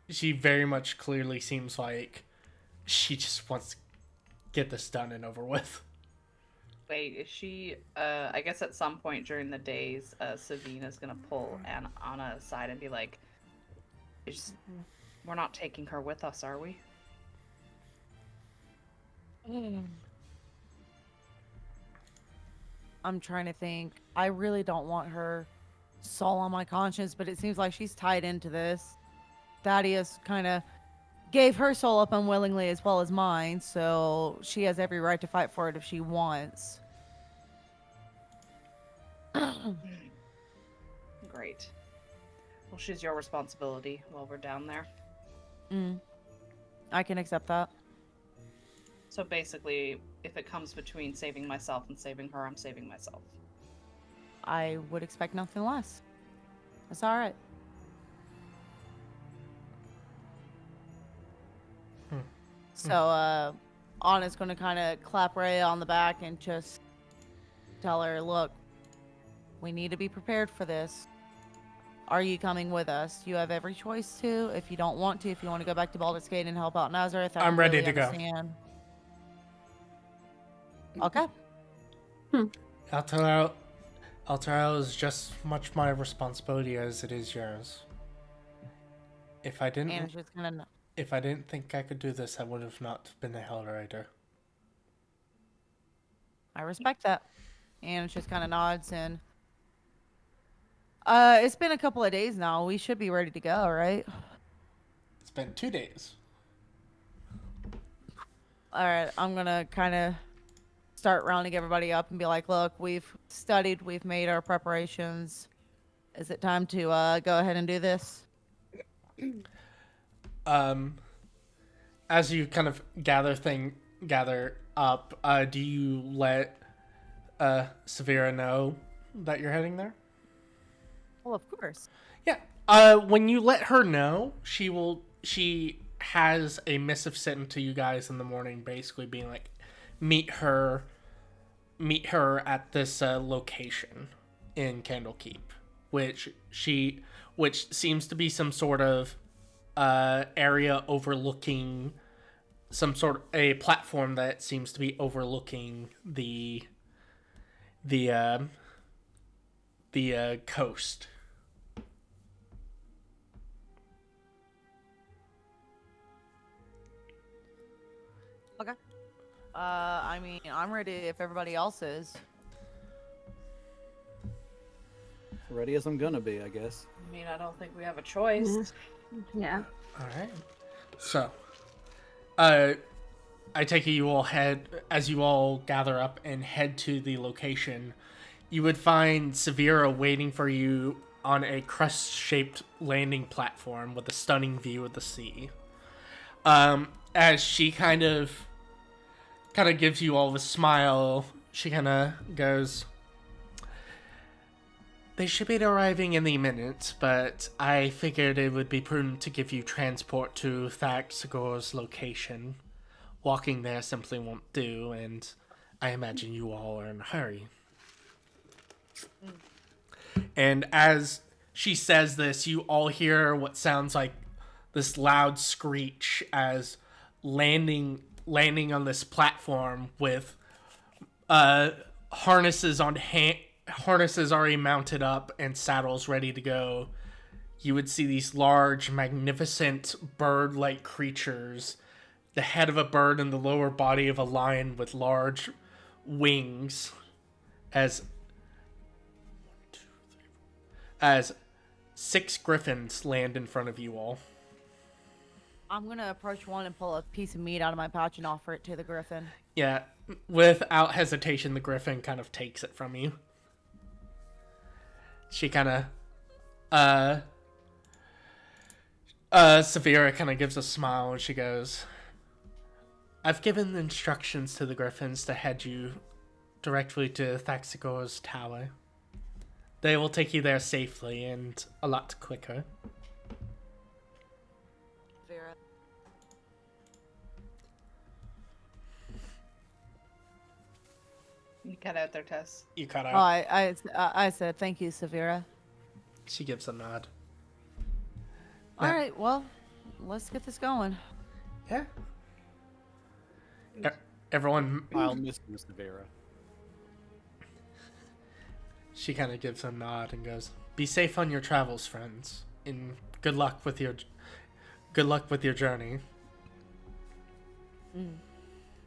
B: she very much clearly seems like she just wants to get this done and over with.
C: Wait, is she I guess at some point during the days, Savina's gonna pull Anna aside and be like, we're not taking her with us, are we?
A: I'm trying to think. I really don't want her soul on my conscience, but it seems like she's tied into this. Thaddeus kind of gave her soul up unwillingly as well as mine, so she has every right to fight for it if she wants.
C: Great. Well, she's your responsibility while we're down there.
A: I can accept that.
C: So basically, if it comes between saving myself and saving her, I'm saving myself.
A: I would expect nothing less. That's all right. So, Anna's going to kind of clap Rhea on the back and just tell her, look, we need to be prepared for this. Are you coming with us? You have every choice to. If you don't want to, if you want to go back to Baldur's Gate and help out Nazareth, I
B: I'm ready
A: completely
B: to go.
A: understand. Okay.
B: Altaro is just much my responsibility as it is yours. If I didn't,
A: Anna's just gonna
B: If I didn't think I could do this, I would have not been a Hellrider.
A: I respect that. And just kind of nods and it's been a couple of days now. We should be ready to go, right?
B: It's been 2 days.
A: All right, I'm going to kind of start rounding everybody up and be like, "Look, we've studied, we've made our preparations. Is it time to go ahead and do this?"
B: As you kind of gather up, do you let Severa know that you're heading there?
A: Well, of course.
B: Yeah. When you let her know, she has a missive sent to you guys in the morning, basically being like, meet her at this location in Candlekeep, which seems to be some sort of area overlooking a platform that seems to be overlooking the coast.
A: Okay. I mean, I'm ready if everybody else is.
D: Ready as I'm gonna be, I guess.
C: I mean, I don't think we have a choice.
I: Yeah.
B: All right. So, I take it you all as you all gather up and head to the location. You would find Severa waiting for you on a crest-shaped landing platform with a stunning view of the sea. As she kind of gives you all a smile, she kind of goes, "They should be arriving any minute, but I figured it would be prudent to give you transport to Thaxagor's location. Walking there simply won't do, and I imagine you all are in a hurry." And as she says this, you all hear what sounds like this loud screech as landing on this platform with harnesses already mounted up and saddles ready to go. You would see these large, magnificent bird-like creatures, the head of a bird and the lower body of a lion with large wings, as 6 griffins land in front of you all.
A: I'm going to approach one and pull a piece of meat out of my pouch and offer it to the griffin.
B: Yeah, without hesitation, the griffin kind of takes it from you. She kind of, Severa kind of gives a smile and she goes, "I've given instructions to the griffins to head you directly to Thaxagor's tower. They will take you there safely and a lot quicker."
A: Vera.
C: You cut out their Tess.
B: You cut out.
A: Oh, I said thank you, Severa.
B: She gives a nod.
A: All
B: Yeah.
A: right, well, let's get this going.
B: Yeah. Everyone,
D: I'll miss you, Mr. Vera.
B: she kind of gives a nod and goes, "Be safe on your travels, friends, and good luck with your journey."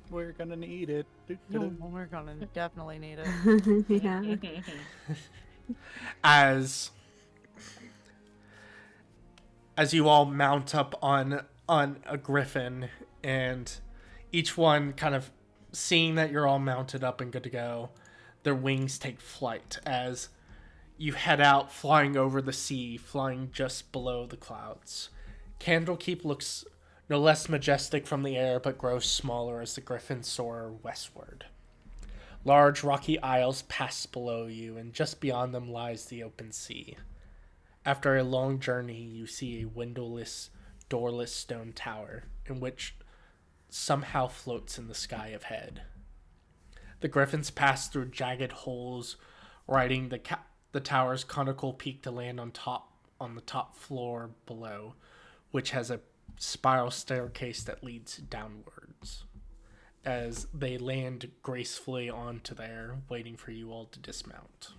D: We're gonna need it.
A: We're going to definitely need it.
I: Yeah.
B: As you all mount up on a griffin, and each one kind of seeing that you're all mounted up and good to go, their wings take flight as you head out, flying over the sea, flying just below the clouds. Candlekeep looks no less majestic from the air, but grows smaller as the griffins soar westward. Large rocky isles pass below you, and just beyond them lies the open sea. After a long journey, you see a windowless, doorless stone tower, in which somehow floats in the sky ahead. The griffins pass through jagged holes, riding the tower's conical peak to land on the top floor below, which has a spiral staircase that leads downwards. As they land gracefully onto there, waiting for you all to dismount.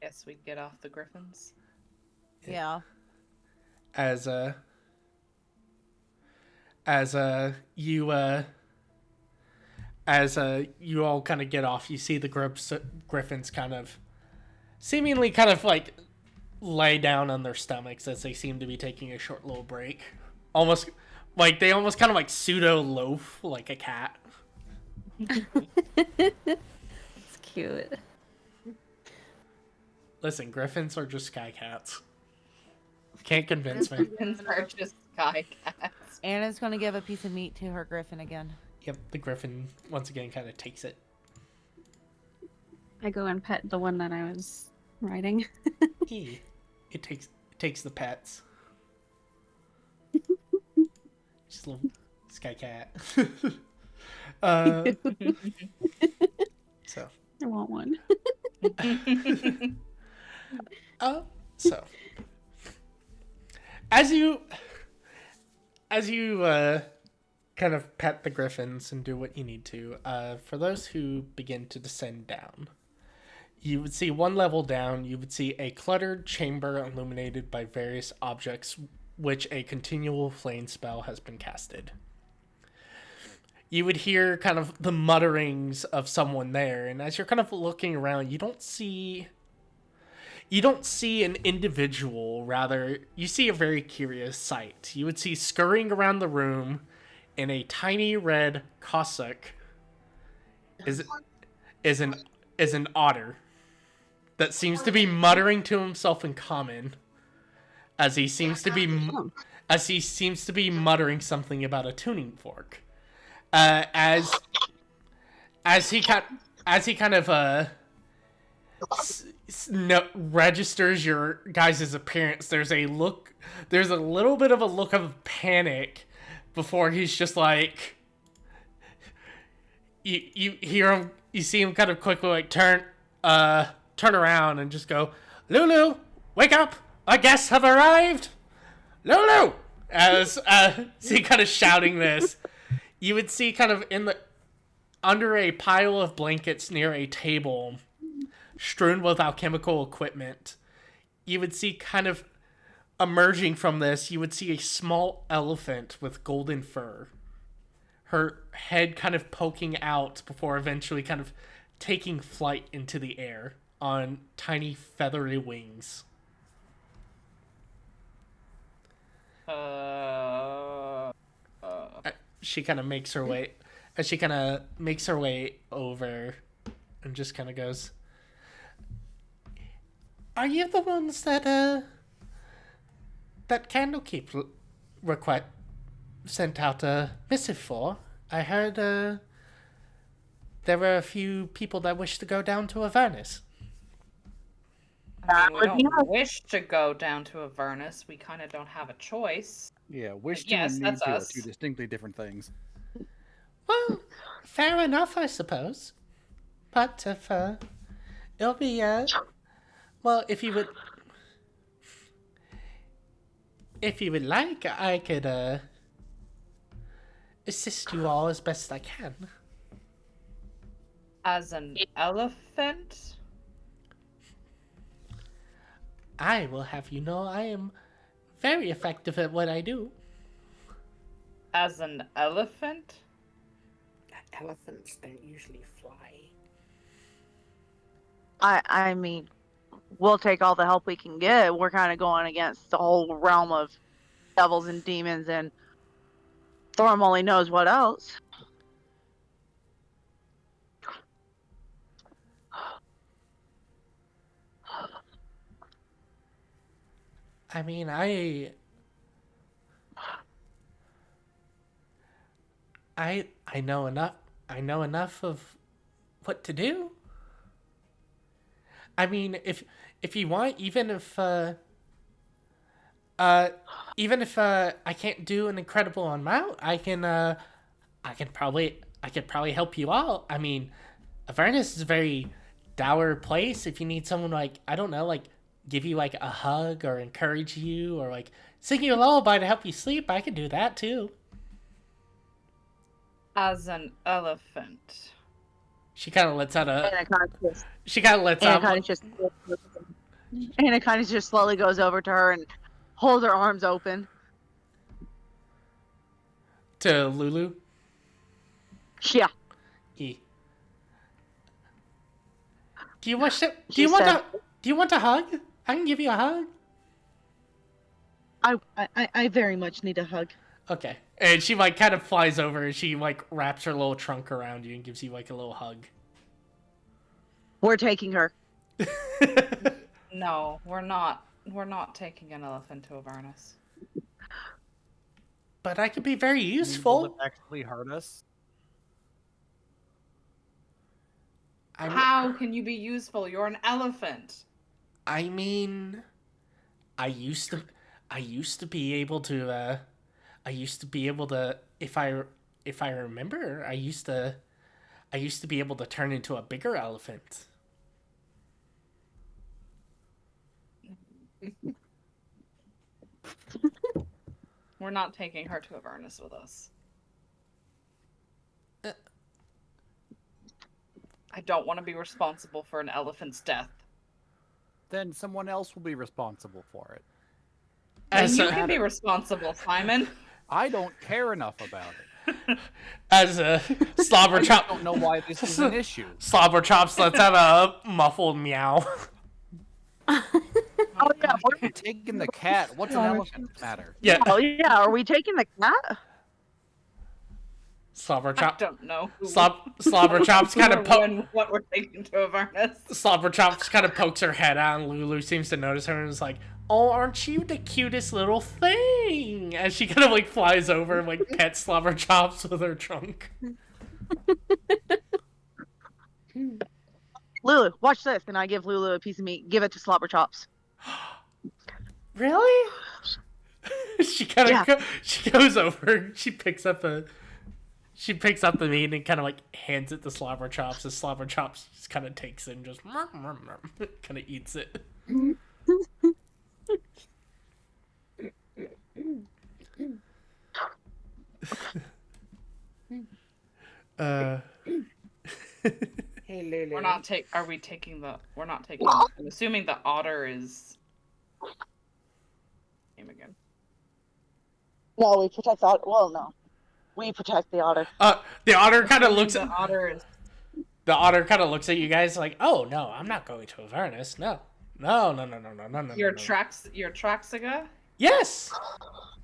C: Yes, we get off the griffins.
A: Yeah.
B: as as you as you all kind of get off, you see the griffins kind of seemingly kind of like lay down on their stomachs as they seem to be taking a short little break. Almost like they almost kind of like pseudo loaf like a cat.
I: It's cute.
B: Listen, griffins are just sky cats. Can't convince me.
C: Griffins are just sky cats.
A: Anna's gonna give a piece of meat to her griffin again.
B: Yep, the griffin once again kind of takes it.
I: I go and pet the one that I was riding.
B: It takes the pets. Just a little sky cat. So.
I: I want one.
B: So as you kind of pet the griffins and do what you need to, for those who begin to descend down, you would see one level down, you would see a cluttered chamber illuminated by various objects which a continual flame spell has been casted. You would hear kind of the mutterings of someone there, and as you're kind of looking around, you don't see an individual, rather, you see a very curious sight. You would see scurrying around the room in a tiny red cassock is an otter that seems to be muttering to himself in common as he seems to be muttering something about a tuning fork. As he kind of registers your guys' appearance, there's a little bit of a look of panic before he's just like, you hear him, you see him kind of quickly like turn around and just go, "Lulu, wake up, our guests have arrived, Lulu!" As he kind of shouting this, you would see kind of under a pile of blankets near a table strewn with alchemical equipment, you would see kind of emerging from this, you would see a small elephant with golden fur. Her head kind of poking out before eventually kind of taking flight into the air on tiny feathery wings. She kind of makes her way, as she kind of makes her way over and just kind of goes, "Are you the ones that Candlekeep sent out a missive for? I heard there were a few people that wished to go down to Avernus."
C: I mean, we don't wish to go down to Avernus. We kind of don't have a choice.
D: Yeah, wish to
C: Yes,
D: and need
C: that's
D: to are
C: us.
D: two distinctly different things.
B: Well, fair enough, I suppose. But if it'll be well, if you would like, I could assist you all as best I can.
C: As an elephant?
B: I will have you know I am very effective at what I do.
C: As an elephant?
F: Elephants don't usually fly.
G: I mean, we'll take all the help we can get. We're kind of going against the whole realm of devils and demons, and Thorm only knows what else.
B: I mean, I know enough. I know enough of what to do. I mean, if you want, even if I can't do an incredible amount, I could probably help you out. I mean, Avernus is a very dour place. If you need someone like, I don't know, like give you like a hug or encourage you or like sing you a lullaby to help you sleep, I can do that too.
C: As an elephant.
B: She kind of lets out
G: And
B: a.
G: it kind of just,
B: She kind of lets
G: and it
B: out.
G: kind of just, and it kind of just slowly goes over to her and hold her arms open.
B: To Lulu.
G: Yeah.
B: E. Do you want to? Do
G: She
B: you want
G: said-
B: a? Do you want a hug? I can give you a hug.
G: I very much need a hug.
B: Okay. And she like kind of flies over and she like wraps her little trunk around you and gives you like a little hug.
G: We're taking her.
C: No, we're not. We're not taking an elephant to Avernus.
B: But I could be very
D: Will
B: useful.
D: it actually hurt us?
C: How can you be useful? You're an elephant.
B: I mean, I used to be able to. If I remember, I used to be able to turn into a bigger elephant.
C: We're not taking her to Avernus with us. I don't want to be responsible for an elephant's death.
D: Then someone else will be responsible for it.
C: And
B: As
C: you
B: a,
C: can be responsible, Simon.
D: I don't care enough about it.
B: as a slobber
D: I just
B: chop,
D: don't know why this is an issue.
B: slobber chops lets out a muffled meow.
G: Oh yeah.
D: You're taking the cat. What's an elephant matter?
B: Yeah,
G: Oh yeah. Are we taking the cat?
B: slobber
C: I
B: chop.
C: don't know.
B: Slobber chops kind of
C: what we're taking to Avernus.
B: Slobber chops kind of pokes her head out, and Lulu seems to notice her and is like, "Oh, aren't you the cutest little thing?" As she kind of like flies over and like pets Slobber chops with her trunk.
G: Lulu, watch this, and I give Lulu a piece of meat. Give it to Slobber Chops.
B: Really? She kind of
G: Yeah.
B: she goes over, she picks up the meat and kind of like hands it to Slobber Chops. As Slobber Chops just kind of takes it and just kind of eats it.
F: Hey, Lulu.
C: Are we taking the? We're not taking. I'm assuming the otter is. Name again.
G: No, we protect the otter. Well, no. We protect the otter.
B: The otter kind of looks
C: The
B: at
C: otter is.
B: the otter kind of looks at you guys like, "Oh no, I'm not going to Avernus. No, no.
C: Your
B: no.
C: Traxiga.
B: Yes,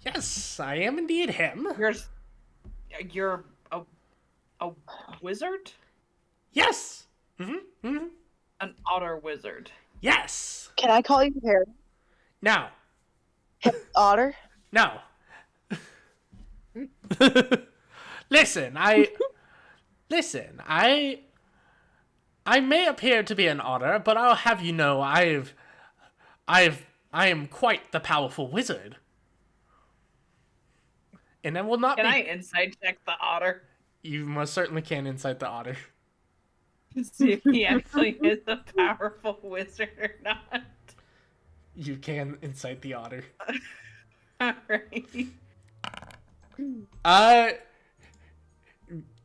B: yes, I am indeed him.
C: You're a wizard.
B: Yes.
C: An otter wizard.
B: Yes.
G: Can I call you Harry?
B: Now.
G: Otter?
B: No. Listen, I may appear to be an otter, but I'll have you know I am quite the powerful wizard. And I will not
C: Can
B: be
C: I insight check the otter?
B: You most certainly can inside the otter.
C: To see if he actually is a powerful wizard or not.
B: You can incite the otter.
C: Alright.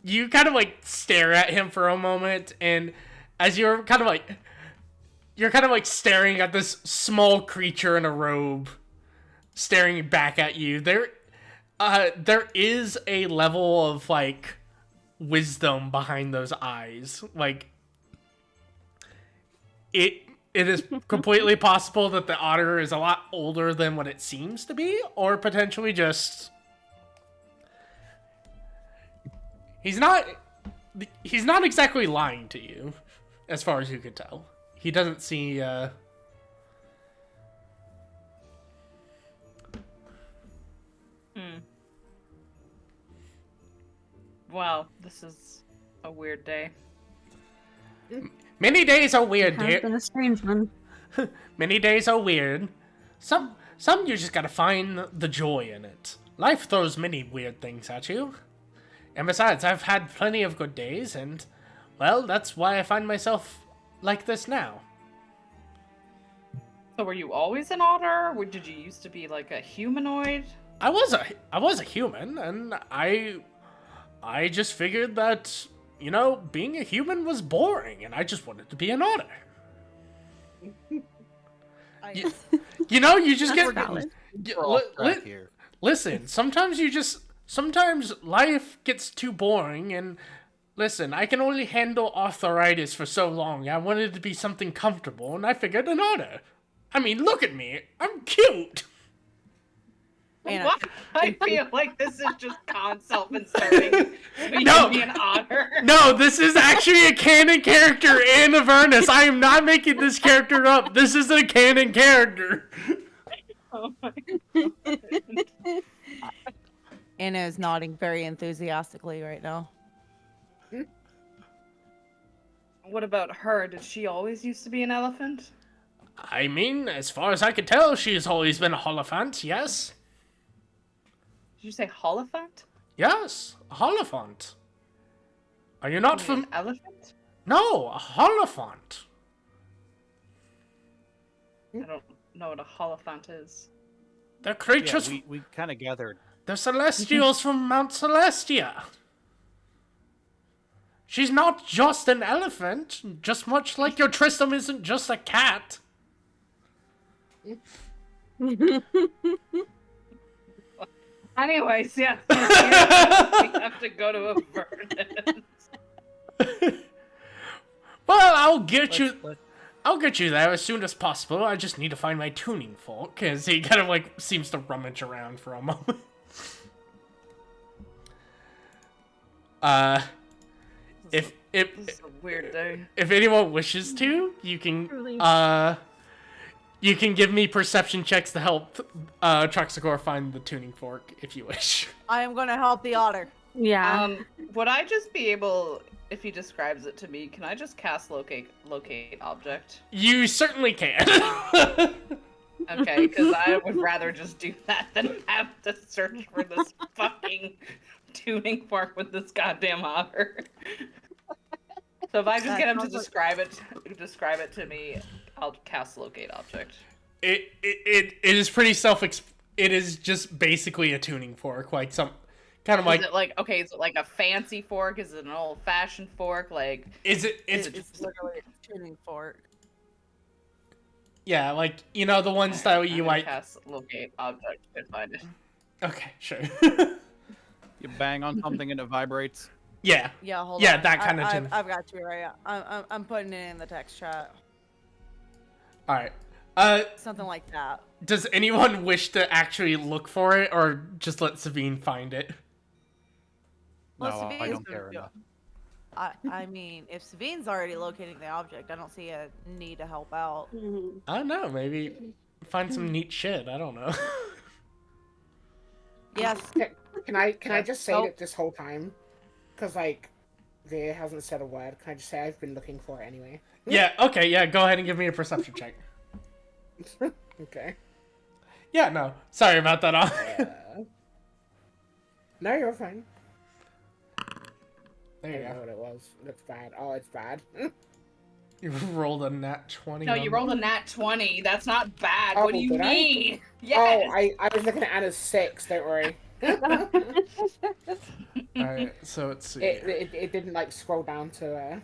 B: You kind of like stare at him for a moment, and as you're kind of like staring at this small creature in a robe staring back at you, there is a level of like wisdom behind those eyes. Like it is completely possible that the otter is a lot older than what it seems to be, or potentially just he's not exactly lying to you, as far as you can tell. He doesn't see
C: Well, this is a weird day.
B: Many days are weird,
I: Has
B: dear.
I: been a strange one.
B: Many days are weird. Some you just gotta find the joy in it. Life throws many weird things at you. And besides, I've had plenty of good days, and, well, that's why I find myself like this now.
C: So were you always an otter? Or did you used to be like a humanoid?
B: I was a human, and I just figured that, you know, being a human was boring, and I just wanted to be an otter. You know, you just
I: That's
B: get
I: valid.
D: We're off track here.
B: Listen, sometimes life gets too boring, and listen, I can only handle arthritis for so long. I wanted it to be something comfortable, and I figured an otter. I mean, look at me. I'm cute.
A: And
C: What? I feel like this is just Khan self-inserting. So he
B: No.
C: can be an otter.
B: No, this is actually a canon character in Avernus. I am not making this character up. This is a canon character.
C: Oh my
A: Anna is nodding very enthusiastically right now.
C: What about her? Did she always used to be an elephant?
B: I mean, as far as I can tell, she's always been a Holophant, yes?
C: Did you say Holophant?
B: Yes, a Holophant. Are you not
C: You mean
B: from...
C: an elephant?
B: No, a Holophant.
C: I don't know what a Holophant is.
B: They're creatures...
D: Yeah, we kind of gathered.
B: They're Celestials from Mount Celestia. She's not just an elephant, just much like your Tristram isn't just a cat.
C: Anyways, yeah. We have to go to Avernus.
B: Well, I'll get you
D: Let's-
B: there as soon as possible. I just need to find my tuning fork, because he kind of like seems to rummage around for a moment. If
C: This is a weird day.
B: if anyone wishes to, you can give me perception checks to help Truxicor find the tuning fork if you wish.
A: I am going to help the otter.
I: Yeah.
C: Would I just be able, if he describes it to me, can I just cast locate object?
B: You certainly can.
C: Okay, because I would rather just do that than have to search for this fucking tuning fork with this goddamn otter. So if I just get him to describe it to me, I'll cast locate object.
B: It is pretty it is just basically a tuning fork, like some kind of like.
C: Is it like a fancy fork? Is it an old fashioned fork? Like
B: Is it? It's
A: It's literally a tuning fork.
B: yeah, like the ones that you like.
C: cast locate object and find it.
B: Okay, sure.
D: You bang on something and it vibrates.
B: Yeah.
A: Yeah, hold
B: Yeah,
A: on.
B: that kind of tuning.
A: I've got you right. I'm putting it in the text chat.
B: All right.
A: Something like that.
B: Does anyone wish to actually look for it, or just let Savine find it?
D: No,
A: Well,
D: I
A: Savine's
D: don't care
A: gonna do
D: enough.
A: I mean, if Savine's already locating the object, I don't see a need to help out.
B: I don't know. Maybe find some neat shit. I don't know.
A: Yes.
F: Can I just say
A: Oh.
F: that this whole time, because like, Veer hasn't said a word. Can I just say I've been looking for it anyway?
B: Yeah. Okay. Yeah. Go ahead and give me a perception check.
F: Okay.
B: Yeah. No. Sorry about that.
F: No, you're fine.
B: There
F: I
B: you
F: don't know
B: go.
F: what it was. It's bad. Oh, it's bad.
B: You rolled a nat 20.
C: No,
B: on
C: you
B: that.
C: rolled a nat 20. That's not bad.
F: Oh,
C: What do you
F: did I?
C: mean? Yes.
F: Oh, I was looking at Anna's 6. Don't worry.
B: All right. So let's see.
F: It didn't like scroll down to.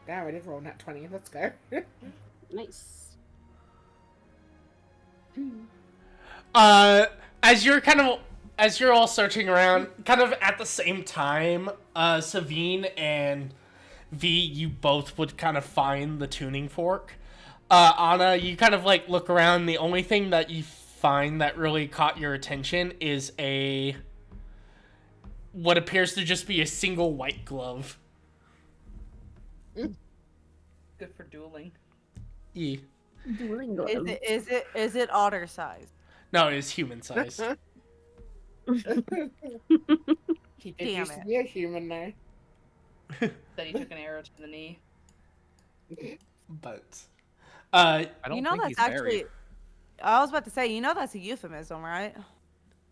F: Damn, I did roll nat 20. Let's go.
E: Nice.
B: As you're all searching around, kind of at the same time, Savine and V, you both would kind of find the tuning fork. Anna, you kind of like look around. The only thing that you find that really caught your attention is what appears to just be a single white glove.
C: Good for dueling.
B: E.
A: Is it otter size?
B: No, it is human size.
F: He did
A: Damn
F: used to
A: it.
F: be a human now.
C: Then he took an arrow to the knee.
B: But
D: I don't
A: You know
D: think
A: that's
D: he's
A: actually.
D: married.
A: I was about to say, that's a euphemism, right?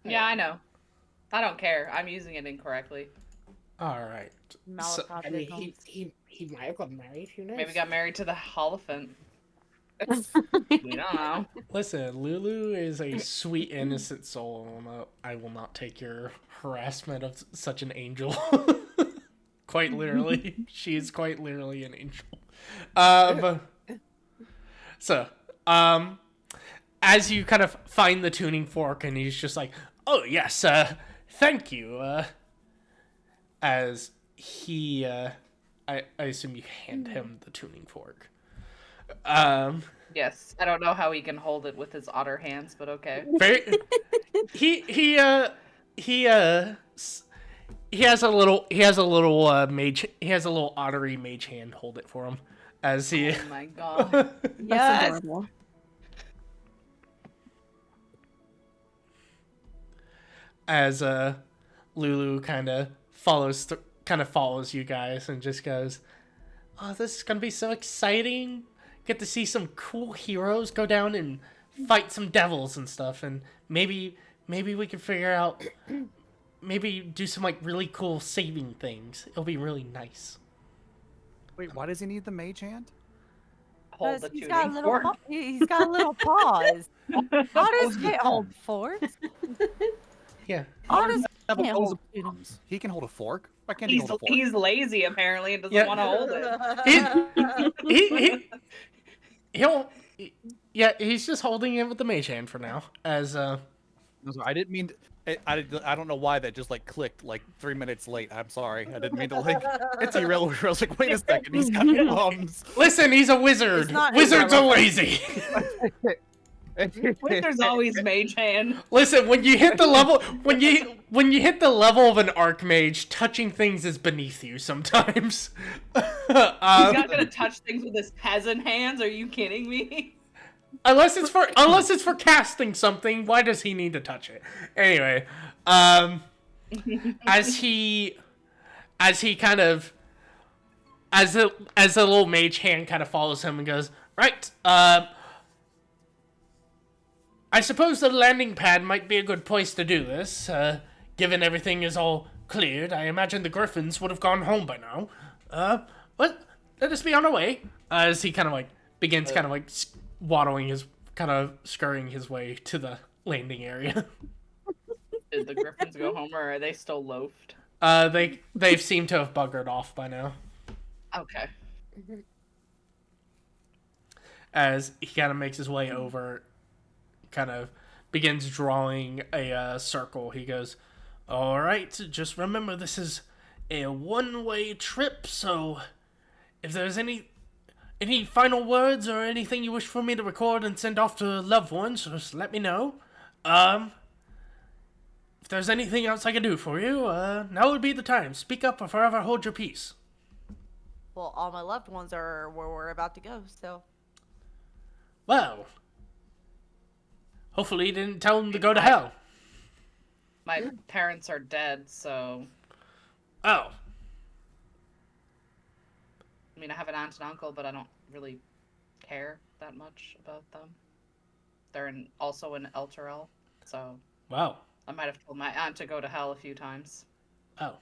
C: Yeah, I know. I don't care. I'm using it incorrectly.
B: all right. So,
F: I mean,
A: Malapropisms.
F: he might have gotten married. Who knows?
C: Maybe got married to the Holophant. We don't know.
B: listen, Lulu is a sweet, innocent soul. I will not take your harassment of such an angel. Quite literally. She is quite literally an angel. So, as you kind of find the tuning fork, and he's just like, "Oh yes, thank you." As he, I assume you hand him the tuning fork.
C: Yes, I don't know how he can hold it with his otter hands, but okay.
B: Very. He has a little mage. He has a little ottery mage hand hold it for him, as he.
C: Oh my god.
I: That's
A: Yes.
I: adorable.
B: As Lulu kind of follows you guys and just goes, "Oh, this is gonna be so exciting! Get to see some cool heroes go down and fight some devils and stuff, and maybe we can figure out, maybe do some like really cool saving things. It'll be really nice."
D: Wait, why does he need the mage hand?
C: Hold the
A: He's
C: tuning
A: got little
C: fork.
A: he's got little paws. Otters can't hold forks.
B: Yeah.
A: Otters
D: Have
A: can't hold
D: opposable
A: tuning.
D: arms. He can hold a fork. Why can't he
C: He's,
D: hold a fork?
C: he's lazy apparently and doesn't
B: Yeah.
C: want to hold it.
B: He's just holding it with the mage hand for now. As
D: No, sorry, I didn't mean to, I don't know why that just like clicked like 3 minutes late. I'm sorry. I didn't mean to like. It's irrelevant. I was like, wait a second. He's got arms.
B: listen, he's a wizard.
A: It's not
B: Wizards are
A: irrelevant.
B: lazy.
C: There's always mage hand.
B: Listen, when you hit the level, when you hit the level of an archmage, touching things is beneath you sometimes.
C: He's not gonna touch things with his peasant hands. Are you kidding me?
B: Unless it's for casting something, why does he need to touch it? Anyway, as the little mage hand kind of follows him and goes, "Right, I suppose the landing pad might be a good place to do this, given everything is all cleared. I imagine the griffins would have gone home by now. But let us be on our way." As he kind of like begins kind of like scurrying his way to the landing area.
C: Did the griffins go home or are they still loafed?
B: They've seemed to have buggered off by now.
C: Okay.
B: As he kind of makes his way over, kind of begins drawing a circle. He goes, "All right, just remember this is a one-way trip, so if there's any final words or anything you wish for me to record and send off to loved ones, just let me know. If there's anything else I can do for you, now would be the time. Speak up or forever hold your peace."
A: Well, all my loved ones are where we're about to go, so.
B: Well, hopefully you didn't tell them to go to hell.
C: My parents are dead, so
B: Oh,
C: I mean I have an aunt and uncle, but I don't really care that much about them. They're also in Elturel, so
B: wow.
C: I might have told my aunt to go to hell a few times.
B: Oh.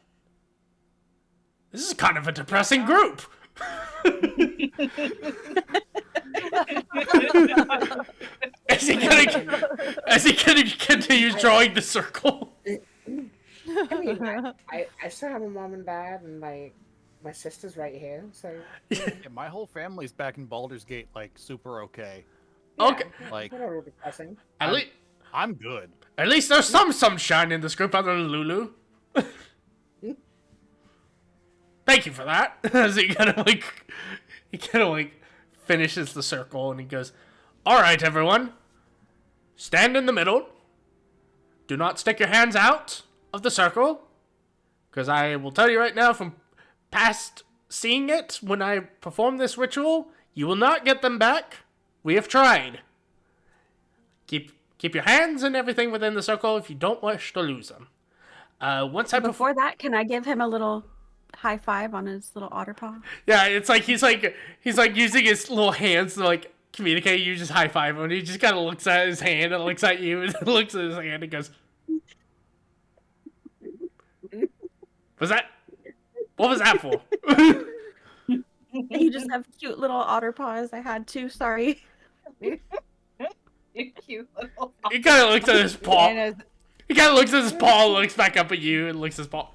B: This is kind of a depressing group. As he kind of continues drawing the circle.
F: I mean, I still have a mom and dad, and like my sister's right here, so
D: Yeah, my whole family's back in Baldur's Gate, like super okay.
B: Okay.
D: Like,
F: not all depressing.
D: I'm good.
B: At least there's some sunshine in this group other than Lulu. Thank you for that. As he kind of like finishes the circle and he goes, "All right, everyone, stand in the middle. Do not stick your hands out of the circle, because I will tell you right now from past seeing it, when I perform this ritual, you will not get them back. We have tried. Keep your hands and everything within the circle if you don't wish to lose them. Once I
I: Before that, can I give him a little high five on his little otter paw?
B: Yeah, it's like he's like using his little hands to like communicate. You just high five him, and he just kind of looks at his hand and looks at you and looks at his hand and goes, "Was that? What was that for?"
I: You just have cute little otter paws. I had two. Sorry.
C: You cute little.
B: He kind of looks at his paw.
A: Anna's,
B: He kind of looks at his paw, looks back up at you, and looks at his paw.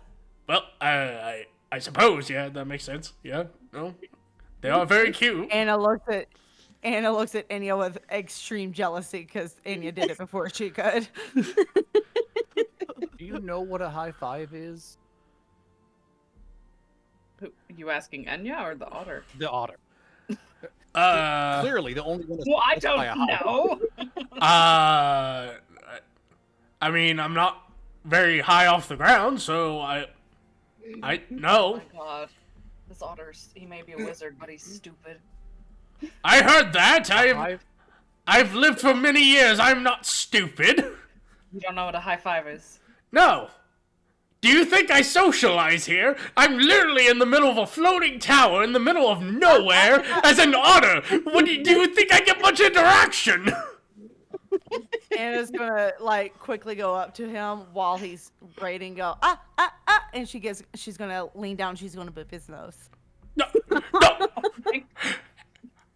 B: Well, I suppose, yeah, that makes sense. Yeah, no, they are very cute.
A: Anna looks Anna looks at Enya with extreme jealousy because Enya did it before she could.
D: Do you know what a high five is?
C: You asking Enya or the otter?
D: The otter.
B: Uh,
D: Clearly, the only one that's
C: Well, I
D: blessed by a
C: don't
D: high
C: know.
B: I mean, I'm not very high off the ground, so I
C: Oh
B: know.
C: my god. This he may be a wizard, but he's stupid.
B: I heard that.
D: five.
B: I've lived for many years. I'm not stupid.
C: You don't know what a high five is.
B: No. Do you think I socialize here? I'm literally in the middle of a floating tower in the middle of nowhere as an otter. What do you think I get much interaction?
A: Anna's gonna like quickly go up to him while he's braiding, go and she's gonna lean down. She's gonna boop his nose.
B: No.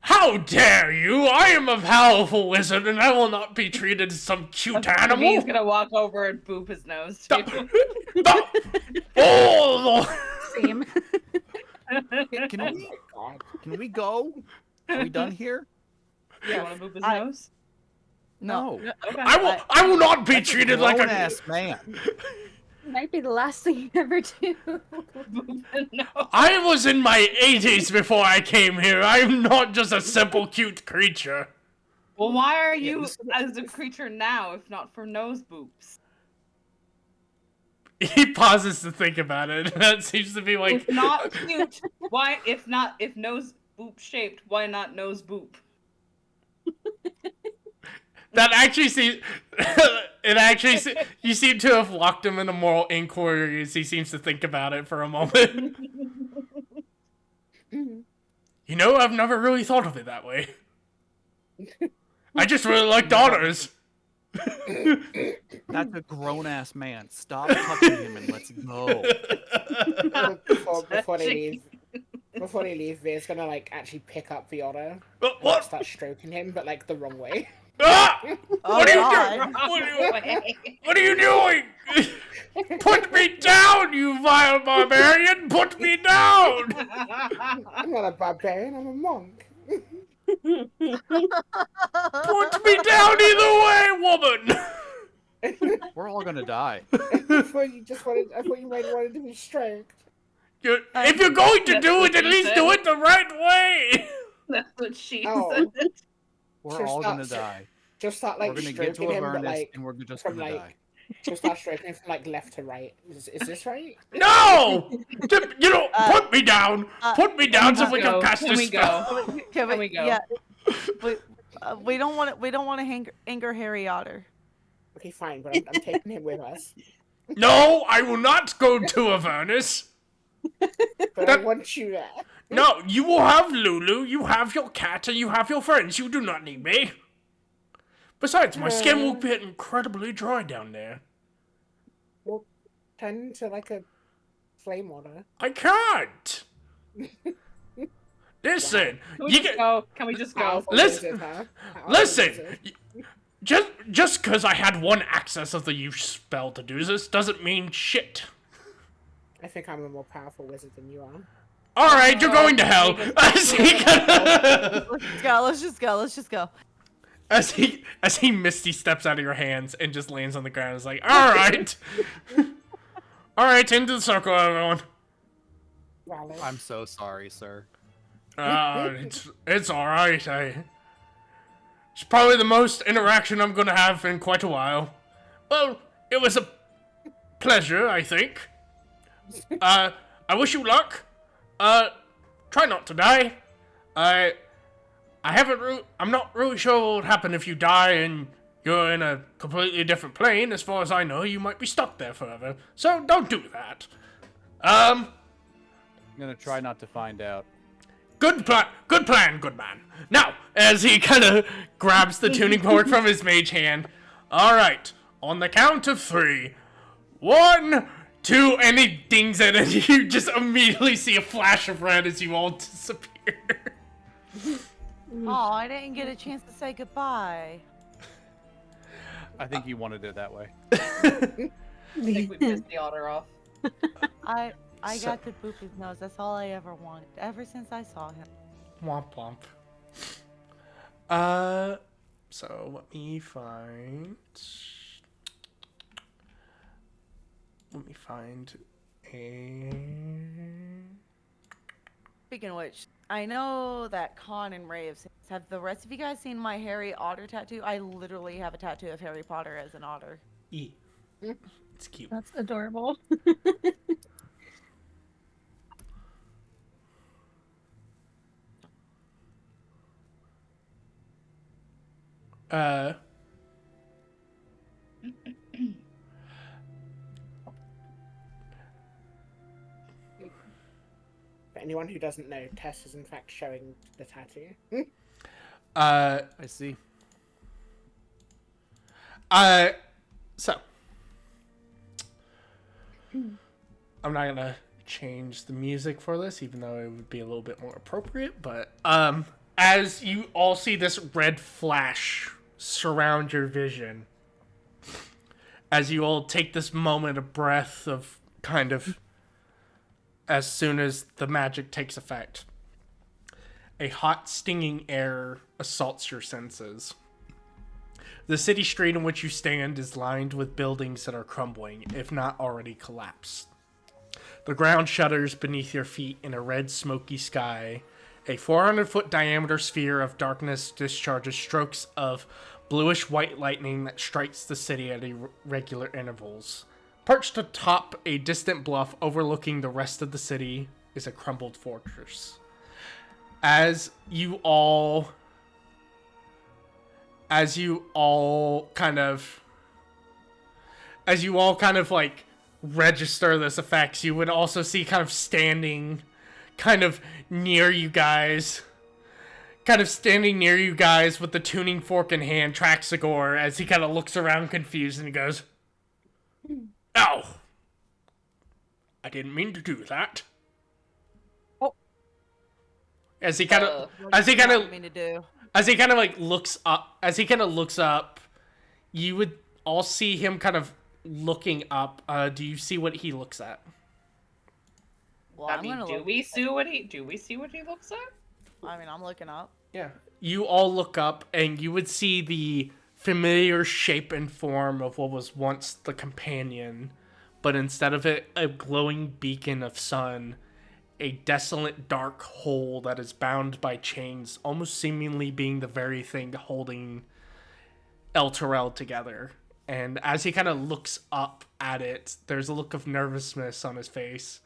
B: How dare you? I am a powerful wizard, and I will not be treated as some cute animal.
C: He's gonna walk over and boop his nose too.
B: Oh!
I: Same.
D: Can we go? Are we done here?
C: You wanna boop his nose?
A: No.
C: Okay.
B: I will not be treated like a
D: grown-ass man.
I: Might be the last thing you ever do.
C: Boop his nose.
B: I was in my 80s before I came here. I'm not just a simple cute creature.
C: Well, why are you as a creature now, if not for nose boops?
B: He pauses to think about it. That seems to be like
C: If not cute, why? If nose boop shaped, why not nose boop?
B: that actually seems. You seem to have locked him in a moral inquiry as he seems to think about it for a moment. You know, I've never really thought of it that way. I just really like daughters.
D: That's a grown-ass man. Stop touching him and let's go.
F: Before they leave, Veer's gonna like actually pick up the otter and like,
B: What?
F: start stroking him, but like the wrong way.
B: Ah!
A: Oh,
B: What are you
A: God.
B: doing? What are you doing? Put me down, you vile barbarian! Put me down!
F: I'm not a barbarian, I'm a monk.
B: Put me down either way, woman!
D: We're all gonna die.
F: I thought you might wanted to be stroked.
B: If you're going to do it, at least do it the right way!
C: That's what she
F: Oh.
C: said.
D: We're
F: Just
D: all
F: stop-
D: gonna die.
F: Just start like
D: We're gonna get to
F: stroking him, but
D: Avernus
F: like
D: and we're just
F: from
D: gonna
F: like
D: die.
F: just start stroking him from like left to right. Is this right?
B: No! Put me down! Put me down so we
C: go?
B: can cast
C: Can
B: this
C: we
B: spell!
C: go?
A: Can
C: we go?
A: Yeah. We don't want to anger Harry Otter.
F: Okay, fine, but I'm taking him with us.
B: No, I will not go to Avernus!
F: But I want you there.
B: No, you will have Lulu, you have your cat, and you have your friends. You do not need me. Besides, my skin will get incredibly dry down there.
F: We'll turn into like a flame otter.
B: I can't. Listen,
C: Can we
B: you
C: just
B: get.
C: go? Can we just go?
F: Powerful
B: Listen-
F: wizard, huh? Powerful
B: Listen,
F: wizard.
B: just because I had one access of the use spell to do this doesn't mean shit.
F: I think I'm a more powerful wizard than you are.
B: All right, you're going to hell. As
A: Let's just go.
B: as he misty steps out of your hands and just lands on the ground. It's like, all right, all right, into the circle, everyone.
F: Rally.
D: I'm so sorry, sir.
B: It's all right. It's probably the most interaction I'm gonna have in quite a while. Well, it was a pleasure, I think. I wish you luck. Try not to die. I'm not really sure what would happen if you die and you're in a completely different plane. As far as I know, you might be stuck there forever. So don't do that.
D: I'm gonna try not to find out.
B: Good plan, good man. Now, as he kind of grabs the tuning fork from his mage hand. All right, on the count of 3. 1, 2, and he dings it, and you just immediately see a flash of red as you all disappear.
A: Oh, I didn't get a chance to say goodbye.
D: I think you wanted it that way.
C: I think we pissed the otter off.
A: I got to boop his nose. That's all I ever wanted. Ever since I saw him.
B: Womp womp. So let me find. Let me find a.
A: Speaking of which, I know that Con and Ray have the rest of you guys seen my Harry Otter tattoo? I literally have a tattoo of Harry Potter as an otter.
B: E. It's cute.
I: That's adorable.
B: Uh.
F: For anyone who doesn't know, Tess is in fact showing the tattoo.
B: Uh.
D: I see.
B: So. I'm not gonna change the music for this, even though it would be a little bit more appropriate. But as you all see this red flash surround your vision, as you all take this moment of breath of kind of, as soon as the magic takes effect, a hot, stinging air assaults your senses. The city street in which you stand is lined with buildings that are crumbling, if not already collapsed. The ground shudders beneath your feet in a red, smoky sky. A 400-foot diameter sphere of darkness discharges strokes of bluish-white lightning that strikes the city at irregular intervals. Perched atop a distant bluff overlooking the rest of the city is a crumbled fortress. As you all kind of like register this effects, you would also see kind of standing kind of near you guys with the tuning fork in hand, Traxagor, as he kind of looks around confused and he goes, "Ow! I didn't mean to do that."
A: Oh.
B: As he kind of like looks up, you would all see him kind of looking up. Do you see what he looks at?
A: Well,
C: I mean, do we see what he looks at?
A: I mean, I'm looking up.
B: Yeah. You all look up and you would see the familiar shape and form of what was once the companion, but instead of it a glowing beacon of sun, a desolate dark hole that is bound by chains, almost seemingly being the very thing holding El Terrell together. And as he kind of looks up at it, there's a look of nervousness on his face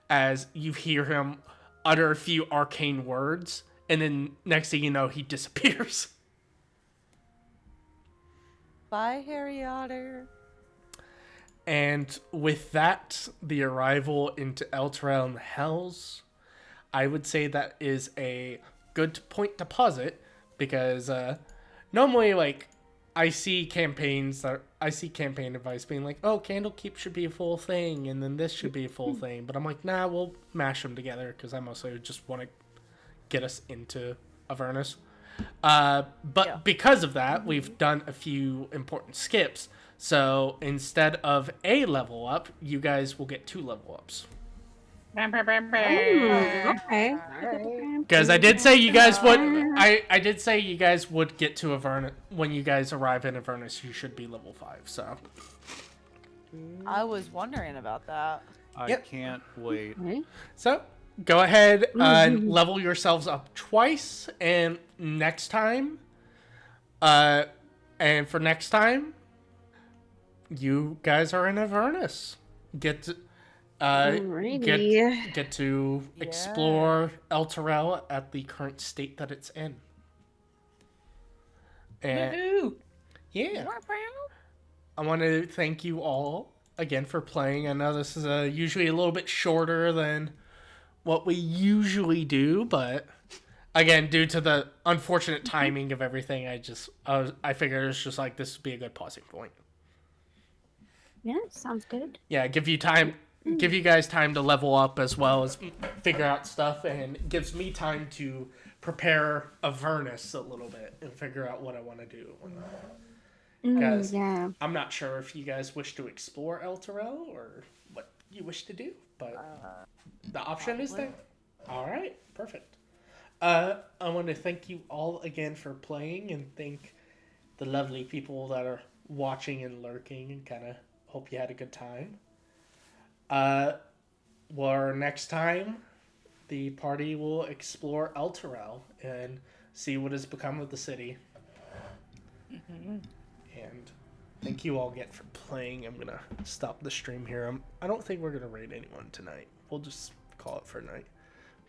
B: as you hear him utter a few arcane words, and then next thing you know, he disappears.
A: Bye, Harry Otter.
B: And with that, the arrival into El Terrell and the Hells, I would say that is a good point to pause it, because normally, like, I see campaign advice being like, oh, Candlekeep should be a full thing, and then this should be a full thing. But I'm like, nah, we'll mash them together, because I mostly just want to get us into Avernus. Because of that, we've done a few important skips. So instead of a level up, you guys will get 2 level ups.
I: Okay.
B: Because I did say you guys would. I did say you guys would get to Avernus when you guys arrive in Avernus. You should be level 5. So
A: I was wondering about that.
D: I can't wait.
B: So go ahead and level yourselves up twice, and next time, you guys are in Avernus. Get to explore El Terrell at the current state that it's in. And yeah, I want to thank you all again for playing. I know this is usually a little bit shorter than what we usually do, but again, due to the unfortunate timing of everything, I figured it's just like this would be a good pausing point.
I: Yeah, sounds good.
B: Yeah, give you guys time to level up as well as figure out stuff, and it gives me time to prepare Avernus a little bit and figure out what I want to do. Guys,
I: yeah.
B: I'm not sure if you guys wish to explore El Terrell or what you wish to do, but the option is there. All right, perfect. I want to thank you all again for playing, and thank the lovely people that are watching and lurking, and kind of hope you had a good time. Well, next time, the party will explore Elturel and see what has become of the city. And thank you all again for playing. I'm gonna stop the stream here. I don't think we're gonna raid anyone tonight. We'll just call it for a night.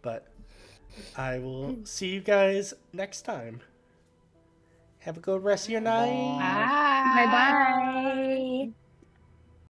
B: But I will see you guys next time. Have a good rest of your night.
I: Bye bye.